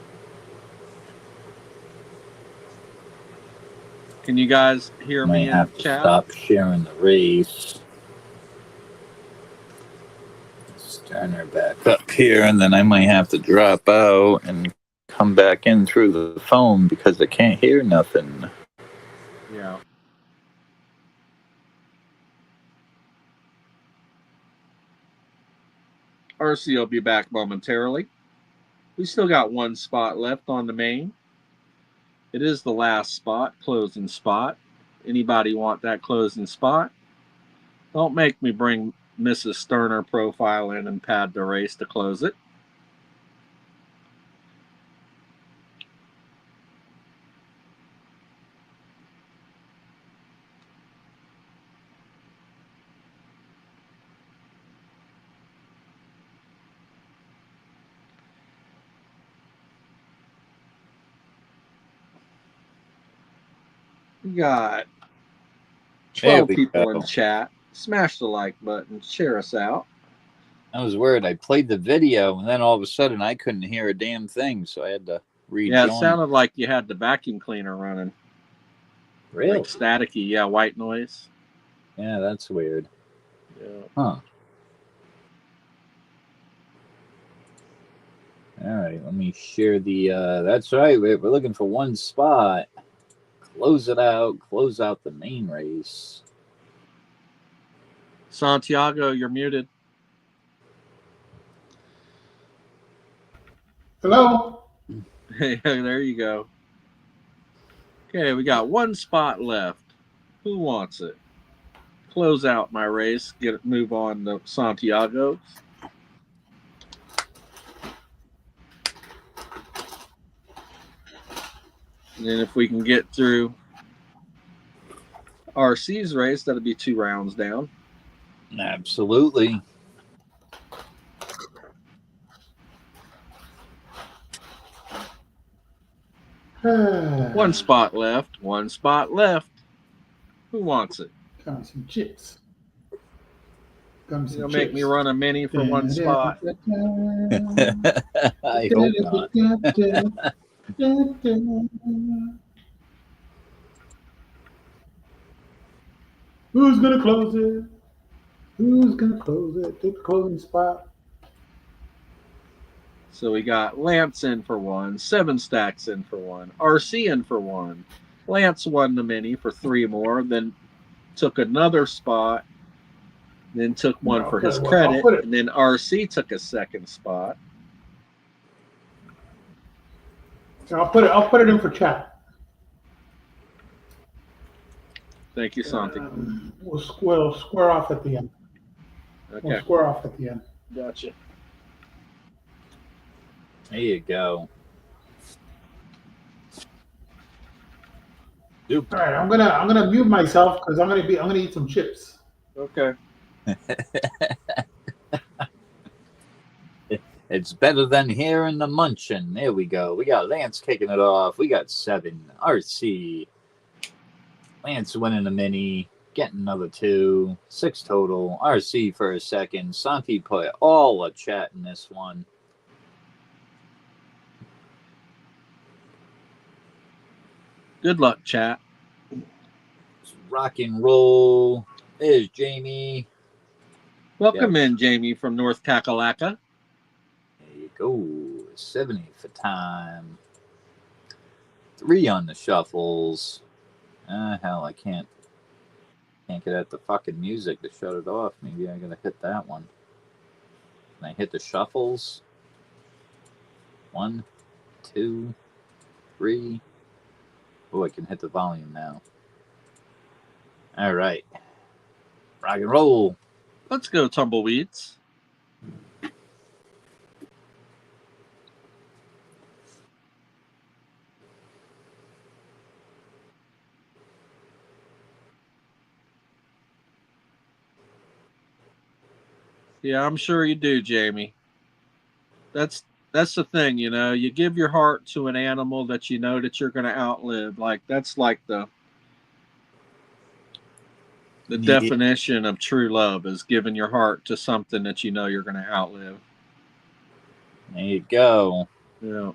B: Can you guys hear me in
D: have to
B: chat?
D: Stop sharing the race. Let's turn her back up here, and then I might have to drop out and come back in through the phone because I can't hear nothing.
B: Yeah. RC will be back momentarily. We still got one spot left on the main. It is the last spot, closing spot. Anybody want that closing spot? Don't make me bring Mrs. Sterner profile in and pad the race to close it. We got 12 people in chat. Smash the like button. Share us out.
D: That was weird. I played the video, and then all of a sudden I couldn't hear a damn thing, so I had to rejoin.
B: Yeah, it sounded like you had the vacuum cleaner running.
D: Really?
B: Like staticky, yeah, white noise.
D: Yeah, that's weird.
B: Yeah.
D: Huh. All right, let me share the, that's right, we're looking for one spot. Close it out, close out the main race.
B: Santiago, you're muted.
C: Hello?
B: Hey, there you go. Okay, we got one spot left. Who wants it? Close out my race. Move on to Santiago. And then if we can get through RC's race, that'll be 2 rounds down.
D: Absolutely.
B: One spot left. One spot left. Who wants it?
C: Got some chips. Got some
B: You'll make me run a mini for one spot.
D: I hope not.
C: Who's gonna close it? Who's gonna close it? Take the closing spot.
B: So we got Lance in for 1, 7 Stacks in for 1, RC in for 1. Lance won the mini for 3 more, then took another spot, then took one for his credit, and then RC took a second spot.
C: I'll put it in for chat.
B: Thank you, Santi.
C: We'll square off at the end.
B: Okay.
C: We'll square off at the end.
B: Gotcha.
D: There you go.
C: All right, I'm gonna mute myself because I'm gonna eat some chips.
B: Okay.
D: It's better than hearing the munching. There we go. We got Lance kicking it off. We got 7. RC. Lance winning the mini. Getting another 2. 6 total. RC for a second. Santi put all a chat in this one.
B: Good luck, chat.
D: Rock and roll. There's Jamie.
B: Welcome in, Jamie from North Kakalaka.
D: There you go. 70 for time. 3 on the shuffles. Hell, I can't get at the fucking music to shut it off. Maybe I gotta hit that one. Can I hit the shuffles? 1, 2, 3. Oh, I can hit the volume now. All right. Rock and roll.
B: Let's go, tumbleweeds. Yeah, I'm sure you do, Jamie. That's the thing, you know. You give your heart to an animal that you know that you're going to outlive. Like that's like the definition of true love is giving your heart to something that you know you're going to outlive.
D: There you go.
B: Yeah.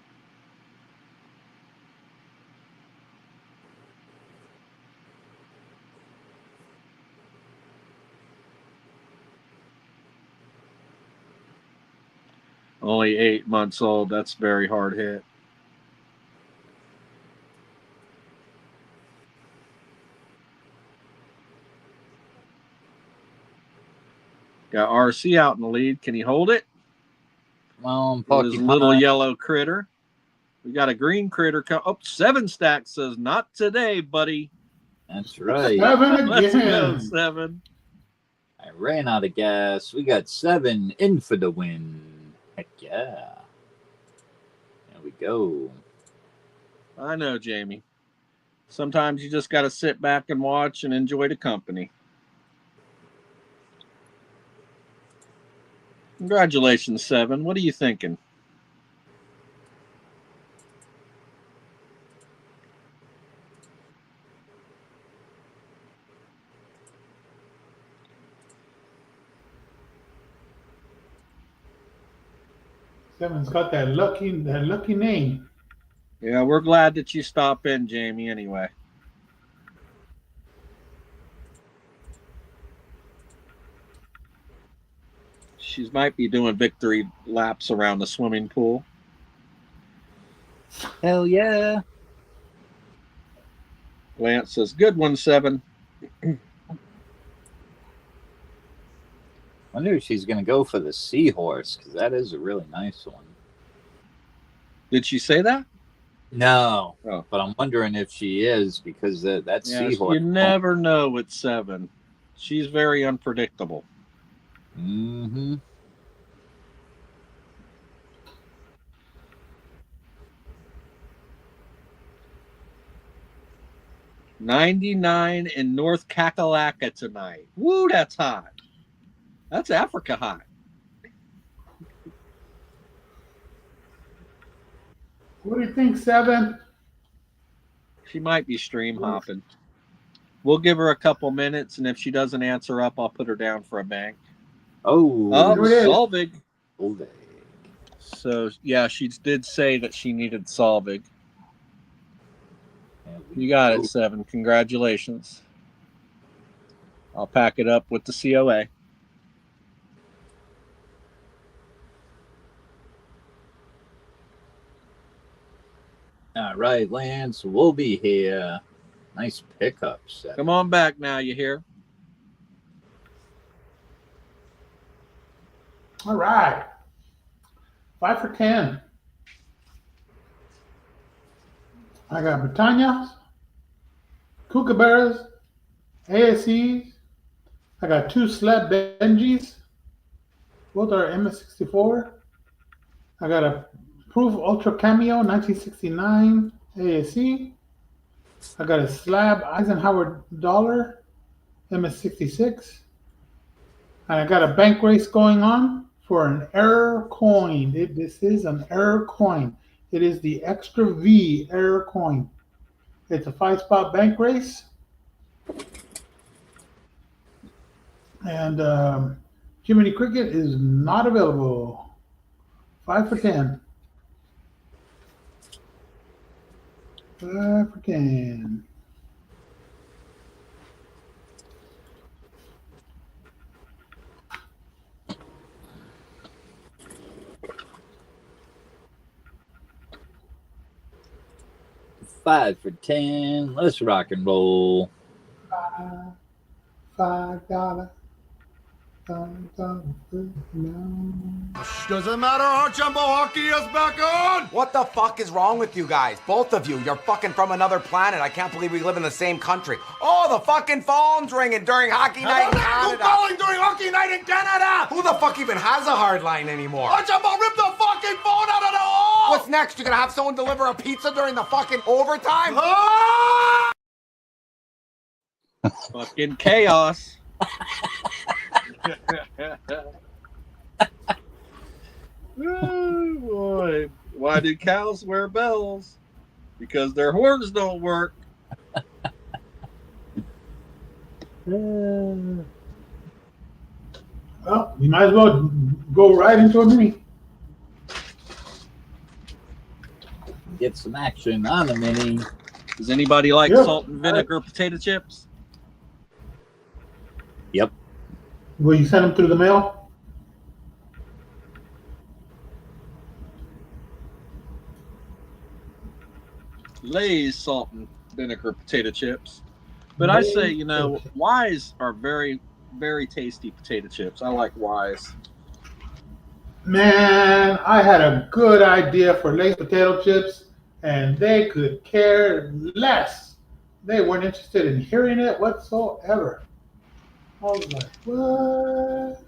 B: Only 8 months old. That's very hard hit. Got RC out in the lead. Can he hold it?
D: Well,
B: his little yellow critter. We got a green critter. Oh, 7 stacks says, not today, buddy.
D: That's right.
C: 7 again.
B: Let's go, 7.
D: I ran out of gas. We got 7 in for the win. Heck yeah. There we go.
B: I know, Jamie. Sometimes you just got to sit back and watch and enjoy the company. Congratulations, 7. What are you thinking?
C: Seven's got that lucky name.
B: Yeah, we're glad that you stopped in, Jamie, anyway. She might be doing victory laps around the swimming pool.
D: Hell yeah.
B: Lance says, good one, 7.
D: I wonder if she's going to go for the seahorse, because that is a really nice one.
B: Did she say that?
D: No.
B: Oh.
D: But I'm wondering if she is, because that seahorse.
B: You never know with 7. She's very unpredictable.
D: Mm-hmm.
B: $99 in North Kakalaka tonight. Woo, that's hot. That's Africa hot.
C: What do you think, 7?
B: She might be stream hopping. We'll give her a couple minutes, and if she doesn't answer up, I'll put her down for a bank.
D: Oh,
B: Solvig.
D: Solvig.
B: So, yeah, she did say that she needed Solvig. You got it, 7. Congratulations. I'll pack it up with the COA.
D: All right, Lance, we'll be here. Nice pickups.
B: Come on back now, you hear?
C: All right. 5 for 10. I got Britannias, Kookaburras, ASCs. I got 2 Slab Benjis. Both are MS64. I got a Proof Ultra Cameo 1969 ASC. I got a Slab Eisenhower Dollar MS66. And I got a bank race going on for an error coin. This is an error coin. It is the Extra V error coin. It's a 5-spot bank race. And Jiminy Cricket is not available. 5 for 10. 5 for 10.
D: $5 for 10. Let's rock and roll.
C: $5.
H: Doesn't matter, our jumbo hockey is back on!
M: What the fuck is wrong with you guys? Both of you. You're fucking from another planet. I can't believe we live in the same country. Oh, the fucking phone's ringing during hockey night in Canada.
H: Who's calling during hockey night in Canada?
M: Who the fuck even has a hard line anymore?
H: Our jumbo ripped the fucking phone out of the wall!
M: What's next? You gonna have someone deliver a pizza during the fucking overtime?
H: Ah!
B: Fucking chaos. Oh, boy. Why do cows wear bells? Because their horns don't work.
C: Well, you might as well go right into a mini.
D: Get some action on the mini.
B: Does anybody like
C: Yep.
B: salt and vinegar potato chips?
D: Yep.
C: Will you send them through the mail?
B: Lay's salt and vinegar potato chips. But I say, you know, Wise are very, very tasty potato chips. I like Wise.
C: Man, I had a good idea for Lay's potato chips, and they could care less. They weren't interested in hearing it whatsoever. I was like, what?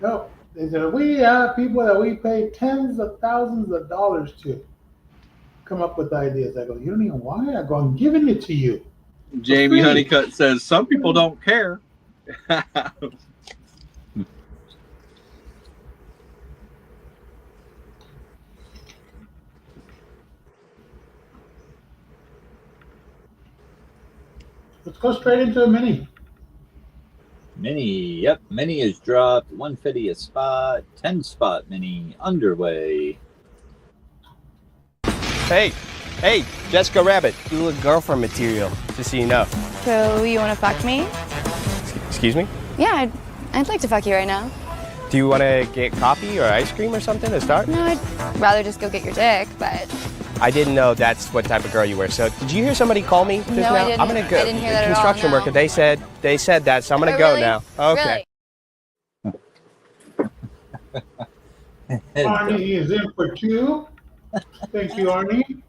C: No, they said, we have people that we pay tens of thousands of dollars to come up with ideas. I go, you don't even want it? I go, I'm giving it to you.
B: Jamie Honeycutt says, some people don't care.
C: Let's go straight into a mini.
D: Mini, yep. Mini is dropped. 150 a spot. 10 spot mini underway.
I: Hey, Jessica Rabbit, you look girlfriend material, just so you know.
N: So you want to fuck me?
I: Excuse me?
N: Yeah, I'd like to fuck you right now.
I: Do you want to get coffee or ice cream or something to start?
N: No, I'd rather just go get your dick, but...
I: I didn't know that's what type of girl you were. So did you hear somebody call me just
N: No,
I: now?
N: I didn't.
I: I'm gonna go.
N: I didn't hear that at all,
I: Construction
N: no.
I: worker. They said that, so I'm gonna
N: Oh,
I: go
N: really?
I: now. Okay.
N: Really?
C: Arnie is in for 2. Thank you, Arnie.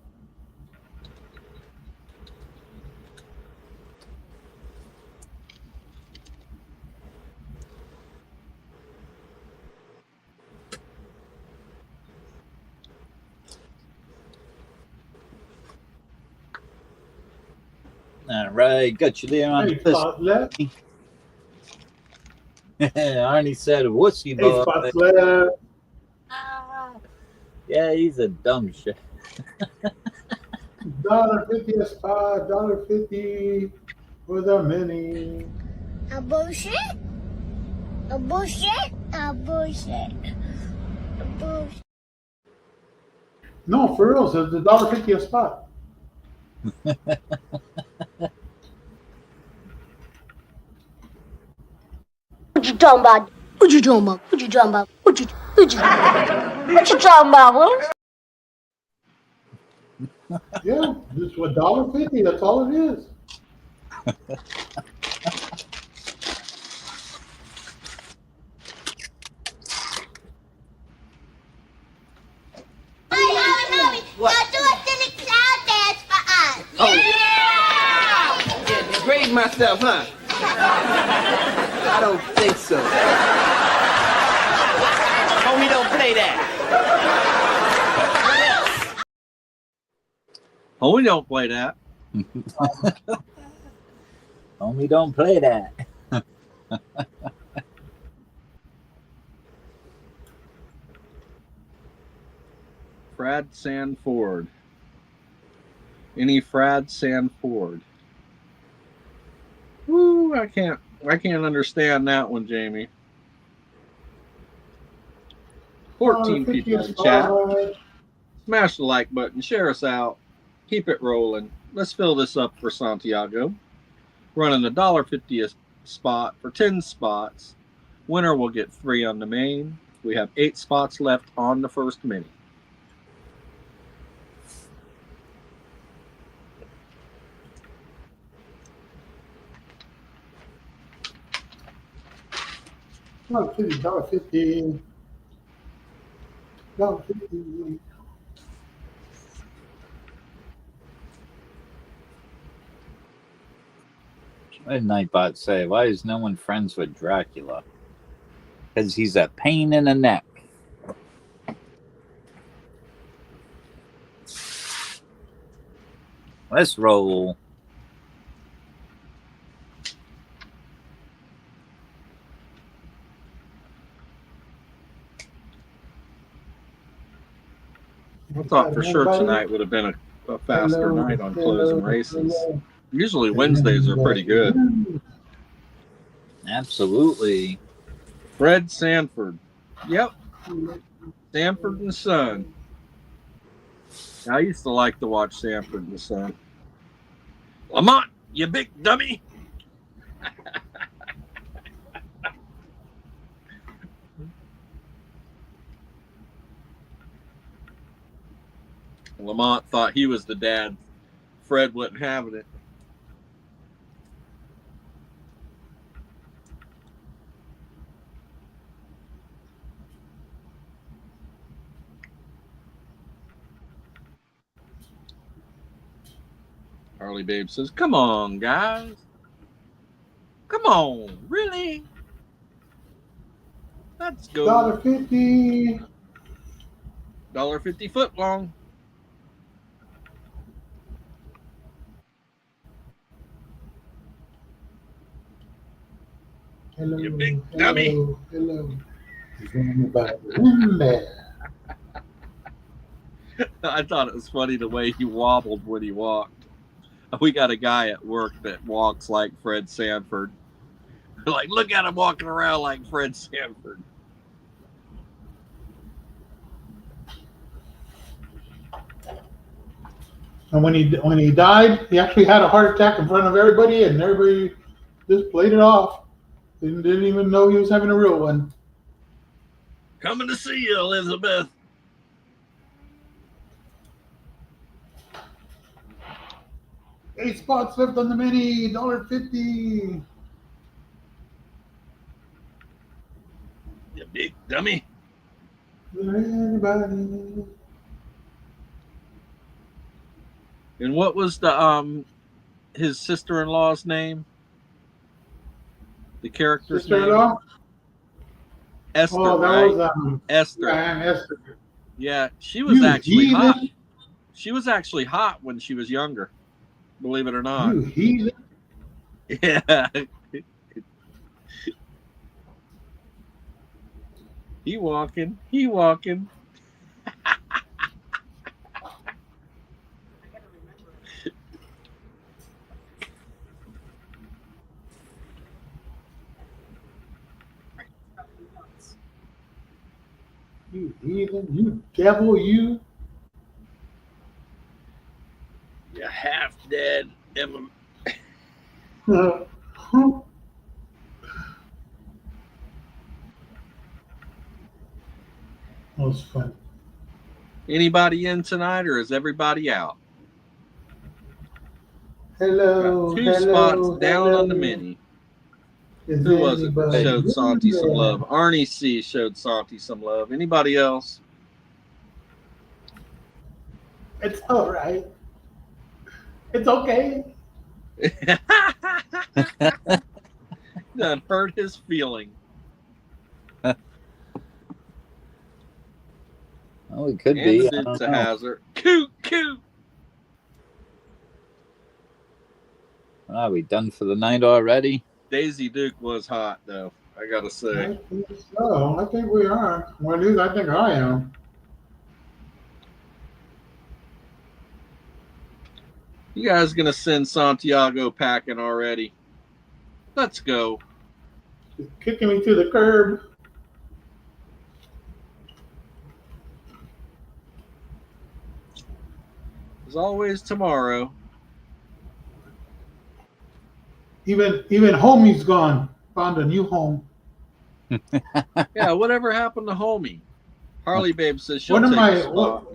D: All right, got you there on
C: Hey, spot left.
D: Arnie said, wussy
C: Hey,
D: boy.
C: spots left.
D: Yeah, he's a dumb shit.
C: $1.50 a spot, $1.50 for the mini.
F: A bullshit? A bullshit? A bullshit. A bullshit.
C: No, for real, so it's $1.50 a spot.
F: What you talking about? What you talking about? What you talking about? What you talking about, huh?
C: Yeah, it's $1.50. That's all it is.
F: What? Now do a silly clown dance for us.
O: Oh. Yeah, grade myself, huh? I don't think so. Homie, don't play that.
B: Homie don't play that.
D: Homie don't play that.
B: Frad Sanford. Any Frad Sanford? Woo, I can't I can't understand that one, Jamie. 14 people in chat. Smash the like button. Share us out. Keep it rolling. Let's fill this up for Santiago. Running the $1.50 a spot for 10 spots. Winner will get 3 on the main. We have 8 spots left on the first mini.
C: $1.50. $1.50.
D: What did Nightbot say? Why is no one friends with Dracula? Because he's a pain in the neck. Let's roll.
B: I thought for sure tonight would have been a faster night on closing races. Usually Wednesdays are pretty good.
D: Absolutely.
B: Fred Sanford. Yep. Sanford and Son. I used to like to watch Sanford and Son. Lamont, you big dummy. Lamont thought he was the dad. Fred wasn't having it. Harley Babe says, come on, guys. Come on, really? Let's go.
C: $1.50.
B: $1.50 foot long.
C: Hello,
B: you big
C: hello,
B: dummy.
C: Hello. Is anybody in there?
B: I thought it was funny the way he wobbled when he walked. We got a guy at work that walks like Fred Sanford. Like, look at him walking around like Fred Sanford.
C: And when he died, he actually had a heart attack in front of everybody, and everybody just played it off. Didn't even know he was having a real one.
B: Coming to see you, Elizabeth.
C: Eight spots left on the mini, $1.50.
B: You big dummy.
C: Is there anybody?
B: And what was the his sister-in-law's name? The character's
C: Sister-in-law?
B: name? Esther,
C: oh, that
B: right?
C: was
B: Esther.
C: Yeah, Esther.
B: Yeah, she was actually hot. She was actually hot when she was younger. Believe it or not.
C: You heathen.
B: Yeah. He walking.
C: You heathen. You devil. You.
B: You half dead. Emma.
C: That was fun.
B: Anybody in tonight, or is everybody out?
C: Hello.
B: Got 2
C: hello,
B: spots down
C: hello.
B: on the mini.
C: Is
B: Who was it that
C: anybody
B: showed
C: in
B: Santi some
C: there?
B: love? Arnie C showed Santi some love. Anybody else?
C: It's all right. It's okay.
B: That hurt his feeling.
D: Oh, it could
B: And
D: be.
B: the Dukes of Hazzard. Coot.
D: Are we done for the night already?
B: Daisy Duke was hot, though, I gotta say.
C: I think so. I think we are. Well, at least I think I am.
B: You guys gonna send Santiago packing already? Let's go.
C: kicking me to the curb.
B: There's always tomorrow.
C: Even homie's gone. Found a new home.
B: Yeah, whatever happened to homie? Harley Babe says she'll
C: One of
B: take
C: my
B: a spot.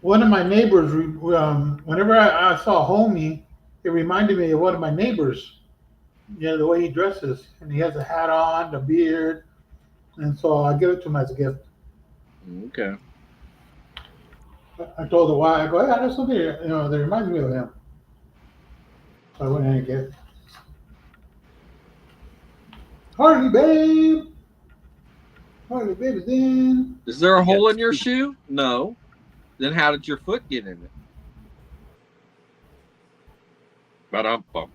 C: one of my neighbors. Whenever I saw homie, it reminded me of one of my neighbors. You know, the way he dresses, and he has a hat on, a beard, and so I give it to him as a gift.
B: Okay.
C: I told her why. I go, yeah, there's something, you know, that reminds me of him. So I went ahead and get it. Harley Babe. Harley Babe is in.
B: Is there a hole in your shoe? No. Then how did your foot get in it? Ba-dum-bum.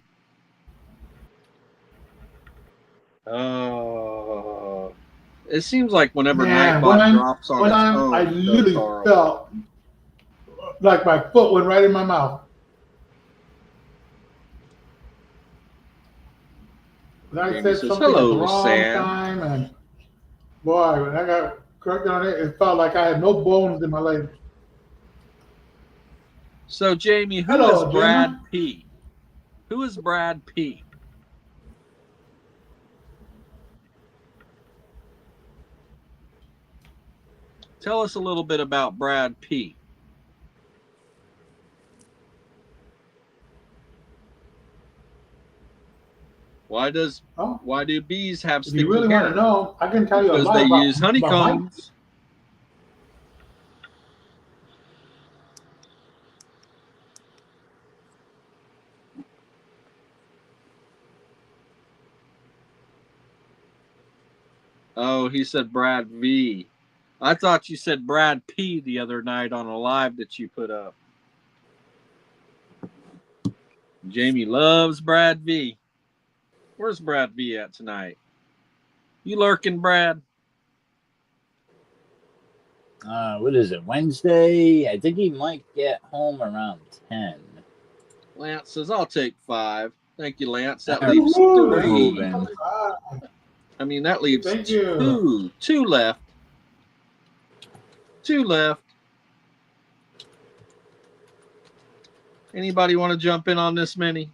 B: It seems like whenever Nightbot drops on its own,
C: I literally felt like my foot went right in my mouth. But I said
B: says,
C: something at the
B: "Hello,
C: wrong
B: Sam."
C: time, and boy, when I got corrected on it, it felt like I had no bones in my leg.
B: So, Jamie, who
C: Hello,
B: is Brad
C: Gemma.
B: P? Who is Brad P? Tell us a little bit about Brad P. Why do bees have
C: If
B: sticky
C: you really
B: hair?
C: want to know, I can tell you a
B: Because
C: lot
B: they
C: about,
B: use honeycombs. Oh, he said Brad V. I thought you said Brad P the other night on a live that you put up. Jamie loves Brad V. Where's Brad V at tonight? You lurking, Brad?
D: What is it? Wednesday? I think he might get home around 10.
B: Lance says, I'll take 5. Thank you, Lance. That
D: We're
B: leaves 3.
D: moving.
B: I mean, that leaves
C: Thank
B: 2. 2 left. 2 left. Anybody want to jump in on this many?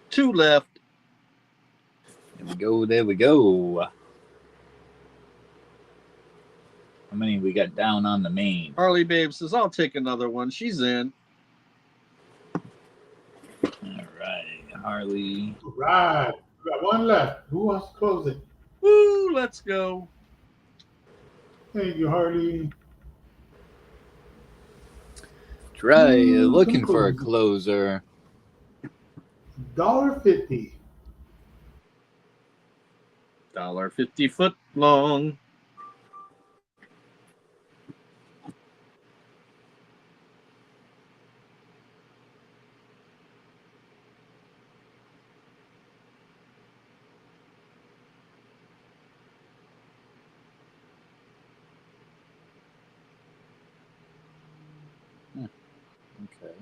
B: 2 left.
D: There we go. There we go. How many we got down on the main?
B: Harley Babe says, I'll take another one. She's in.
D: All right, Harley.
C: All right. We got one left. Who wants to close it?
B: Woo, let's go.
C: Thank you, Harley.
D: Try looking for a closer.
C: $1.50.
B: $1.50 foot long.
D: Okay.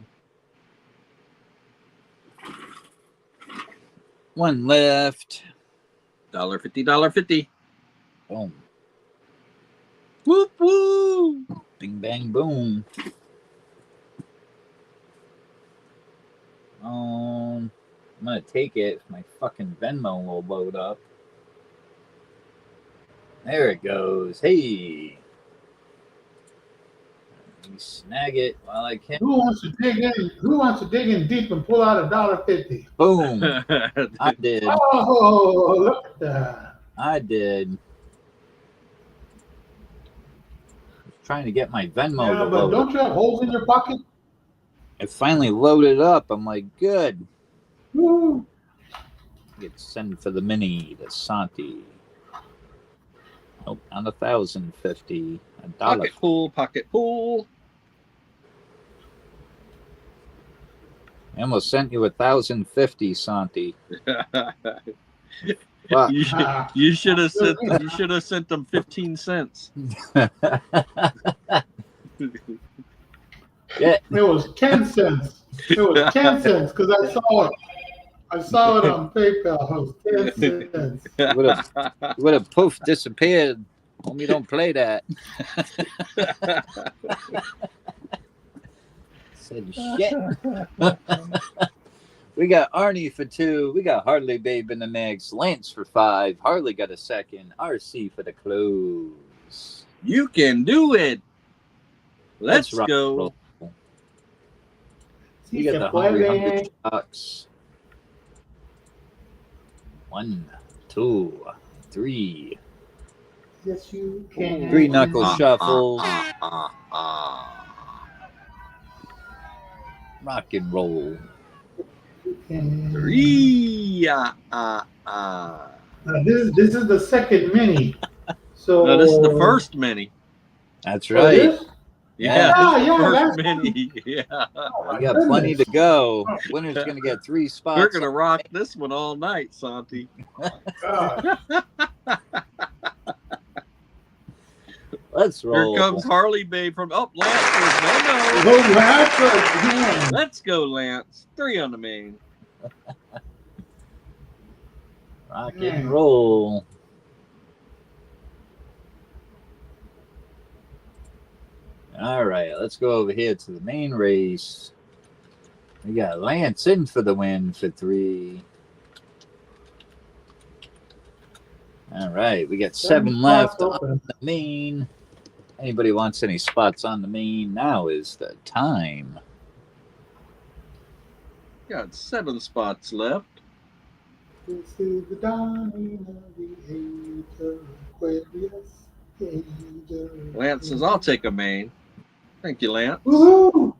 D: One left.
B: $1.50, $1.50.
D: Boom.
B: Whoop, woo.
D: Bing, bang, boom. I'm going to take it if my fucking Venmo will load up. There it goes. Hey. Let me snag it while I can.
C: Who wants to dig in? Who wants to dig in deep and pull out $1.50?
D: Boom. I did.
C: Oh, look at that.
D: I did. Trying to get my Venmo
C: Yeah,
D: to
C: but
D: load.
C: don't you have holes in your pocket?
D: It finally loaded up. I'm like, good.
C: Woo.
D: Get send for the mini to Santi. Nope, on $1,050.
B: Pocket pool, pocket pool.
D: I almost sent you $1,050, Santi. Fuck.
B: You should have sent them 15 cents.
D: Yeah.
C: It was 10 cents. It was 10 cents because I I saw it on PayPal. It was 10 cents.
D: Would have poof disappeared. Homie, don't play that. Said shit. We got Arnie for 2. We got Harley Babe in the mix. Lance for 5. Harley got a second. RC for the close.
B: You can do it. Let's go.
D: You got the hungry bucks. 1, 2, 3.
C: Yes, you can.
D: 3 knuckle shuffles. Rock and roll.
B: 3.
C: This is the second mini. So
B: no, this is the first mini.
D: That's right.
B: Yeah,
C: yeah,
B: first mini. Yeah.
D: We got plenty to go. Winner's going to get 3 spots.
B: We're going to rock this one all night, Santi.
D: Let's roll.
B: Here comes Harley Babe from Lance. No. Let's go, Lance. 3 on the main.
D: Rock and roll. All right, let's go over here to the main race. We got Lance in for the win for 3. All right, we got 7 left on the main. Anybody wants any spots on the main? Now is the time.
B: Got 7 spots left.
C: This is the dawning of the age of Aquarius.
B: Lance says, I'll take a main. Thank you, Lance.
C: Woo-hoo!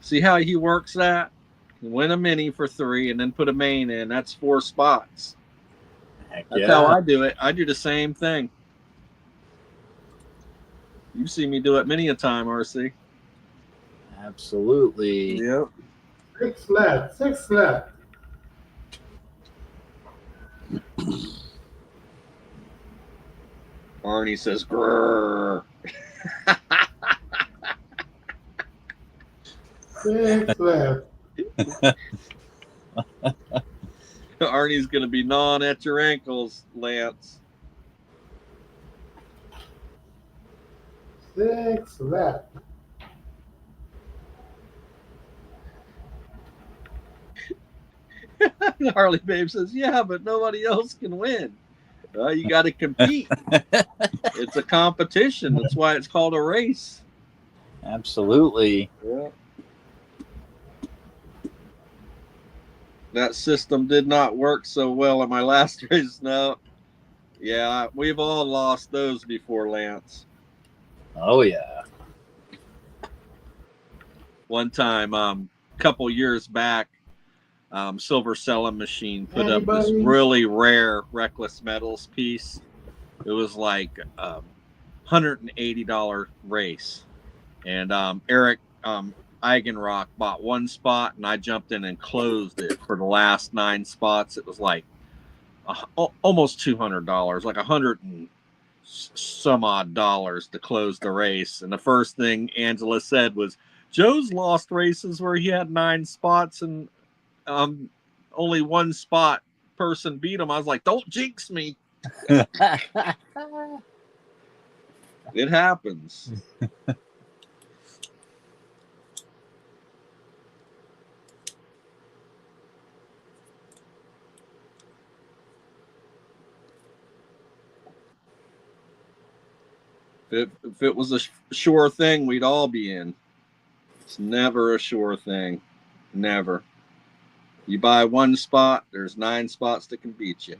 B: See how he works that? Win a mini for 3 and then put a main in. That's 4 spots. That's how I do it. I do the same thing. You see me do it many a time, RC.
D: Absolutely.
B: Yep.
C: 6 left. 6 left.
B: Arnie says, grrr.
C: 6 left.
B: Arnie's going to be gnawing at your ankles, Lance.
C: 6 left.
B: Harley Babe says, yeah, but nobody else can win. You got to compete. It's a competition. That's why it's called a race.
D: Absolutely.
B: Yeah. That system did not work so well in my last race. No. Yeah, we've all lost those before, Lance.
D: Oh, yeah.
B: One time, a couple years back, Silver Selling Machine put up this really rare Reckless Metals piece. It was like $180 race. And Eric Eigenrock bought 1 spot, and I jumped in and closed it for the last 9 spots. It was like almost $200, like $100 and some odd dollars to close the race. And the first thing Angela said was, Joe's lost races where he had 9 spots and only 1 spot person beat him. I was like, don't jinx me. It happens. If it was a sure thing, we'd all be in. It's never a sure thing. Never. You buy 1 spot, there's 9 spots that can beat you.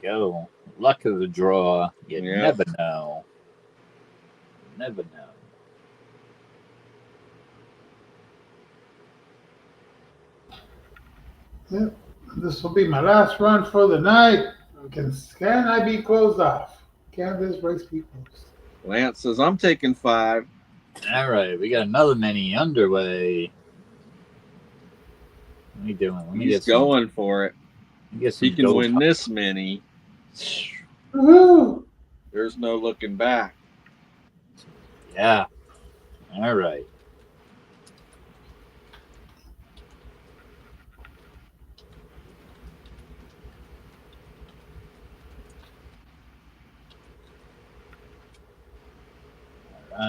D: Go. Luck of the draw. You never know. Never know.
C: Yep. This will be my last run for the night. Can I be closed off? Can this race be closed?
B: Lance says, I'm taking 5.
D: All right, we got another mini underway. What are you doing?
B: He's going for it. He can win this mini.
C: Woo-hoo!
B: There's no looking back.
D: Yeah. All right.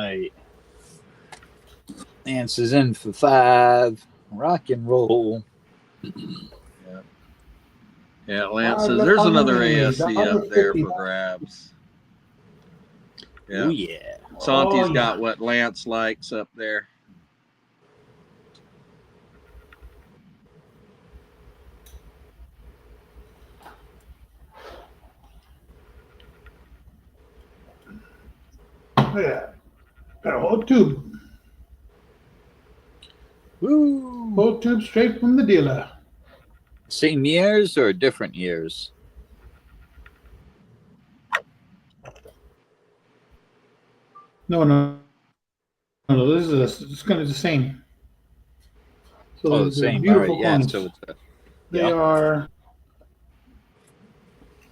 D: right. Lance is in for 5. Rock and roll.
B: Yeah, Lance says there's another ASC up there for grabs. Yeah.
D: Oh, yeah.
B: Santi's got what Lance likes up there.
C: Yeah. Got a whole tube.
D: Woo.
C: Whole tube straight from the dealer.
D: Same years or different years?
C: No. This is it's going to be the same. So
D: Oh,
C: they're
D: the same.
C: beautiful
D: All right, yeah.
C: coins.
D: So it's
C: They are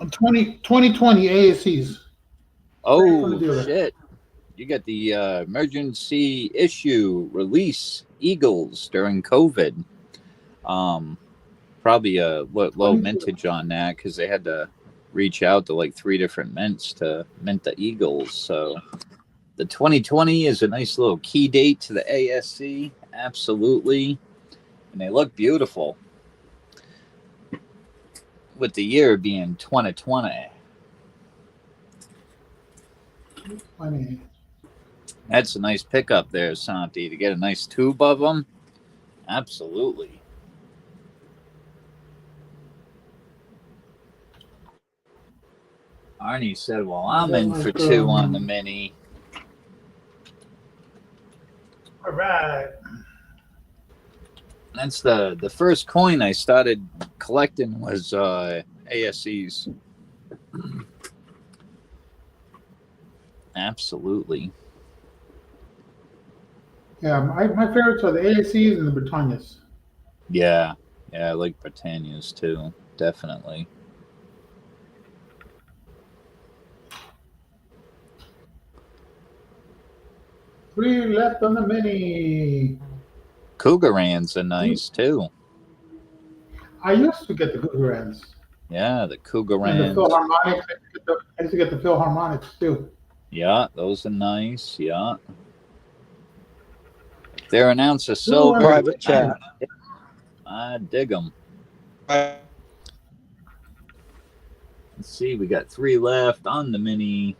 C: 2020 ASCs.
D: Oh, shit. You got the emergency issue release Eagles during COVID. Probably a low mintage on that because they had to reach out to like 3 different mints to mint the Eagles. So the 2020 is a nice little key date to the ASC. Absolutely. And they look beautiful. With the year being 2020.
C: Funny.
D: That's a nice pickup there, Santi, to get a nice tube of them. Absolutely. Arnie said, well, I'm in for 2 on the mini.
C: All right.
D: That's the first coin I started collecting was ASCs. Absolutely.
C: Yeah, my favorites are the ASCs and the Britannias.
D: Yeah, I like Britannias too. Definitely.
C: Three left on the mini.
D: Cougarans are nice too.
C: I used to get the Cougarans.
D: Yeah, the
C: And the
D: Cougarans.
C: Philharmonics. I used to get the Philharmonics too.
D: Yeah, those are nice. Yeah. Their announcer so
I: Private chat.
D: I dig them. Let's see, we got 3 left on the mini.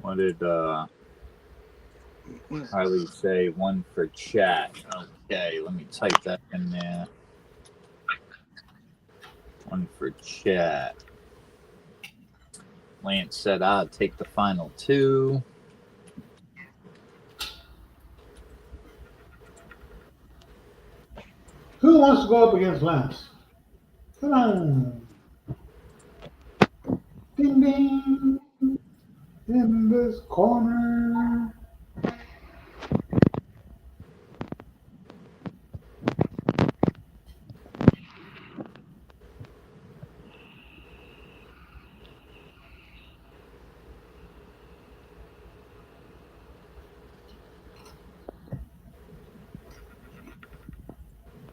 D: What did Harley say? 1 for chat. Okay, let me type that in there. 1 for chat. Lance said I'll take the final 2.
C: Who wants to go up against Lance? Come on. Ding ding. In this corner.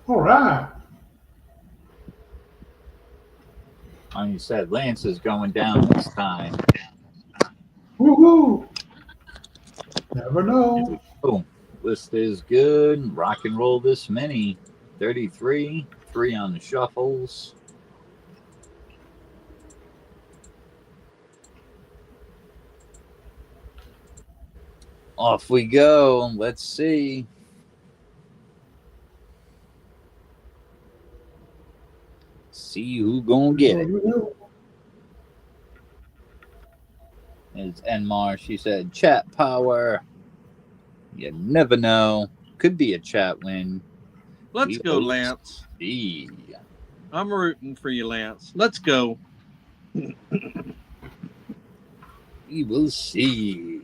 C: All right.
D: You said Lance is going down this time.
C: Woohoo! Never know.
D: Oh, list is good. Rock and roll this many. 33. 3 on the shuffles. Off we go. Let's see. See who gonna get it. It's Enmar. She said, chat power. You never know. Could be a chat win.
B: Let's go, Lance.
D: See.
B: I'm rooting for you, Lance. Let's go.
D: We will see.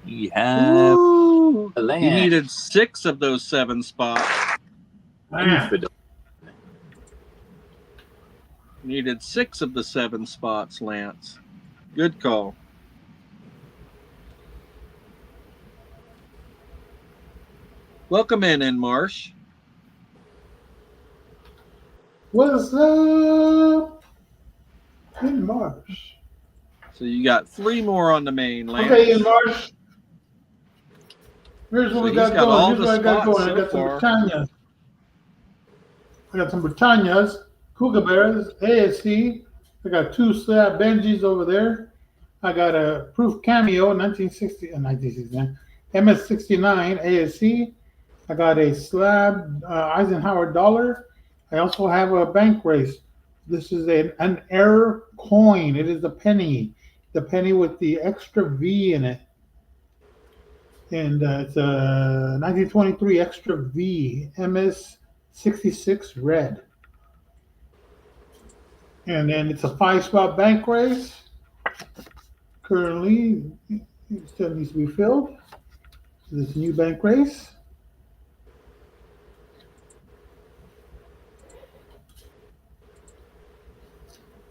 D: We have a Lance.
B: You needed 6 of those 7 spots. donated 6 of the 7 spots, Lance. Good call. Welcome in Marsh.
C: What's up in Marsh?
B: So you got 3 more on the main, Lance.
C: Okay, in Marsh. Here's what
B: So
C: we
B: he's
C: got
B: got
C: going.
B: all
C: Here's
B: the
C: what I got
B: spots
C: going. I
B: so
C: got some
B: far.
C: Britannias. I got some Britannias, Kookaburras, ASC. I got 2 slab Benjis over there. I got a Proof Cameo 1969, MS69 ASC. I got a slab Eisenhower dollar. I also have a bank race. This is an error coin. It is a penny. The penny with the extra V in it. And it's a 1923 extra V, MS66 red. And then it's a 5-spot bank race. Currently, it still needs to be filled. This new bank race.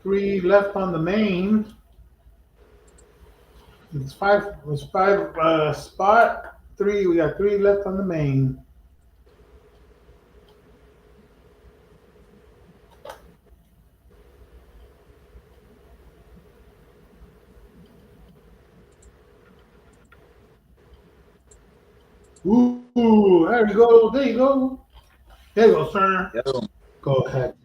C: Three left on the main. It's five spot. Three. We got 3 left on the main. Ooh, there you go. There you go. There you go, sir. Go ahead.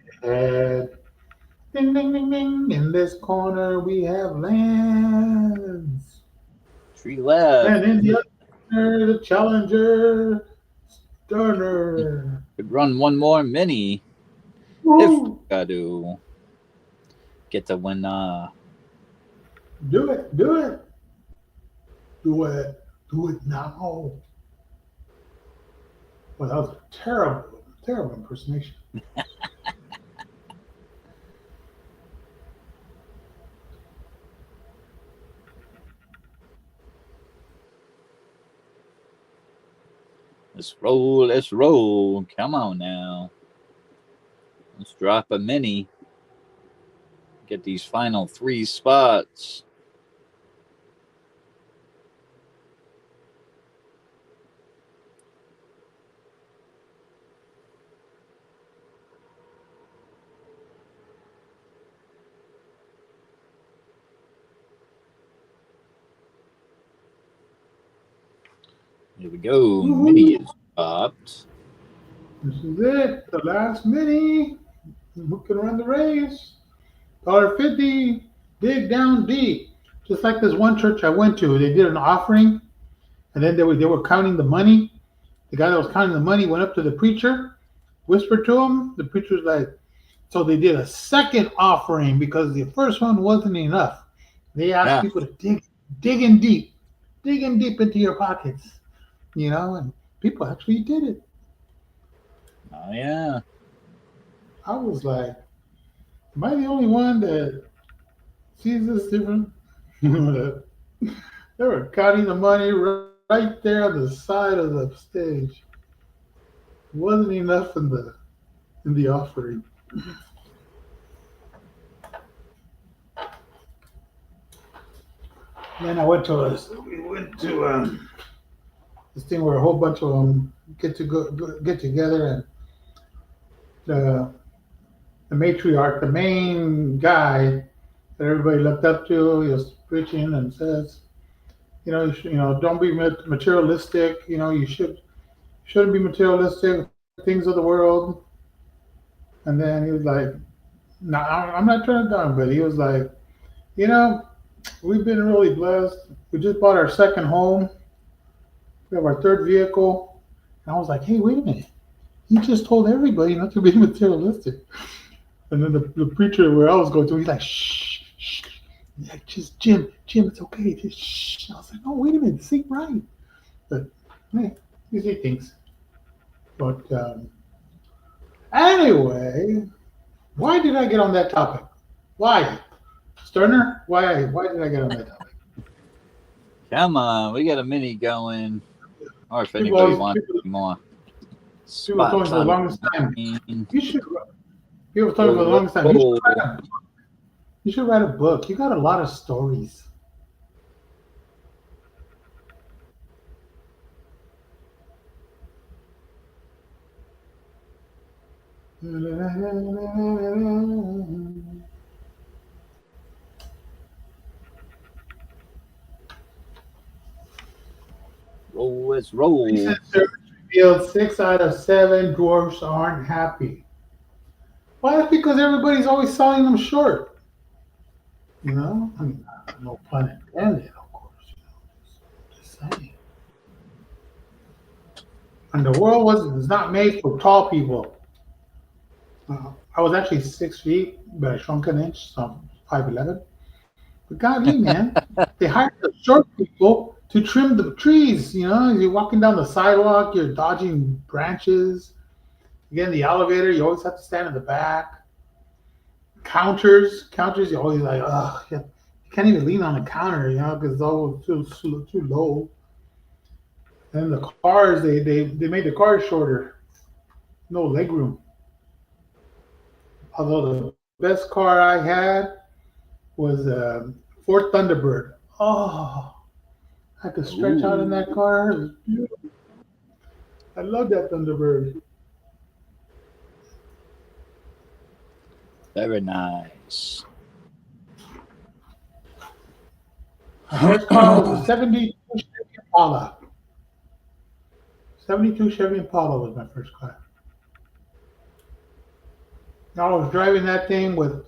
C: Ding, ding, ding, ding. In this corner, we have lands.
D: 3 left.
C: And in the other corner, the challenger, Turner.
D: Could run 1 more mini.
C: Woo.
D: If I do get the win.
C: Do it. Do it. Do it. Do it now. Well, that was a terrible, terrible impersonation.
D: Let's roll. Let's roll. Come on now. Let's drop a mini. Get these final 3 spots. Here we go.
C: Woo-hoo.
D: Mini is popped.
C: This is it. The last mini. Who can run the race? $1.50. Dig down deep. Just like this one church I went to. They did an offering, and then they were counting the money. The guy that was counting the money went up to the preacher, whispered to him. The preacher's like, so they did a second offering because the first one wasn't enough. They asked people to dig in deep into your pockets, and people actually did it.
D: Oh, yeah.
C: I was like, am I the only one that sees this different? They were counting the money right there on the side of the stage. Wasn't enough in the offering. Then we went to this thing where a whole bunch of them get together, and the matriarch, the main guy that everybody looked up to, he was preaching and says, don't be materialistic. You shouldn't be materialistic. Things of the world. And then he was like, no, I'm not turning it down, but he was like, we've been really blessed. We just bought our 2nd home. We have our 3rd vehicle. And I was like, hey, wait a minute. You just told everybody not to be materialistic. And then the preacher where I was going to, he's like, shh. Like, just Jim, it's okay. Just shh. I was like, no, wait a minute. This ain't right. But, hey, you see things. But anyway, why did I get on that topic? Why? Sterner? Why did I get on that topic?
D: Come on. We got a mini going. Or if anybody wants more.
C: People told me for the longest time. You should. People told me for the longest time. You should try to You should write a book. You got a lot of stories.
D: Roll, let's roll.
C: Recent survey revealed 6 out of 7 dwarfs aren't happy. Why? That's because everybody's always selling them short. You know, I mean, no pun intended, of course. Just saying. And the world was not made for tall people. I was actually 6 feet, but I shrunk an inch, so I'm 5'11". But golly, man, they hired the short people to trim the trees. You know, you're walking down the sidewalk, you're dodging branches. You get in the elevator, you always have to stand in the back. Counters, you're always like, ugh, you can't even lean on the counter, you know, because it's all too low. And the cars, they made the cars shorter, no leg room. Although the best car I had was a Ford Thunderbird. Oh, I could stretch out in that car. It was beautiful. I love that Thunderbird.
D: Very nice.
C: My first car was a 72 Chevy Impala. 72 Chevy Impala was my first car. I was driving that thing with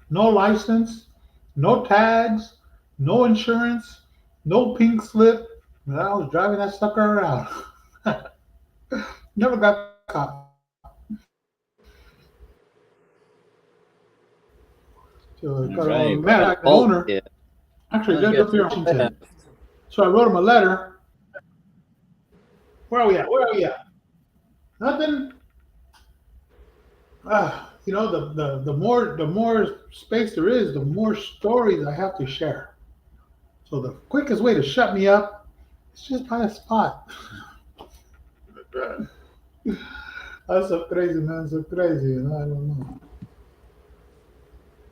C: no license, no tags, no insurance, no pink slip. And I was driving that sucker around. Never got caught. So I got
D: Right,
C: mad at the owner. Actually, lived up here in Washington. So I wrote him a letter. Where are we at? Nothing. You know, the more space there is, the more stories I have to share. So the quickest way to shut me up is just buy a spot. That's so crazy, man. So crazy. You know, I don't know.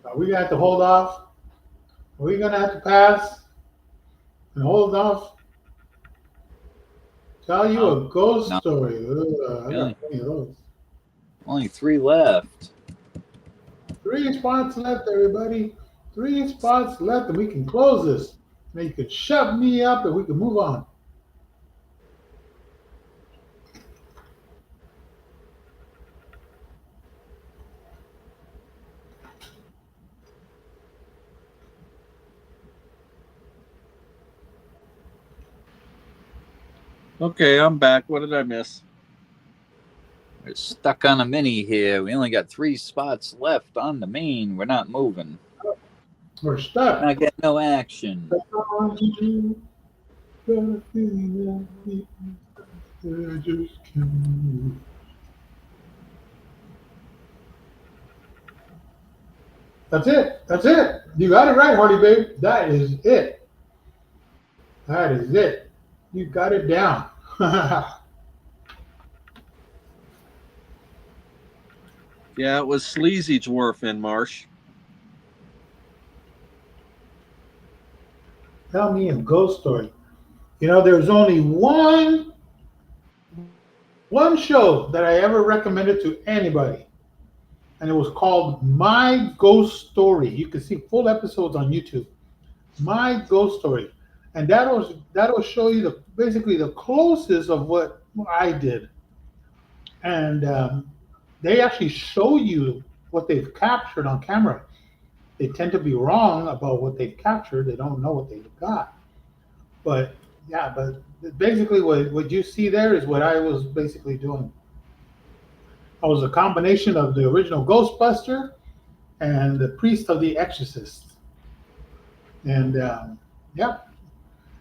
C: Are we gonna have to hold off? Are we gonna have to pass and hold off? Tell you a ghost story. I got plenty of those.
D: Only 3 left.
C: 3 spots left, everybody. 3 spots left, and we can close this. And you can shut me up, and we can move on.
B: Okay, I'm back. What did I miss?
D: We're stuck on a mini here. We only got 3 spots left on the main. We're not moving.
C: We're stuck.
D: Not getting no action.
C: That's it. That's it. You got it right, Hardy babe. That is it. That is it. You got it down.
B: Yeah, it was Sleazy Dwarf in Marsh.
C: Tell me a ghost story. You know, there's only one show that I ever recommended to anybody, and it was called My Ghost Story. You can see full episodes on YouTube. My Ghost Story, and that'll show you basically the closest of what I did, and they actually show you what they've captured on camera. They tend to be wrong about what they've captured. They don't know what they've got. But yeah, but basically what you see there is what I was basically doing. I was a combination of the original Ghostbuster and the priest of the Exorcist. And yeah.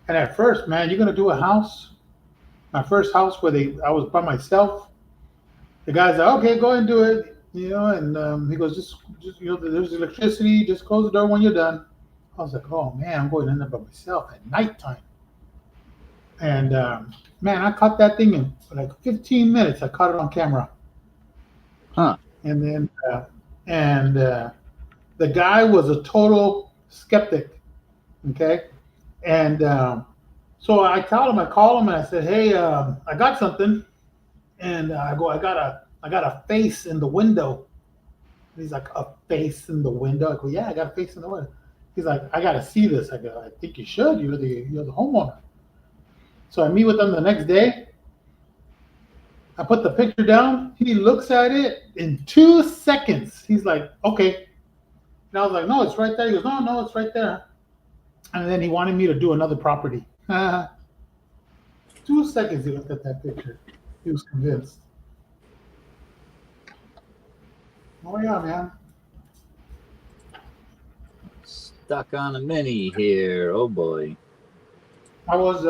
C: And at first, man, you're gonna do a house. My first house where I was by myself. The guy's like, okay, go ahead and do it. You know, and he goes, just you know, there's electricity. Just close the door when you're done. I was like, oh man, I'm going in there by myself at nighttime. And man, I caught that thing in like 15 minutes. I caught it on camera.
D: Huh.
C: And then the the guy was a total skeptic. Okay, and so I call him and I said, hey, I got something, and I got a face in the window. And he's like, a face in the window? I go, yeah, I got a face in the window. He's like, I got to see this. I go, I think you should. You're the homeowner. So I meet with him the next day. I put the picture down. He looks at it in 2 seconds. He's like, okay. And I was like, no, it's right there. He goes, no, it's right there. And then he wanted me to do another property. 2 seconds he looked at that picture. He was convinced. Oh, yeah, man.
D: Stuck on a mini here. Oh, boy.
C: I was,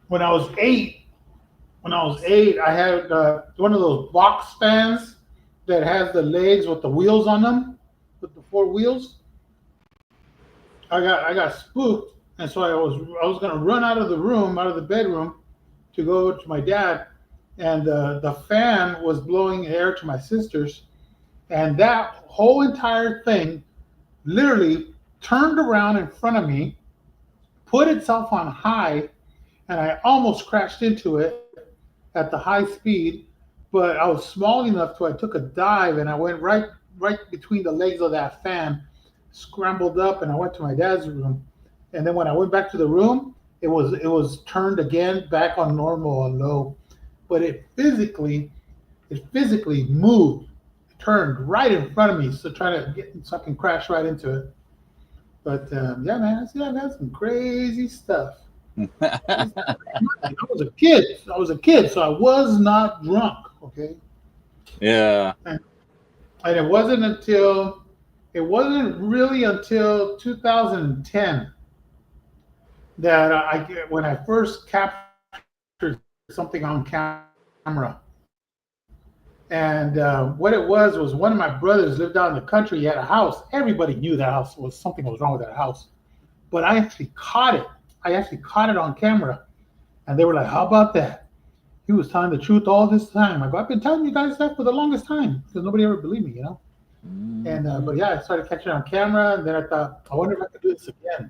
C: when I was eight, I had one of those box fans that has the legs with the wheels on them, with the 4 wheels. I got spooked, and so I was gonna run out of the bedroom, to go to my dad, and the fan was blowing air to my sisters, and that whole entire thing literally turned around in front of me, put itself on high, and I almost crashed into it at the high speed, but I was small enough to I took a dive and I went right between the legs of that fan, scrambled up, and I went to my dad's room. And then when I went back to the room, it was turned again back on normal and low, but it physically moved, turned right in front of me, so I can crash right into it. But yeah, man, I've had some crazy stuff. I was a kid, so I was not drunk. Okay.
D: Yeah.
C: And it wasn't really until 2010 that when I first captured something on camera. And what it was one of my brothers lived out in the country. He had a house. Everybody knew that house something was wrong with that house, but I actually caught it. On camera, and they were like, "How about that? He was telling the truth all this time." I go, "I've been telling you guys that for the longest time because nobody ever believed me, you know." And but yeah, I started catching it on camera, and then I thought, I wonder if I could do this again,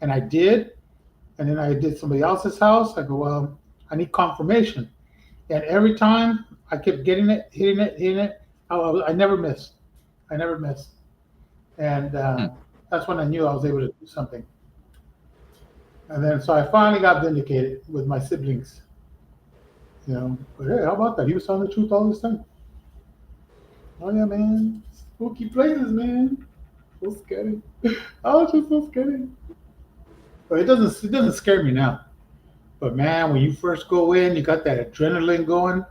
C: and I did. And then I did somebody else's house. I go, well, I need confirmation, and every time I kept hitting it. I never missed. And that's when I knew I was able to do something. And then, so I finally got vindicated with my siblings. You know, but hey, how about that? He was telling the truth all this time. Oh yeah, man. Spooky places, man. So scary. Oh, it's just so scary. But it doesn't scare me now. But man, when you first go in, you got that adrenaline going.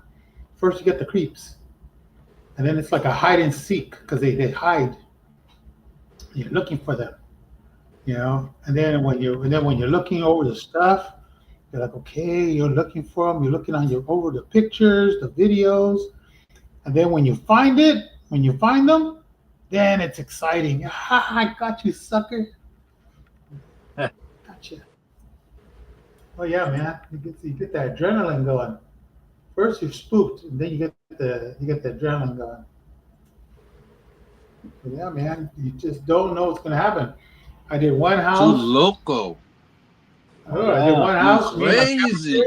C: First you get the creeps. And then it's like a hide and seek because they hide. You're looking for them. You know, and then when you're looking over the stuff, you're like, okay, you're looking for them. You're looking over the pictures, the videos, and then when you find them, then it's exciting. Ha! I got you, sucker. Gotcha. Oh yeah, man, you get that adrenaline going. First you're spooked, and then you get the adrenaline going. But yeah, man, you just don't know what's gonna happen. I did one house.
B: Too loco.
C: Oh, I did one house.
B: Crazy.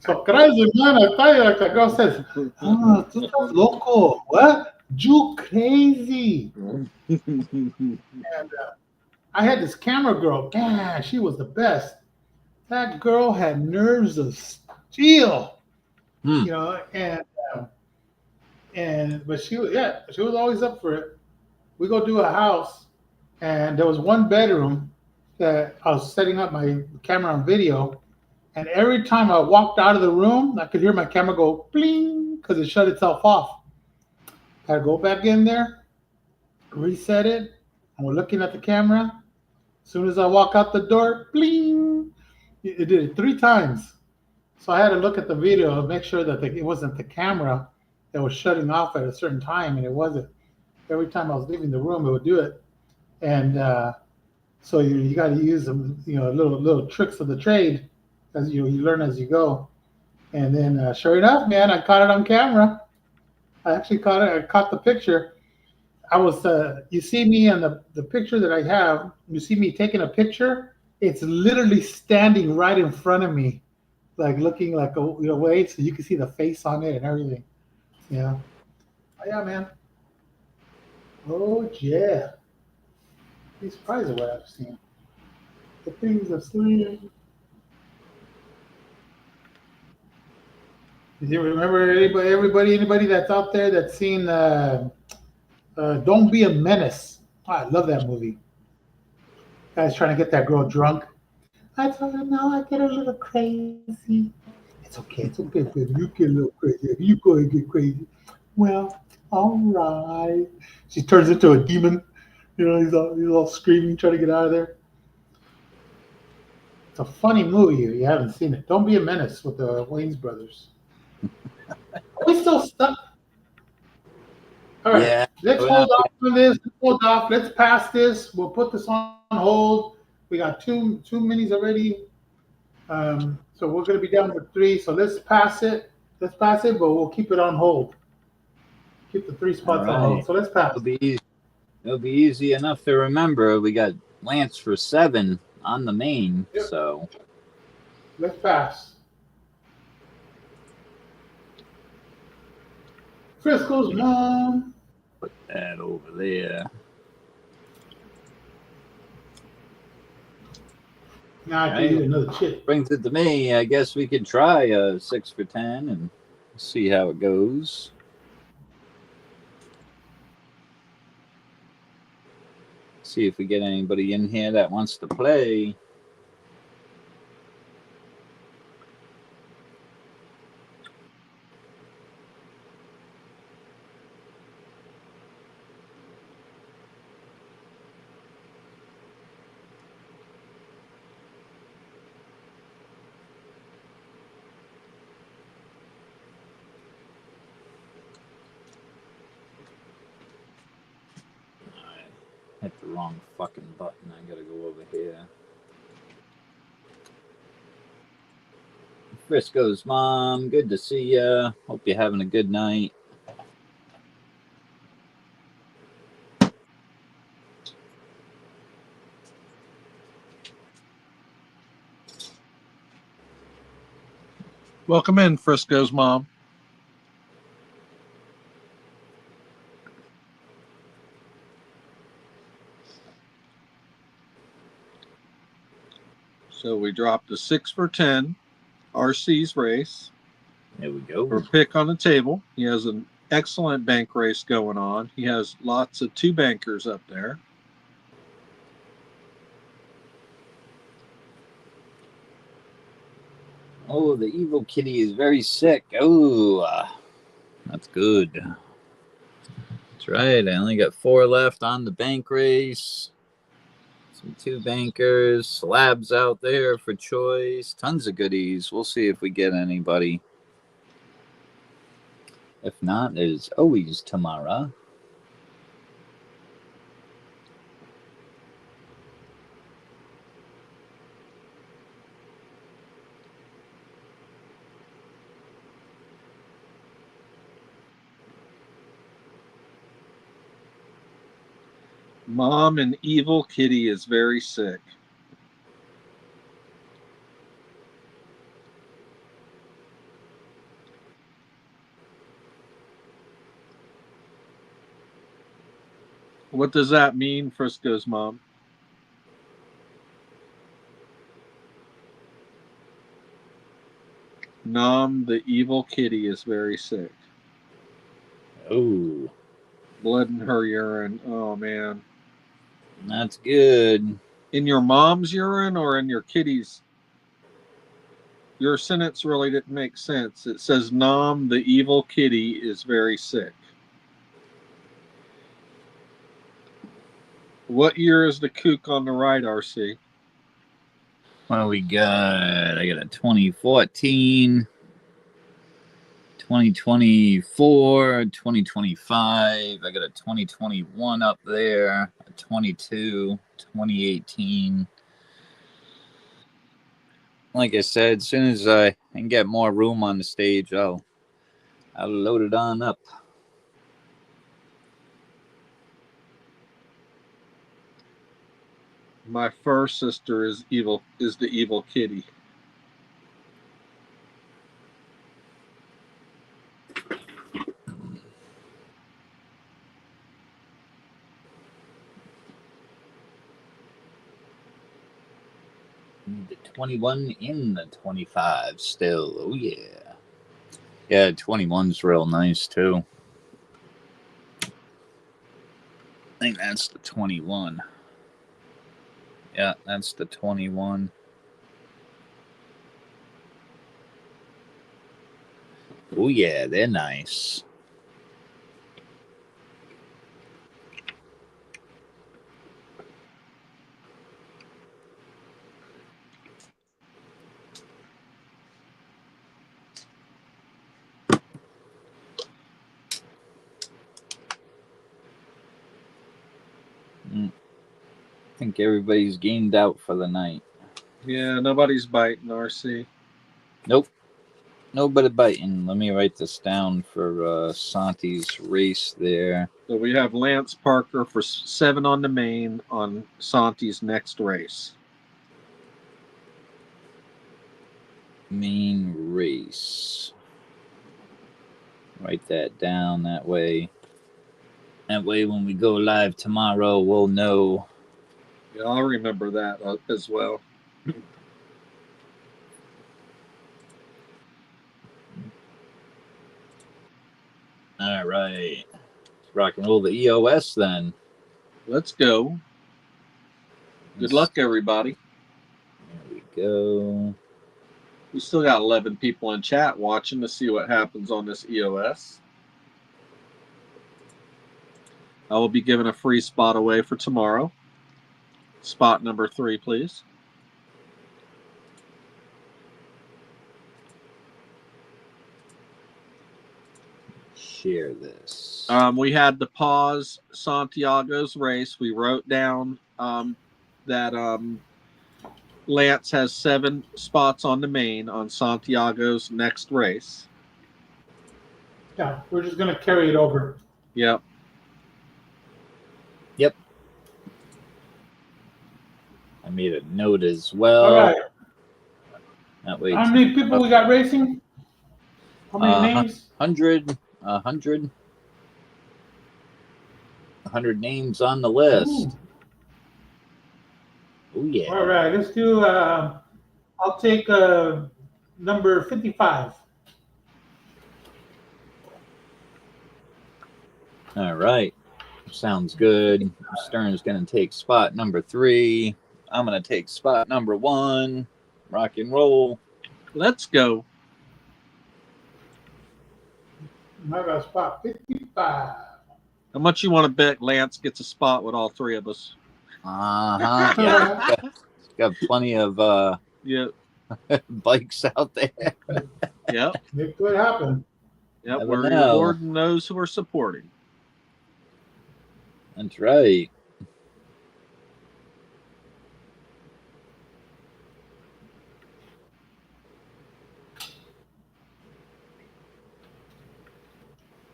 C: So crazy, man. I tell you, like the girl says, oh, tú estás loco. What? You crazy. And I had this camera girl. Man, she was the best. That girl had nerves of steel. You know, but she was always up for it. We go do a house, and there was one bedroom that I was setting up my camera on video, and every time I walked out of the room, I could hear my camera go bling because it shut itself off. I had to go back in there, reset it, and we're looking at the camera. As soon as I walk out the door, bling, it did it 3 times. So I had to look at the video and make sure that it wasn't the camera that was shutting off at a certain time, and it wasn't. Every time I was leaving the room, it would do it. And so you got to use them, little tricks of the trade as you learn as you go. And then sure enough, man, I caught it on camera. I actually caught it. I caught the picture. I was, you see me on the picture that I have, you see me taking a picture, it's literally standing right in front of me, like looking like away, so you can see the face on it and everything. Yeah. Oh, yeah, man. Oh, yeah. Be surprised at what I've seen. The things I've seen. Do you remember anybody that's out there that's seen Don't Be a Menace? Oh, I love that movie. Guy's trying to get that girl drunk. I told her, no, I get a little crazy. It's okay, baby. You get a little crazy. You go and get crazy. Well, all right. She turns into a demon. He's all screaming, trying to get out of there. It's a funny movie if you haven't seen it. Don't Be a Menace with the Wayans brothers. Are we still stuck? All right,
D: Yeah.
C: let's hold off on this. Let's hold off. Let's pass this. We'll put this on hold. We got two minis already. So we're going to be down to 3. So let's pass it. Let's pass it, but we'll keep it on hold. Keep the 3 spots on hold. So let's pass.
D: It'll be easy enough to remember. We got Lance for 7 on the main. Yep. So
C: let's pass. Frisco's mom.
D: Put that over there.
C: Now I can use another chip.
D: Brings it to me. I guess we could try a 6 for 10 and see how it goes. See if we get anybody in here that wants to play. Hit the wrong fucking button. I gotta go over here. Frisco's mom, good to see ya. Hope you're having a good night.
B: Welcome in, Frisco's mom. So we dropped a 6 for 10, RC's race.
D: There we go.
B: For pick on the table. He has an excellent bank race going on. He has lots of 2 bankers up there.
D: Oh, the evil kitty is very sick. Oh, that's good. That's right. I only got 4 left on the bank race. Some 2 bankers, slabs out there for choice, tons of goodies. We'll see if we get anybody. If not, there's always tomorrow.
B: Mom and evil kitty is very sick. What does that mean, Frisco's mom? Nom, the evil kitty, is very sick.
D: Oh.
B: Blood in her urine. Oh, man.
D: That's good.
B: In your mom's urine or in your kitty's? Your sentence really didn't make sense. It says, Nom, the evil kitty, is very sick. What year is the kook on the right, RC?
D: What do we got? I got a 2014, 2024, 2025. I got a 2021 up there, a 22, 2018. Like I said, as soon as I can get more room on the stage, I'll load it on up.
B: My first sister is evil. Is the evil kitty.
D: The 21 in the 25 still. Oh, yeah. Yeah, 21's real nice, too. I think that's the 21. Yeah, that's the 21. Oh, yeah, they're nice. I think everybody's gamed out for the night.
B: Yeah, nobody's biting, RC.
D: Nope. Nobody biting. Let me write this down for Santi's race there.
B: So we have Lance Parker for 7 on the main on Santi's next race.
D: Main race. Write that down that way. That way when we go live tomorrow, we'll know.
B: Yeah, I'll remember that as well.
D: All right. Let's rock and roll the EOS then.
B: Let's go. Good luck, everybody.
D: There we go.
B: We still got 11 people in chat watching to see what happens on this EOS. I will be giving a free spot away for tomorrow. Spot number 3, please.
D: Share this.
B: We had to pause Santiago's race. We wrote down that Lance has 7 spots on the main on Santiago's next race.
C: Yeah, we're just going to carry it over.
B: Yep.
D: Yep. I made a note as well.
C: All right.
D: That way.
C: How many people we got racing? How many names?
D: 100 names on the list. Oh, yeah.
C: All right, let's do, I'll take number 55.
D: All right. Sounds good. Stern's going to take spot number 3. I'm going to take spot number 1. Rock and roll.
B: Let's go.
C: I got spot 55.
B: How much you want to bet Lance gets a spot with all 3 of us?
D: Yeah. Got plenty of bikes out there.
B: Yep.
C: It could happen.
B: Yep.
D: Never
B: We're
D: know.
B: rewarding those who are supporting.
D: That's right.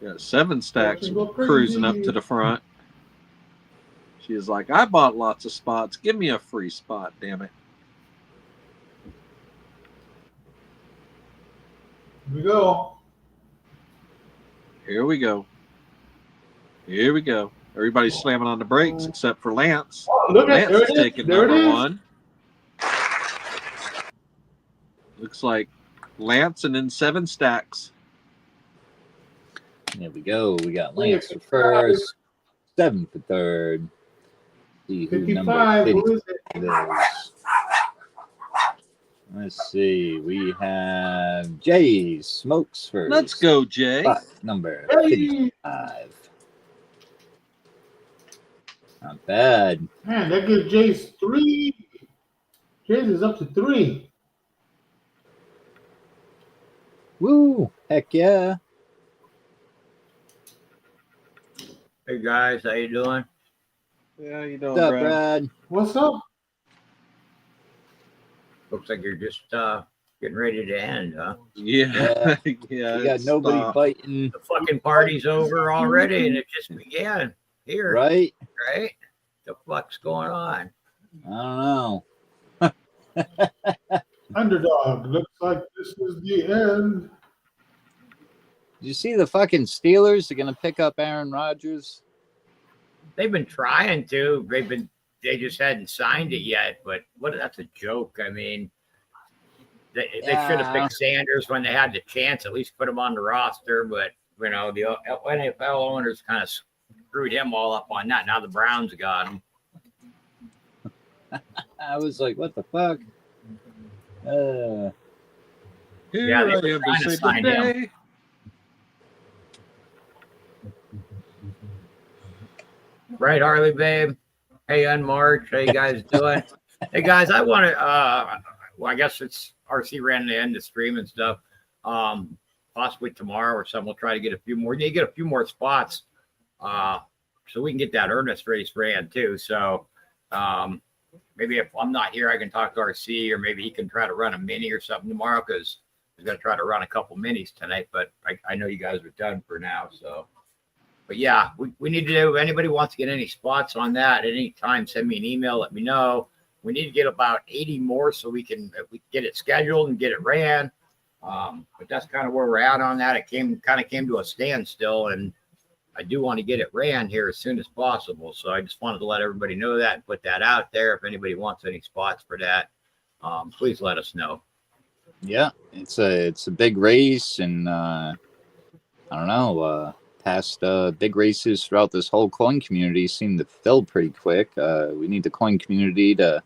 B: Yeah, 7 stacks cruising up to the front. She is like, I bought lots of spots. Give me a free spot, damn it.
C: Here we go.
B: Here we go. Here we go. Everybody's slamming on the brakes except for Lance.
C: Oh, look at
B: Lance is taking number 1. Looks like Lance and then 7 stacks.
D: There we go. We got Lance for first, 7 for third. See who
C: 55.
D: number
C: Who is
D: 50 is. Let's see. We have Jay Smokes first.
B: Let's go, Jay.
D: Spot number 55. Not bad.
C: Man, that gives Jace 3. Jace is up to 3.
D: Woo! Heck yeah.
P: Hey guys, how you doing?
B: Yeah, you doing,
D: What's up,
B: Brad?
D: Brad?
C: What's up?
P: Looks like you're just getting ready to end, huh?
B: Yeah. Yeah.
D: We got nobody biting.
P: The fucking party's over already, and it just began here.
D: Right?
P: Right? The fuck's going on?
D: I don't know.
C: Underdog. Looks like this is the end.
D: Did you see the fucking Steelers are going to pick up Aaron Rodgers?
P: They've been trying to. They just hadn't signed it yet. But that's a joke. I mean, they should have picked Sanders when they had the chance. At least put him on the roster. But you know, the NFL owners kind of screwed him all up on that. Now the Browns got him.
D: I was like, what the fuck?
B: Here
P: Yeah, they
B: I
P: were
B: am
P: trying
B: to
P: to
B: say
P: sign
B: good
P: him.
B: day.
P: Right, Harley, babe. Hey, on March. How you guys doing? Hey, guys, I want to, well, I guess it's RC ran the end of stream and stuff. Possibly tomorrow or something. We'll try to get a few more. We need to get a few more spots so we can get that Ernest race ran too. So maybe if I'm not here, I can talk to RC, or maybe he can try to run a mini or something tomorrow, because he's going to try to run a couple minis tonight. But I know you guys are done for now. So. But yeah, we need to do, if anybody wants to get any spots on that at any time, send me an email, let me know. We need to get about 80 more so we can get it scheduled and get it ran. But that's kind of where we're at on that. It came to a standstill, and I do want to get it ran here as soon as possible. So I just wanted to let everybody know that and put that out there. If anybody wants any spots for that, please let us know.
D: Yeah, it's a big race, and I don't know. Past big races throughout this whole coin community seem to fill pretty quick. We need the coin community to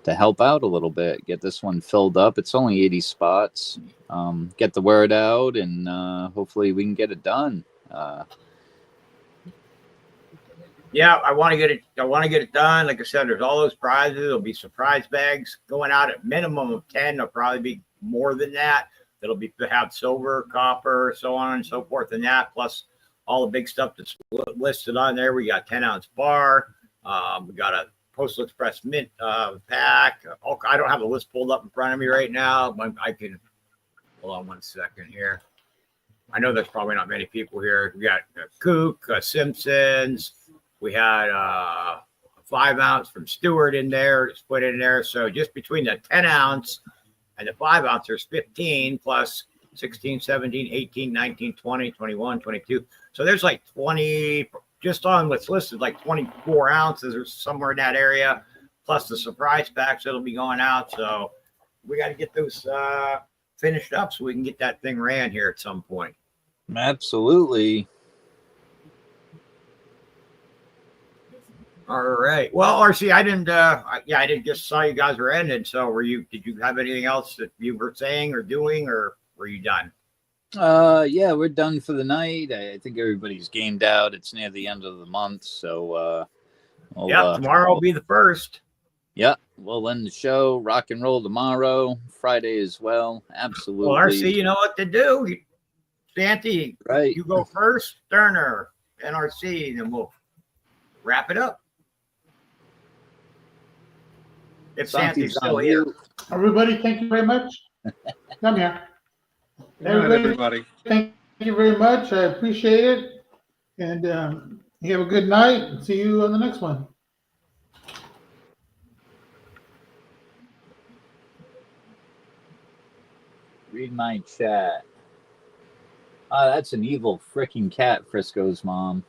D: help out a little bit, get this one filled up. It's only 80 spots. Get the word out, and hopefully we can get it done.
P: Yeah, I want to get it done. Like I said, there's all those prizes. There'll be surprise bags going out at minimum of 10. There'll probably be more than that. That'll have silver, copper, so on and so forth, and that, plus all the big stuff that's listed on there. We got 10-ounce bar. We got a Postal Express mint pack. I don't have the list pulled up in front of me right now. I can, hold on one second here. I know there's probably not many people here. We got Kook, Simpsons. We had a 5-ounce from Stewart in there. Just put in there. So just between the 10-ounce and the 5-ounce, there's 15 plus 16, 17, 18, 19, 20, 21, 22. So there's like 20, just on what's listed, like 24 ounces or somewhere in that area, plus the surprise packs that'll be going out. So we got to get those finished up so we can get that thing ran here at some point.
D: Absolutely.
P: All right. Well, RC, I didn't just saw you guys were ended. So did you have anything else that you were saying or doing, or were you done?
D: Yeah, we're done for the night. I think everybody's gamed out. It's near the end of the month, so
P: tomorrow will be the first.
D: Yeah, we'll end the show. Rock and roll tomorrow, Friday as well. Absolutely.
P: Well, RC, you know what to do. Santy,
D: right?
P: You go first, Turner, and RC, and then we'll wrap it up. If Santy's still here.
C: Everybody, thank you very much. Come here.
B: Everybody.
C: Thank you very much. I appreciate it. And you have a good night, and see you on the next one.
D: Read my chat. That's an evil freaking cat, Frisco's mom.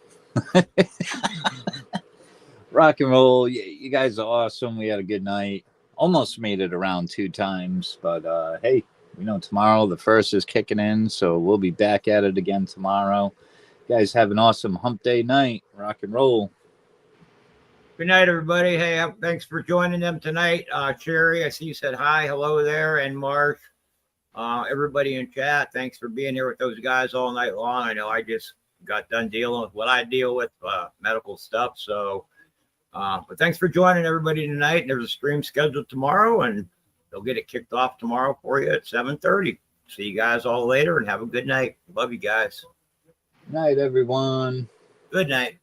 D: Rock and roll. You guys are awesome. We had a good night. Almost made it around 2 times, but hey, we know tomorrow the first is kicking in, so we'll be back at it again tomorrow. You guys have an awesome hump day night. Rock and roll.
P: Good night, everybody. Hey, thanks for joining them tonight. Cherry, I see you said hi. Hello there. And Mark, everybody in chat, thanks for being here with those guys all night long. I know I just got done dealing with what I deal with, medical stuff. So, but thanks for joining everybody tonight. There's a stream scheduled tomorrow, and they'll get it kicked off tomorrow for you at 7:30. See you guys all later, and have a good night. Love you guys.
D: Night, everyone.
P: Good night.